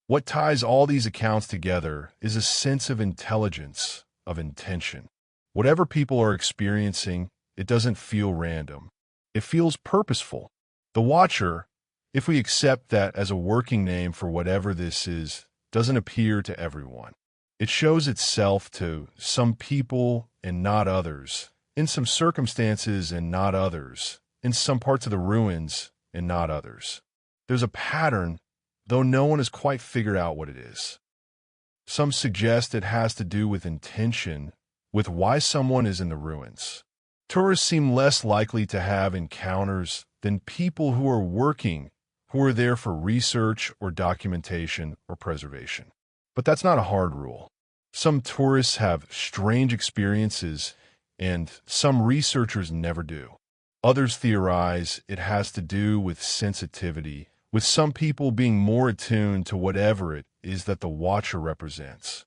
What ties all these accounts together is a sense of intelligence, of intention. Whatever people are experiencing, it doesn't feel random. It feels purposeful. The Watcher, if we accept that as a working name for whatever this is, doesn't appear to everyone. It shows itself to some people and not others, in some circumstances and not others, in some parts of the ruins and not others. There's a pattern, though no one has quite figured out what it is. Some suggest it has to do with intention, with why someone is in the ruins. Tourists seem less likely to have encounters than people who are working, who are there for research or documentation or preservation. But that's not a hard rule. Some tourists have strange experiences, and some researchers never do. Others theorize it has to do with sensitivity, with some people being more attuned to whatever it is that the Watcher represents.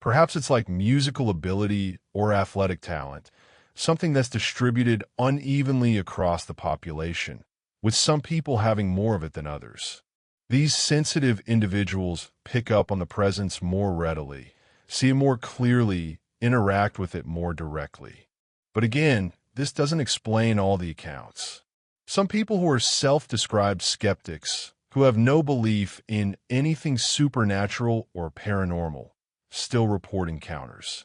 Perhaps it's like musical ability or athletic talent, something that's distributed unevenly across the population, with some people having more of it than others. These sensitive individuals pick up on the presence more readily, see it more clearly, interact with it more directly. But again, this doesn't explain all the accounts. Some people who are self-described skeptics who have no belief in anything supernatural or paranormal, still report encounters.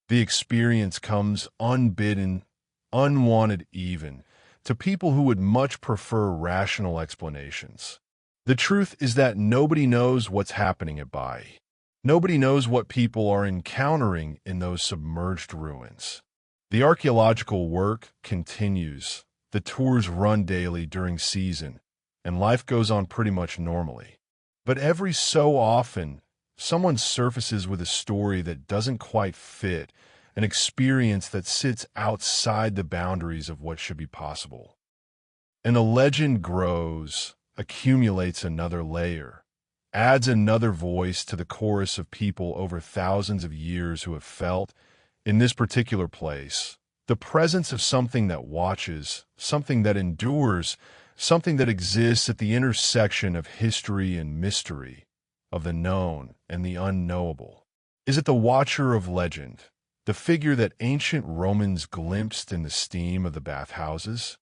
The experience comes unbidden, unwanted even, to people who would much prefer rational explanations. The truth is that nobody knows what's happening at Baiae. Nobody knows what people are encountering in those submerged ruins. The archaeological work continues. The tours run daily during season, and life goes on pretty much normally. But every so often, someone surfaces with a story that doesn't quite fit, an experience that sits outside the boundaries of what should be possible. And the legend grows, accumulates another layer, adds another voice to the chorus of people over thousands of years who have felt, in this particular place, the presence of something that watches, something that endures, something that exists at the intersection of history and mystery, of the known and the unknowable. Is it the watcher of legend, the figure that ancient Romans glimpsed in the steam of the bathhouses?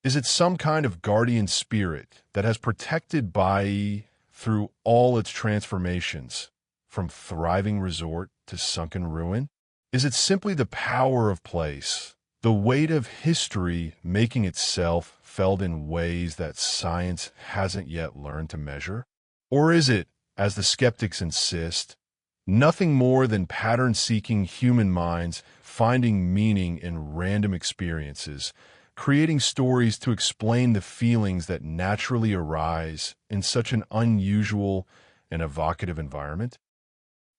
Is it some kind of guardian spirit that has protected Baiae through all its transformations, from thriving resort to sunken ruin? Is it simply the power of place, the weight of history making itself felt in ways that science hasn't yet learned to measure? Or is it, as the skeptics insist, nothing more than pattern-seeking human minds finding meaning in random experiences, creating stories to explain the feelings that naturally arise in such an unusual and evocative environment?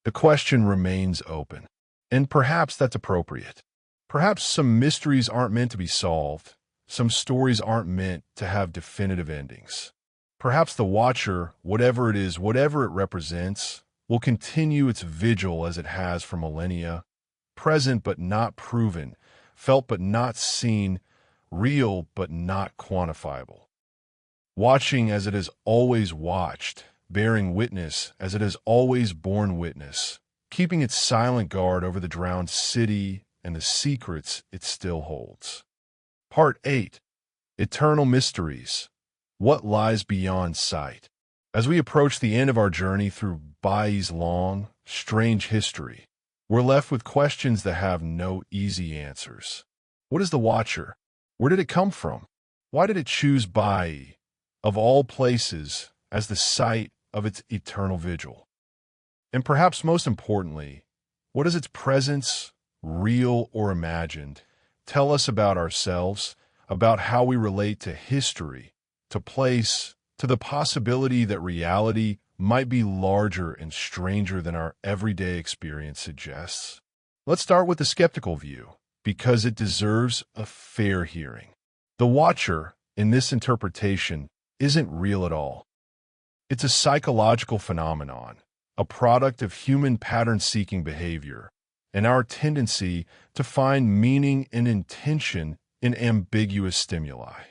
The question remains open, and perhaps that's appropriate. Perhaps some mysteries aren't meant to be solved, some stories aren't meant to have definitive endings. Perhaps the watcher, whatever it is, whatever it represents, will continue its vigil as it has for millennia, present but not proven, felt but not seen, real but not quantifiable. Watching as it has always watched, bearing witness as it has always borne witness, keeping its silent guard over the drowned city and the secrets it still holds. Part 8. Eternal Mysteries. What lies beyond sight? As we approach the end of our journey through Baiae's long, strange history, we're left with questions that have no easy answers. What is the Watcher? Where did it come from? Why did it choose Baiae, of all places, as the site of its eternal vigil? And perhaps most importantly, what does its presence, real or imagined, tell us about ourselves, about how we relate to history, to place, to the possibility that reality might be larger and stranger than our everyday experience suggests? Let's start with the skeptical view, because it deserves a fair hearing. The Watcher, in this interpretation, isn't real at all. It's a psychological phenomenon, a product of human pattern-seeking behavior, and our tendency to find meaning and intention in ambiguous stimuli.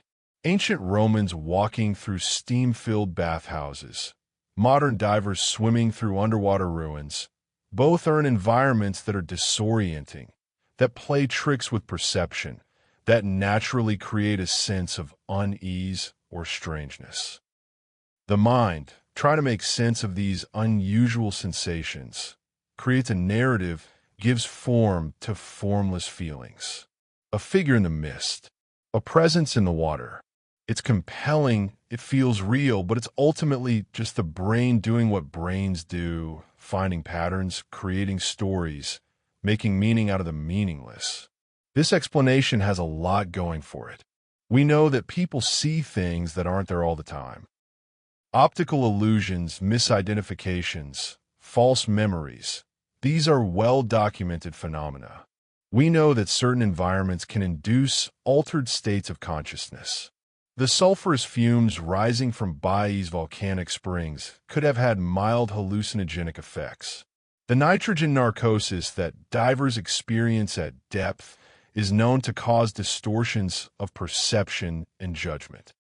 Ancient Romans walking through steam-filled bathhouses, modern divers swimming through underwater ruins, both are in environments that are disorienting, that play tricks with perception, that naturally create a sense of unease or strangeness. The mind, trying to make sense of these unusual sensations, creates a narrative, gives form to formless feelings. A figure in the mist, a presence in the water. It's compelling, it feels real, but it's ultimately just the brain doing what brains do, finding patterns, creating stories, making meaning out of the meaningless. This explanation has a lot going for it. We know that people see things that aren't there all the time. Optical illusions, misidentifications, false memories, these are well-documented phenomena. We know that certain environments can induce altered states of consciousness. The sulfurous fumes rising from Baiae's volcanic springs could have had mild hallucinogenic effects. The nitrogen narcosis that divers experience at depth is known to cause distortions of perception and judgment.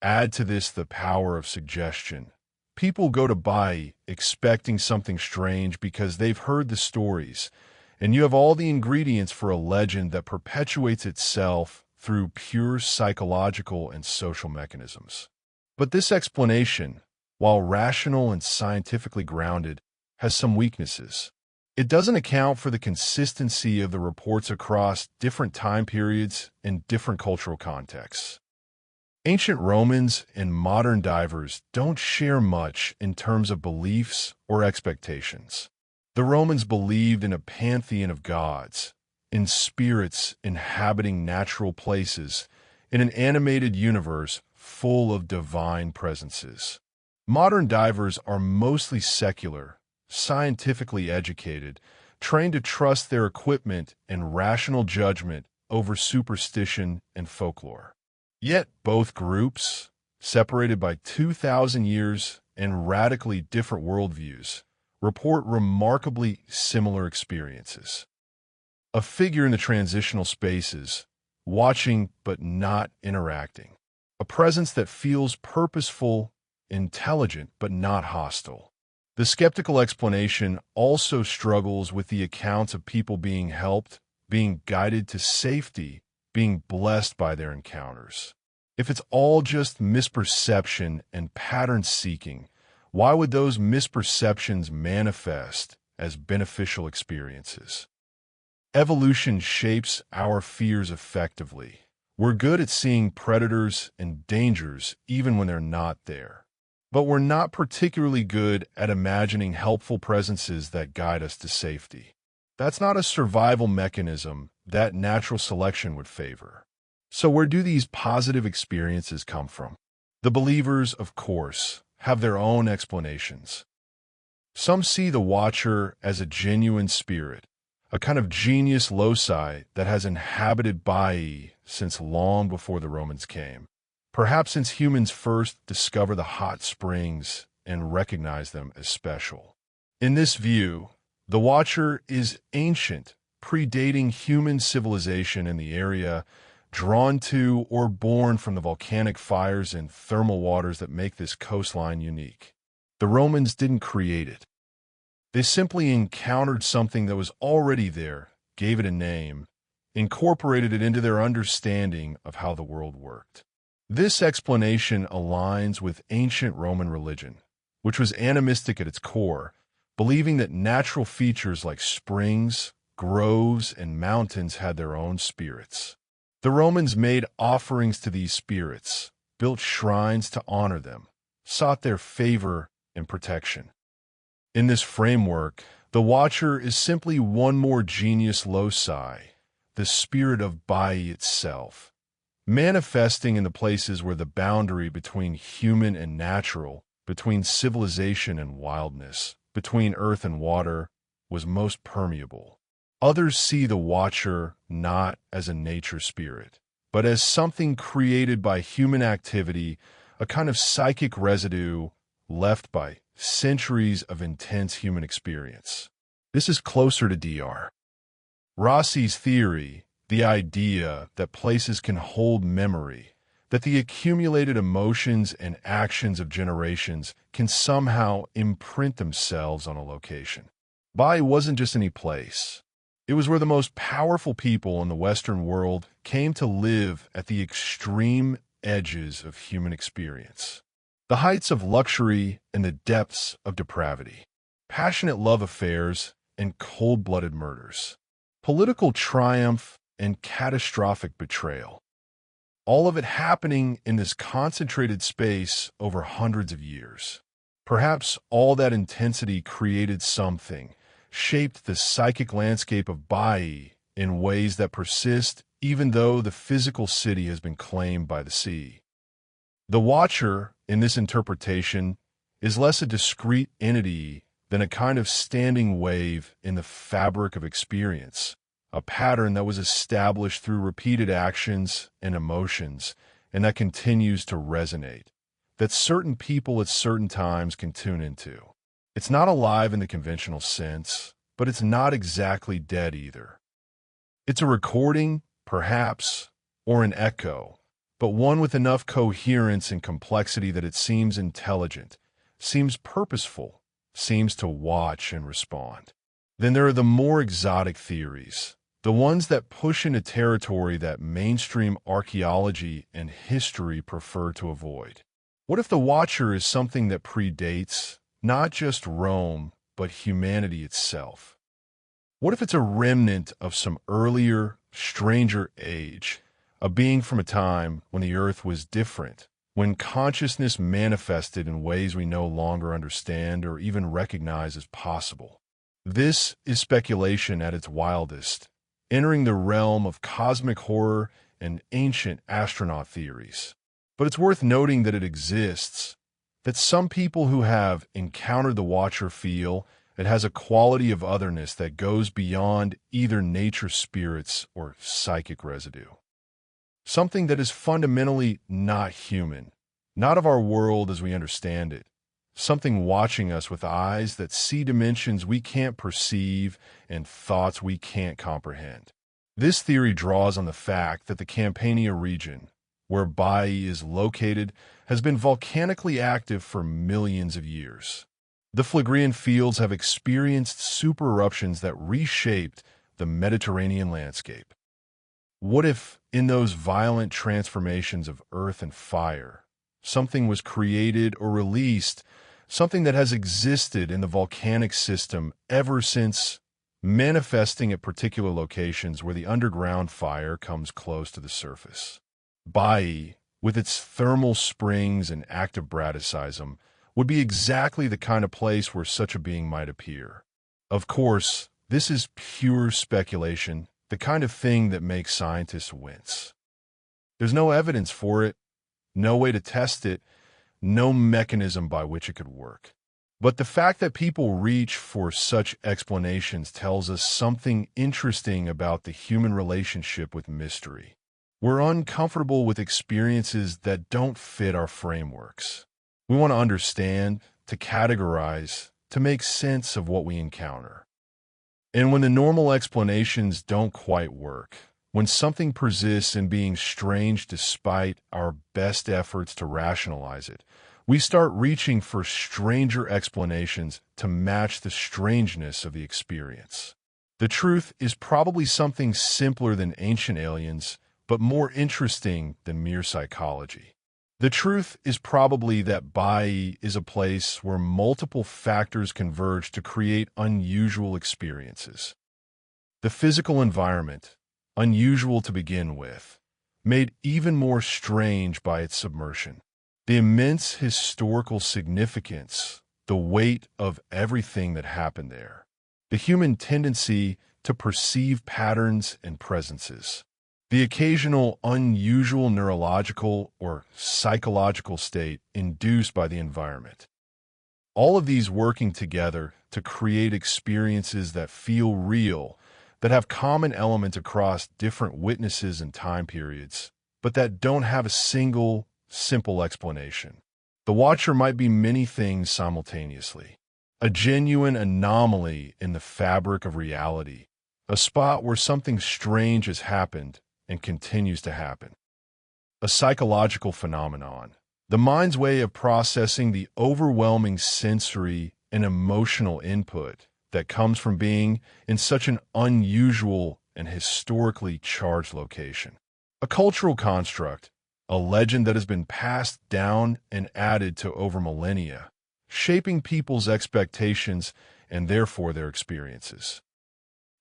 Add to this the power of suggestion. People go to Baiae expecting something strange because they've heard the stories, and you have all the ingredients for a legend that perpetuates itself through pure psychological and social mechanisms. But this explanation, while rational and scientifically grounded, has some weaknesses. It doesn't account for the consistency of the reports across different time periods and different cultural contexts. Ancient Romans and modern divers don't share much in terms of beliefs or expectations. The Romans believed in a pantheon of gods, in spirits inhabiting natural places, in an animated universe full of divine presences. Modern divers are mostly secular, scientifically educated, trained to trust their equipment and rational judgment over superstition and folklore. Yet both groups, separated by 2,000 years and radically different worldviews, report remarkably similar experiences. A figure in the transitional spaces, watching but not interacting. A presence that feels purposeful, intelligent but not hostile. The skeptical explanation also struggles with the accounts of people being helped, being guided to safety, being blessed by their encounters. If it's all just misperception and pattern seeking, why would those misperceptions manifest as beneficial experiences? Evolution shapes our fears effectively. We're good at seeing predators and dangers even when they're not there. But we're not particularly good at imagining helpful presences that guide us to safety. That's not a survival mechanism that natural selection would favor. So where do these positive experiences come from? The believers, of course, have their own explanations. Some see the Watcher as a genuine spirit, a kind of genius loci that has inhabited Baiae since long before the Romans came. Perhaps since humans first discover the hot springs and recognize them as special. In this view, the Watcher is ancient, predating human civilization in the area, drawn to or born from the volcanic fires and thermal waters that make this coastline unique. The Romans didn't create it. They simply encountered something that was already there, gave it a name, incorporated it into their understanding of how the world worked. This explanation aligns with ancient Roman religion, which was animistic at its core, believing that natural features like springs, groves, and mountains had their own spirits. The Romans made offerings to these spirits, built shrines to honor them, sought their favor and protection. In this framework, the Watcher is simply one more genius loci, the spirit of Baiae itself, manifesting in the places where the boundary between human and natural, between civilization and wildness, between earth and water, was most permeable. Others see the Watcher not as a nature spirit, but as something created by human activity, a kind of psychic residue left by centuries of intense human experience. This is closer to Dr. Rossi's theory, the idea that places can hold memory, that the accumulated emotions and actions of generations can somehow imprint themselves on a location. Baiae wasn't just any place. It was where the most powerful people in the Western world came to live at the extreme edges of human experience. The heights of luxury and the depths of depravity. Passionate love affairs and cold-blooded murders. Political triumph and catastrophic betrayal. All of it happening in this concentrated space over hundreds of years. Perhaps all that intensity created something, shaped the psychic landscape of Baiae in ways that persist even though the physical city has been claimed by the sea. The Watcher, in this interpretation, is less a discrete entity than a kind of standing wave in the fabric of experience, a pattern that was established through repeated actions and emotions, and that continues to resonate, that certain people at certain times can tune into. It's not alive in the conventional sense, but it's not exactly dead either. It's a recording, perhaps, or an echo, but one with enough coherence and complexity that it seems intelligent, seems purposeful, seems to watch and respond. Then there are the more exotic theories, the ones that push into territory that mainstream archaeology and history prefer to avoid. What if the Watcher is something that predates not just Rome, but humanity itself? What if it's a remnant of some earlier, stranger age, a being from a time when the Earth was different, when consciousness manifested in ways we no longer understand or even recognize as possible? This is speculation at its wildest, entering the realm of cosmic horror and ancient astronaut theories. But it's worth noting that it exists, that some people who have encountered the Watcher feel it has a quality of otherness that goes beyond either nature spirits or psychic residue. Something that is fundamentally not human, not of our world as we understand it. Something watching us with eyes that see dimensions we can't perceive and thoughts we can't comprehend. This theory draws on the fact that the Campania region, where Baiae is located, has been volcanically active for millions of years. The Phlegrean fields have experienced super eruptions that reshaped the Mediterranean landscape. What if, in those violent transformations of earth and fire, something was created or released, something that has existed in the volcanic system ever since, manifesting at particular locations where the underground fire comes close to the surface? Baiae, with its thermal springs and active Bradyseism, would be exactly the kind of place where such a being might appear. Of course, this is pure speculation, the kind of thing that makes scientists wince. There's no evidence for it, no way to test it, no mechanism by which it could work. But the fact that people reach for such explanations tells us something interesting about the human relationship with mystery. We're uncomfortable with experiences that don't fit our frameworks. We want to understand, to categorize, to make sense of what we encounter. And when the normal explanations don't quite work, when something persists in being strange despite our best efforts to rationalize it, we start reaching for stranger explanations to match the strangeness of the experience. The truth is probably something simpler than ancient aliens, but more interesting than mere psychology. The truth is probably that Baiae is a place where multiple factors converge to create unusual experiences. The physical environment, unusual to begin with, made even more strange by its submersion. The immense historical significance, the weight of everything that happened there. The human tendency to perceive patterns and presences. The occasional unusual neurological or psychological state induced by the environment. All of these working together to create experiences that feel real, that have common elements across different witnesses and time periods, but that don't have a single, simple explanation. The Watcher might be many things simultaneously. A genuine anomaly in the fabric of reality, a spot where something strange has happened and continues to happen. A psychological phenomenon, the mind's way of processing the overwhelming sensory and emotional input that comes from being in such an unusual and historically charged location. A cultural construct, a legend that has been passed down and added to over millennia, shaping people's expectations and therefore their experiences.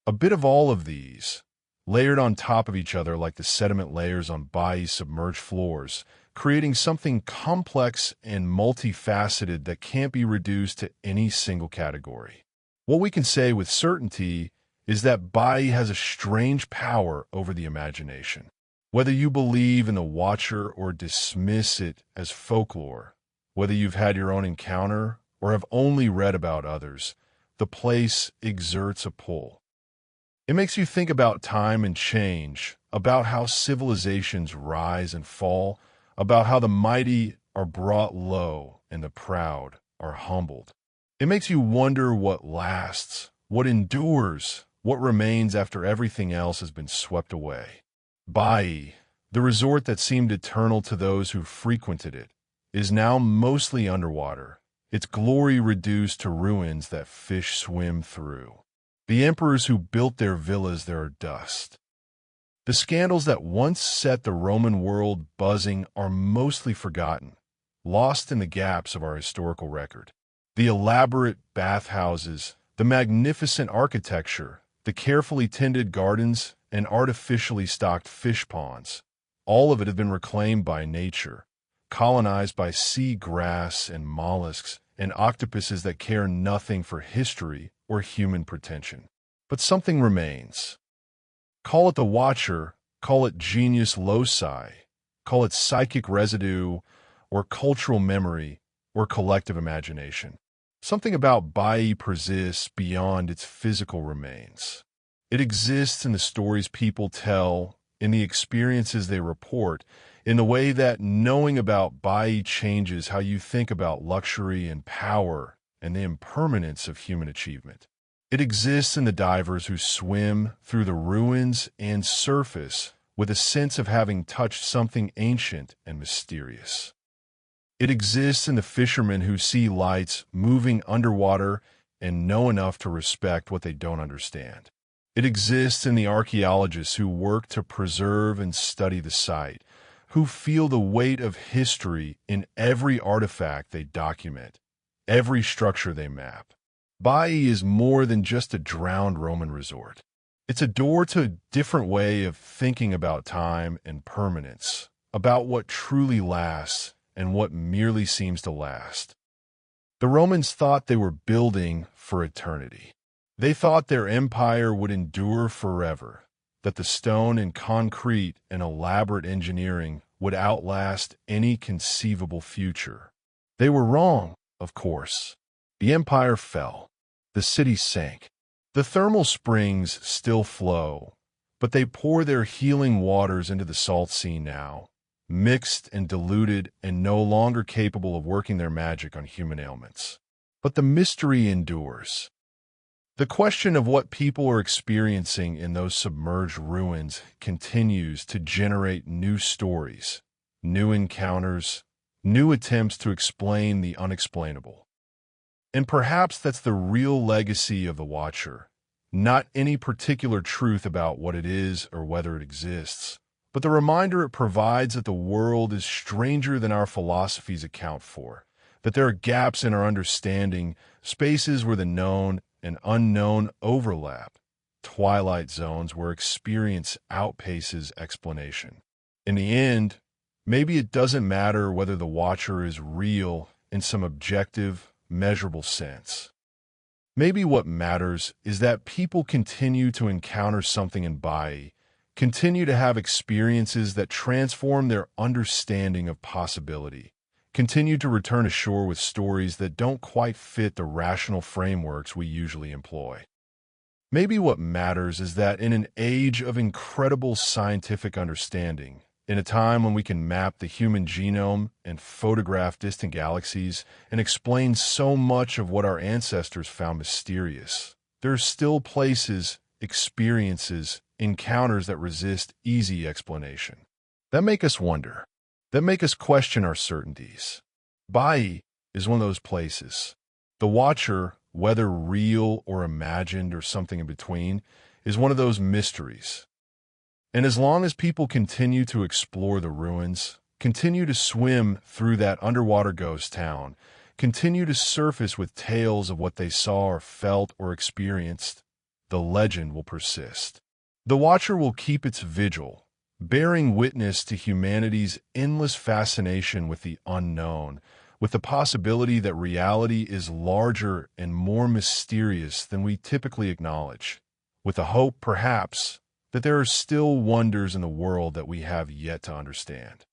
A bit of all of these, layered on top of each other like the sediment layers on Baiae's submerged floors, creating something complex and multifaceted that can't be reduced to any single category. What we can say with certainty is that Baiae has a strange power over the imagination. Whether you believe in the Watcher or dismiss it as folklore, whether you've had your own encounter or have only read about others, the place exerts a pull. It makes you think about time and change, about how civilizations rise and fall, about how the mighty are brought low and the proud are humbled. It makes you wonder what lasts, what endures, what remains after everything else has been swept away. Baiae, the resort that seemed eternal to those who frequented it, is now mostly underwater, its glory reduced to ruins that fish swim through. The emperors who built their villas there are dust. The scandals that once set the Roman world buzzing are mostly forgotten, lost in the gaps of our historical record. The elaborate bathhouses, the magnificent architecture, the carefully tended gardens, and artificially stocked fish ponds, all of it have been reclaimed by nature, colonized by sea grass and mollusks and octopuses that care nothing for history or human pretension. But something remains. Call it the Watcher, call it genius loci, call it psychic residue, or cultural memory, or collective imagination. Something about Baiae persists beyond its physical remains. It exists in the stories people tell, in the experiences they report, in the way that knowing about Baiae changes how you think about luxury and power and the impermanence of human achievement. It exists in the divers who swim through the ruins and surface with a sense of having touched something ancient and mysterious. It exists in the fishermen who see lights moving underwater and know enough to respect what they don't understand. It exists in the archaeologists who work to preserve and study the site, who feel the weight of history in every artifact they document, every structure they map. Baiae is more than just a drowned Roman resort. It's a door to a different way of thinking about time and permanence, about what truly lasts and what merely seems to last. The Romans thought they were building for eternity. They thought their empire would endure forever, that the stone and concrete and elaborate engineering would outlast any conceivable future. They were wrong, of course. The empire fell. The city sank. The thermal springs still flow, but they pour their healing waters into the salt sea now, mixed and diluted and no longer capable of working their magic on human ailments. But the mystery endures. The question of what people are experiencing in those submerged ruins continues to generate new stories, new encounters, new attempts to explain the unexplainable. And perhaps that's the real legacy of the Watcher, not any particular truth about what it is or whether it exists, but the reminder it provides that the world is stranger than our philosophies account for, that there are gaps in our understanding, spaces where the known and unknown overlap, twilight zones where experience outpaces explanation. In the end, maybe it doesn't matter whether the Watcher is real in some objective, measurable sense. Maybe what matters is that people continue to encounter something in Baiae, continue to have experiences that transform their understanding of possibility, continue to return ashore with stories that don't quite fit the rational frameworks we usually employ. Maybe what matters is that in an age of incredible scientific understanding, in a time when we can map the human genome and photograph distant galaxies and explain so much of what our ancestors found mysterious, there are still places, experiences, encounters that resist easy explanation. That make us wonder. That make us question our certainties. Baiae is one of those places. The Watcher, whether real or imagined or something in between, is one of those mysteries. And as long as people continue to explore the ruins, continue to swim through that underwater ghost town, continue to surface with tales of what they saw or felt or experienced, the legend will persist. The Watcher will keep its vigil, bearing witness to humanity's endless fascination with the unknown, with the possibility that reality is larger and more mysterious than we typically acknowledge, with the hope, perhaps, that there are still wonders in the world that we have yet to understand.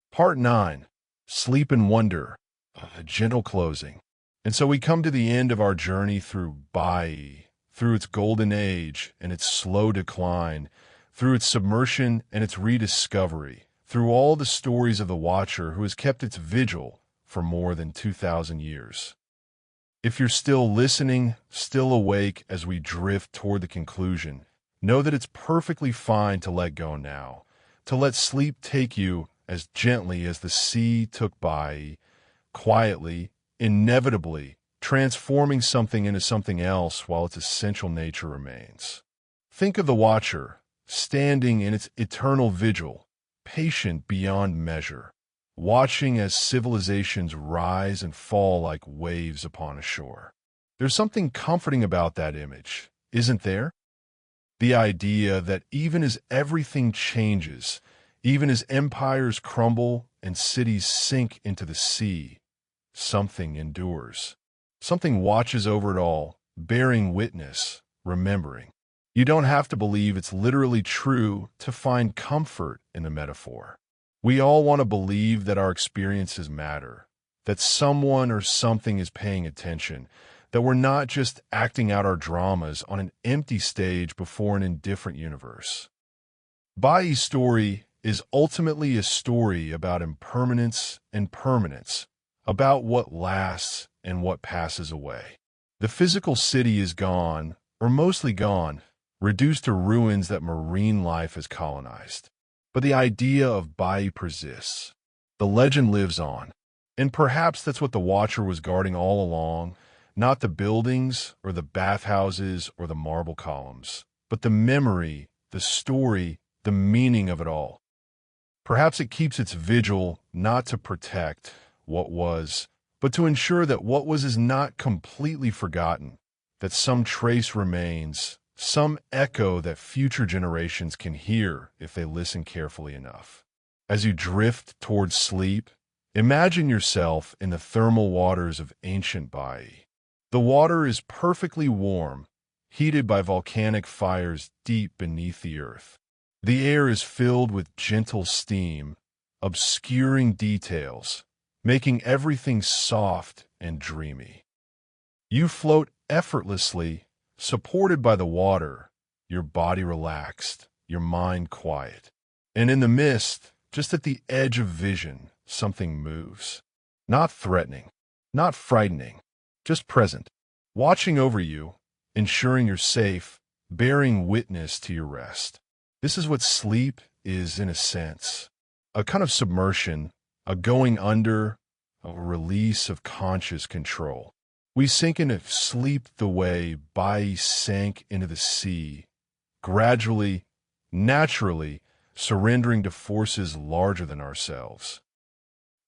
Part 9. Sleep and Wonder, a gentle closing. And so we come to the end of our journey through Baiae, through its golden age and its slow decline, through its submersion and its rediscovery, through all the stories of the Watcher who has kept its vigil for more than 2,000 years. If you're still listening, still awake as we drift toward the conclusion, know that it's perfectly fine to let go now, to let sleep take you as gently as the sea took Baiae, quietly, inevitably, transforming something into something else while its essential nature remains. Think of the Watcher, standing in its eternal vigil, patient beyond measure, watching as civilizations rise and fall like waves upon a shore. There's something comforting about that image, isn't there? The idea that even as everything changes, even as empires crumble and cities sink into the sea, something endures. Something watches over it all, bearing witness, remembering. You don't have to believe it's literally true to find comfort in the metaphor. We all want to believe that our experiences matter, that someone or something is paying attention, that we're not just acting out our dramas on an empty stage before an indifferent universe. Baiae's story is ultimately a story about impermanence and permanence, about what lasts and what passes away. The physical city is gone, or mostly gone, reduced to ruins that marine life has colonized. But the idea of Baiae persists. The legend lives on. And perhaps that's what the Watcher was guarding all along, not the buildings or the bathhouses or the marble columns, but the memory, the story, the meaning of it all. Perhaps it keeps its vigil not to protect what was, but to ensure that what was is not completely forgotten, that some trace remains, some echo that future generations can hear if they listen carefully enough. As you drift towards sleep, imagine yourself in the thermal waters of Ancient Baiae. The water is perfectly warm, heated by volcanic fires deep beneath the earth. The air is filled with gentle steam, obscuring details, making everything soft and dreamy. You float effortlessly, supported by the water, your body relaxed, your mind quiet. And in the mist, just at the edge of vision, something moves. Not threatening, not frightening, just present, watching over you, ensuring you're safe, bearing witness to your rest. This is what sleep is in a sense. A kind of submersion, a going under, a release of conscious control. We sink into sleep the way Baiae sank into the sea, gradually, naturally, surrendering to forces larger than ourselves.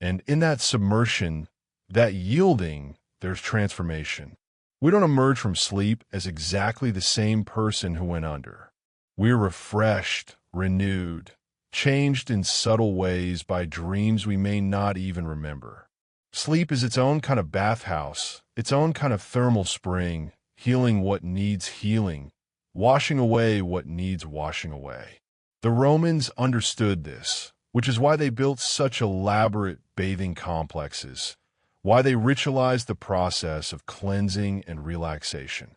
And in that submersion, that yielding, there's transformation. We don't emerge from sleep as exactly the same person who went under. We're refreshed, renewed, changed in subtle ways by dreams we may not even remember. Sleep is its own kind of bathhouse, its own kind of thermal spring, healing what needs healing, washing away what needs washing away. The Romans understood this, which is why they built such elaborate bathing complexes, why they ritualized the process of cleansing and relaxation.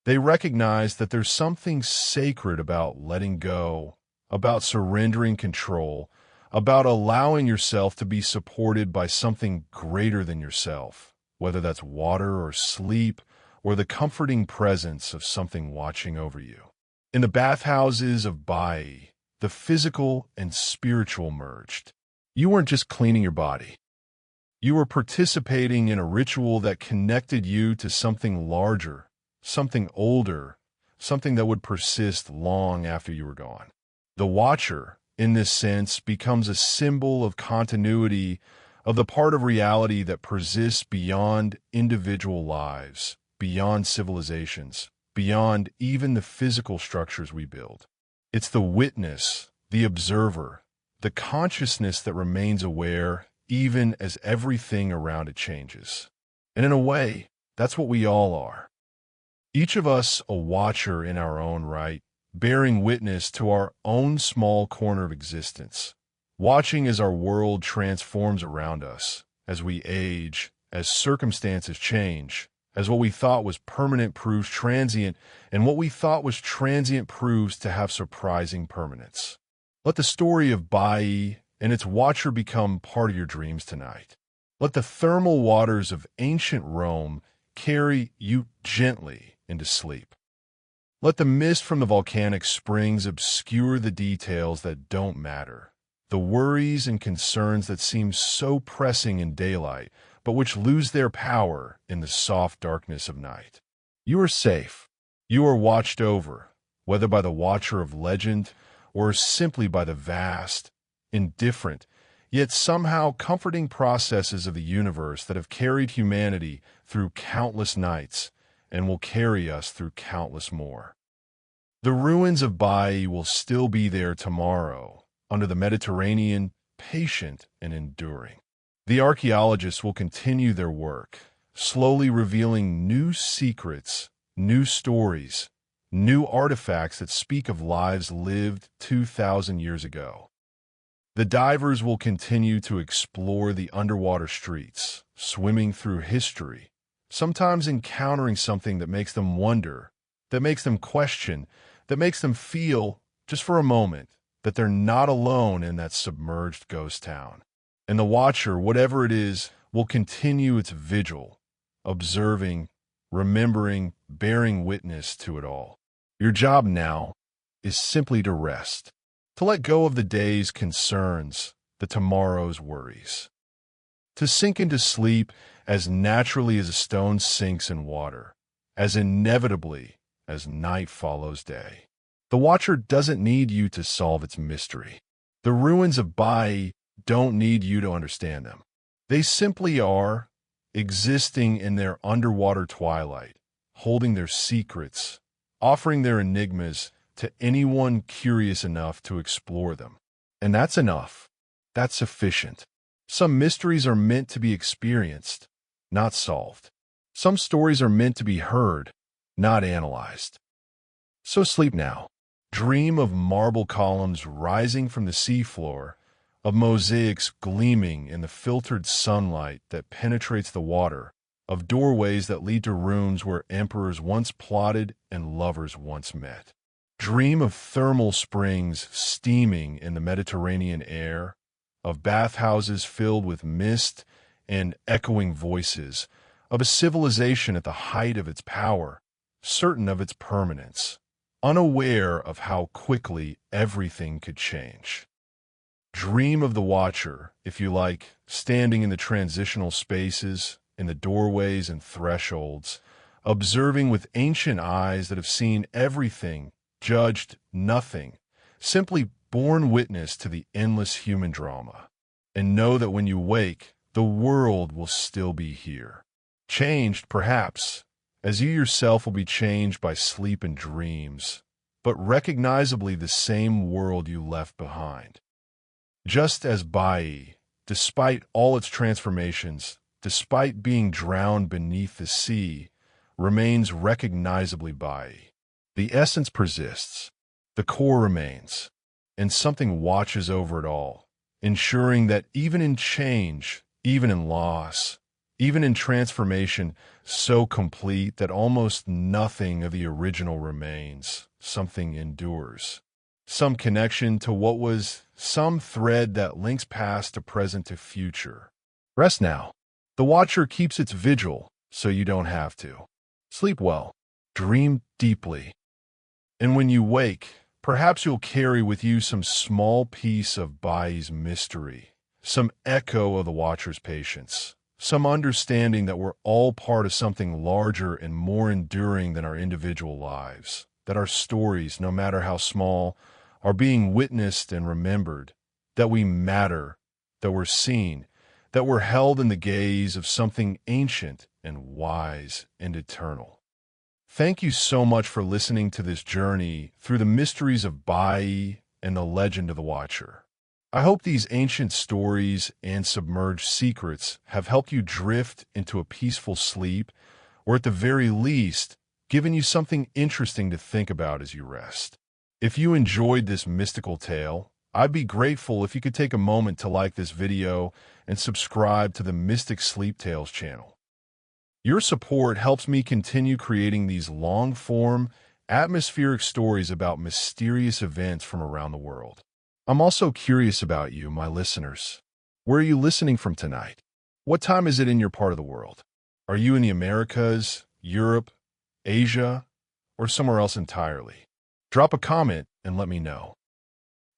They recognized that there's something sacred about letting go, about surrendering control, about allowing yourself to be supported by something greater than yourself, whether that's water or sleep or the comforting presence of something watching over you. In the bathhouses of Baiae, the physical and spiritual merged. You weren't just cleaning your body. You were participating in a ritual that connected you to something larger, something older, something that would persist long after you were gone. The Watcher, in this sense, becomes a symbol of continuity, of the part of reality that persists beyond individual lives, beyond civilizations, beyond even the physical structures we build. It's the witness, the observer, the consciousness that remains aware even as everything around it changes. And in a way, that's what we all are. Each of us a watcher in our own right, bearing witness to our own small corner of existence, watching as our world transforms around us, as we age, as circumstances change, as what we thought was permanent proves transient, and what we thought was transient proves to have surprising permanence. Let the story of Baiae and its watcher become part of your dreams tonight. Let the thermal waters of ancient Rome carry you gently into sleep. Let the mist from the volcanic springs obscure the details that don't matter, the worries and concerns that seem so pressing in daylight, but which lose their power in the soft darkness of night. You are safe. You are watched over, whether by the watcher of legend or simply by the vast, indifferent, yet somehow comforting processes of the universe that have carried humanity through countless nights and will carry us through countless more. The ruins of Baiae will still be there tomorrow, under the Mediterranean, patient and enduring. The archaeologists will continue their work, slowly revealing new secrets, new stories, new artifacts that speak of lives lived 2,000 years ago. The divers will continue to explore the underwater streets, swimming through history, sometimes encountering something that makes them wonder, that makes them question, that makes them feel, just for a moment, that they're not alone in that submerged ghost town. And the Watcher, whatever it is, will continue its vigil, observing, remembering, bearing witness to it all. Your job now is simply to rest, to let go of the day's concerns, the tomorrow's worries, to sink into sleep as naturally as a stone sinks in water, as inevitably as night follows day. The Watcher doesn't need you to solve its mystery. The ruins of Baiae don't need you to understand them. They simply are, existing in their underwater twilight, holding their secrets, offering their enigmas to anyone curious enough to explore them. And that's enough. That's sufficient. Some mysteries are meant to be experienced, not solved. Some stories are meant to be heard, not analyzed. So sleep now. Dream of marble columns rising from the seafloor, of mosaics gleaming in the filtered sunlight that penetrates the water, of doorways that lead to rooms where emperors once plotted and lovers once met. Dream of thermal springs steaming in the Mediterranean air, of bathhouses filled with mist and echoing voices, of a civilization at the height of its power, certain of its permanence, unaware of how quickly everything could change. Dream of the Watcher, if you like, standing in the transitional spaces, in the doorways and thresholds, observing with ancient eyes that have seen everything, judged nothing, simply borne witness to the endless human drama. And know that when you wake, the world will still be here. Changed, perhaps, as you yourself will be changed by sleep and dreams, but recognizably the same world you left behind. Just as Baiae, despite all its transformations, despite being drowned beneath the sea, remains recognizably Baiae. The essence persists, the core remains, and something watches over it all, ensuring that even in change, even in loss, even in transformation so complete that almost nothing of the original remains, something endures. Some connection to what was, some thread that links past to present to future. Rest now. The Watcher keeps its vigil, so you don't have to. Sleep well. Dream deeply. And when you wake, perhaps you'll carry with you some small piece of Baiae's mystery, some echo of the Watcher's patience, some understanding that we're all part of something larger and more enduring than our individual lives, that our stories, no matter how small, are being witnessed and remembered, that we matter, that we're seen, that we're held in the gaze of something ancient and wise and eternal. Thank you so much for listening to this journey through the mysteries of Baiae and the legend of the Watcher. I hope these ancient stories and submerged secrets have helped you drift into a peaceful sleep, or at the very least, given you something interesting to think about as you rest. If you enjoyed this mystical tale, I'd be grateful if you could take a moment to like this video and subscribe to the Mystic Sleep Tales channel. Your support helps me continue creating these long-form, atmospheric stories about mysterious events from around the world. I'm also curious about you, my listeners. Where are you listening from tonight? What time is it in your part of the world? Are you in the Americas, Europe, Asia, or somewhere else entirely? Drop a comment and let me know.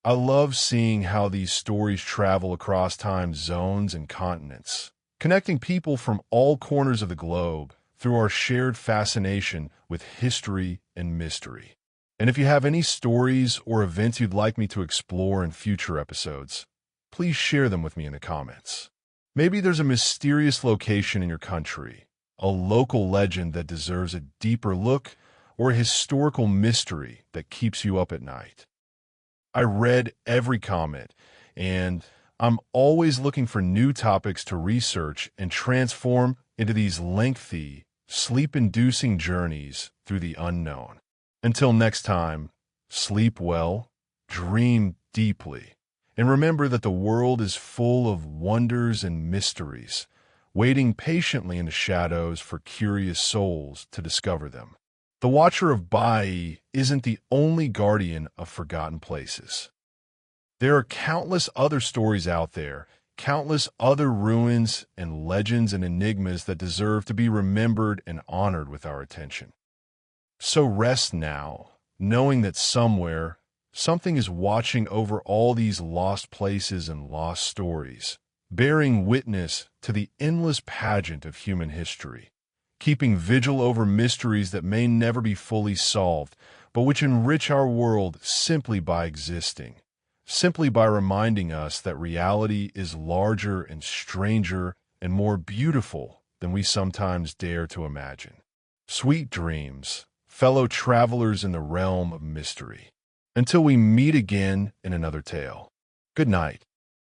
I love seeing how these stories travel across time zones and continents, connecting people from all corners of the globe through our shared fascination with history and mystery. And if you have any stories or events you'd like me to explore in future episodes, please share them with me in the comments. Maybe there's a mysterious location in your country, a local legend that deserves a deeper look, or a historical mystery that keeps you up at night. I read every comment, and I'm always looking for new topics to research and transform into these lengthy, sleep-inducing journeys through the unknown. Until next time, sleep well, dream deeply, and remember that the world is full of wonders and mysteries, waiting patiently in the shadows for curious souls to discover them. The Watcher of Baiae isn't the only guardian of forgotten places. There are countless other stories out there, countless other ruins and legends and enigmas that deserve to be remembered and honored with our attention. So rest now, knowing that somewhere, something is watching over all these lost places and lost stories, bearing witness to the endless pageant of human history, keeping vigil over mysteries that may never be fully solved, but which enrich our world simply by existing, simply by reminding us that reality is larger and stranger and more beautiful than we sometimes dare to imagine. Sweet dreams, fellow travelers in the realm of mystery. Until we meet again in another tale. Good night.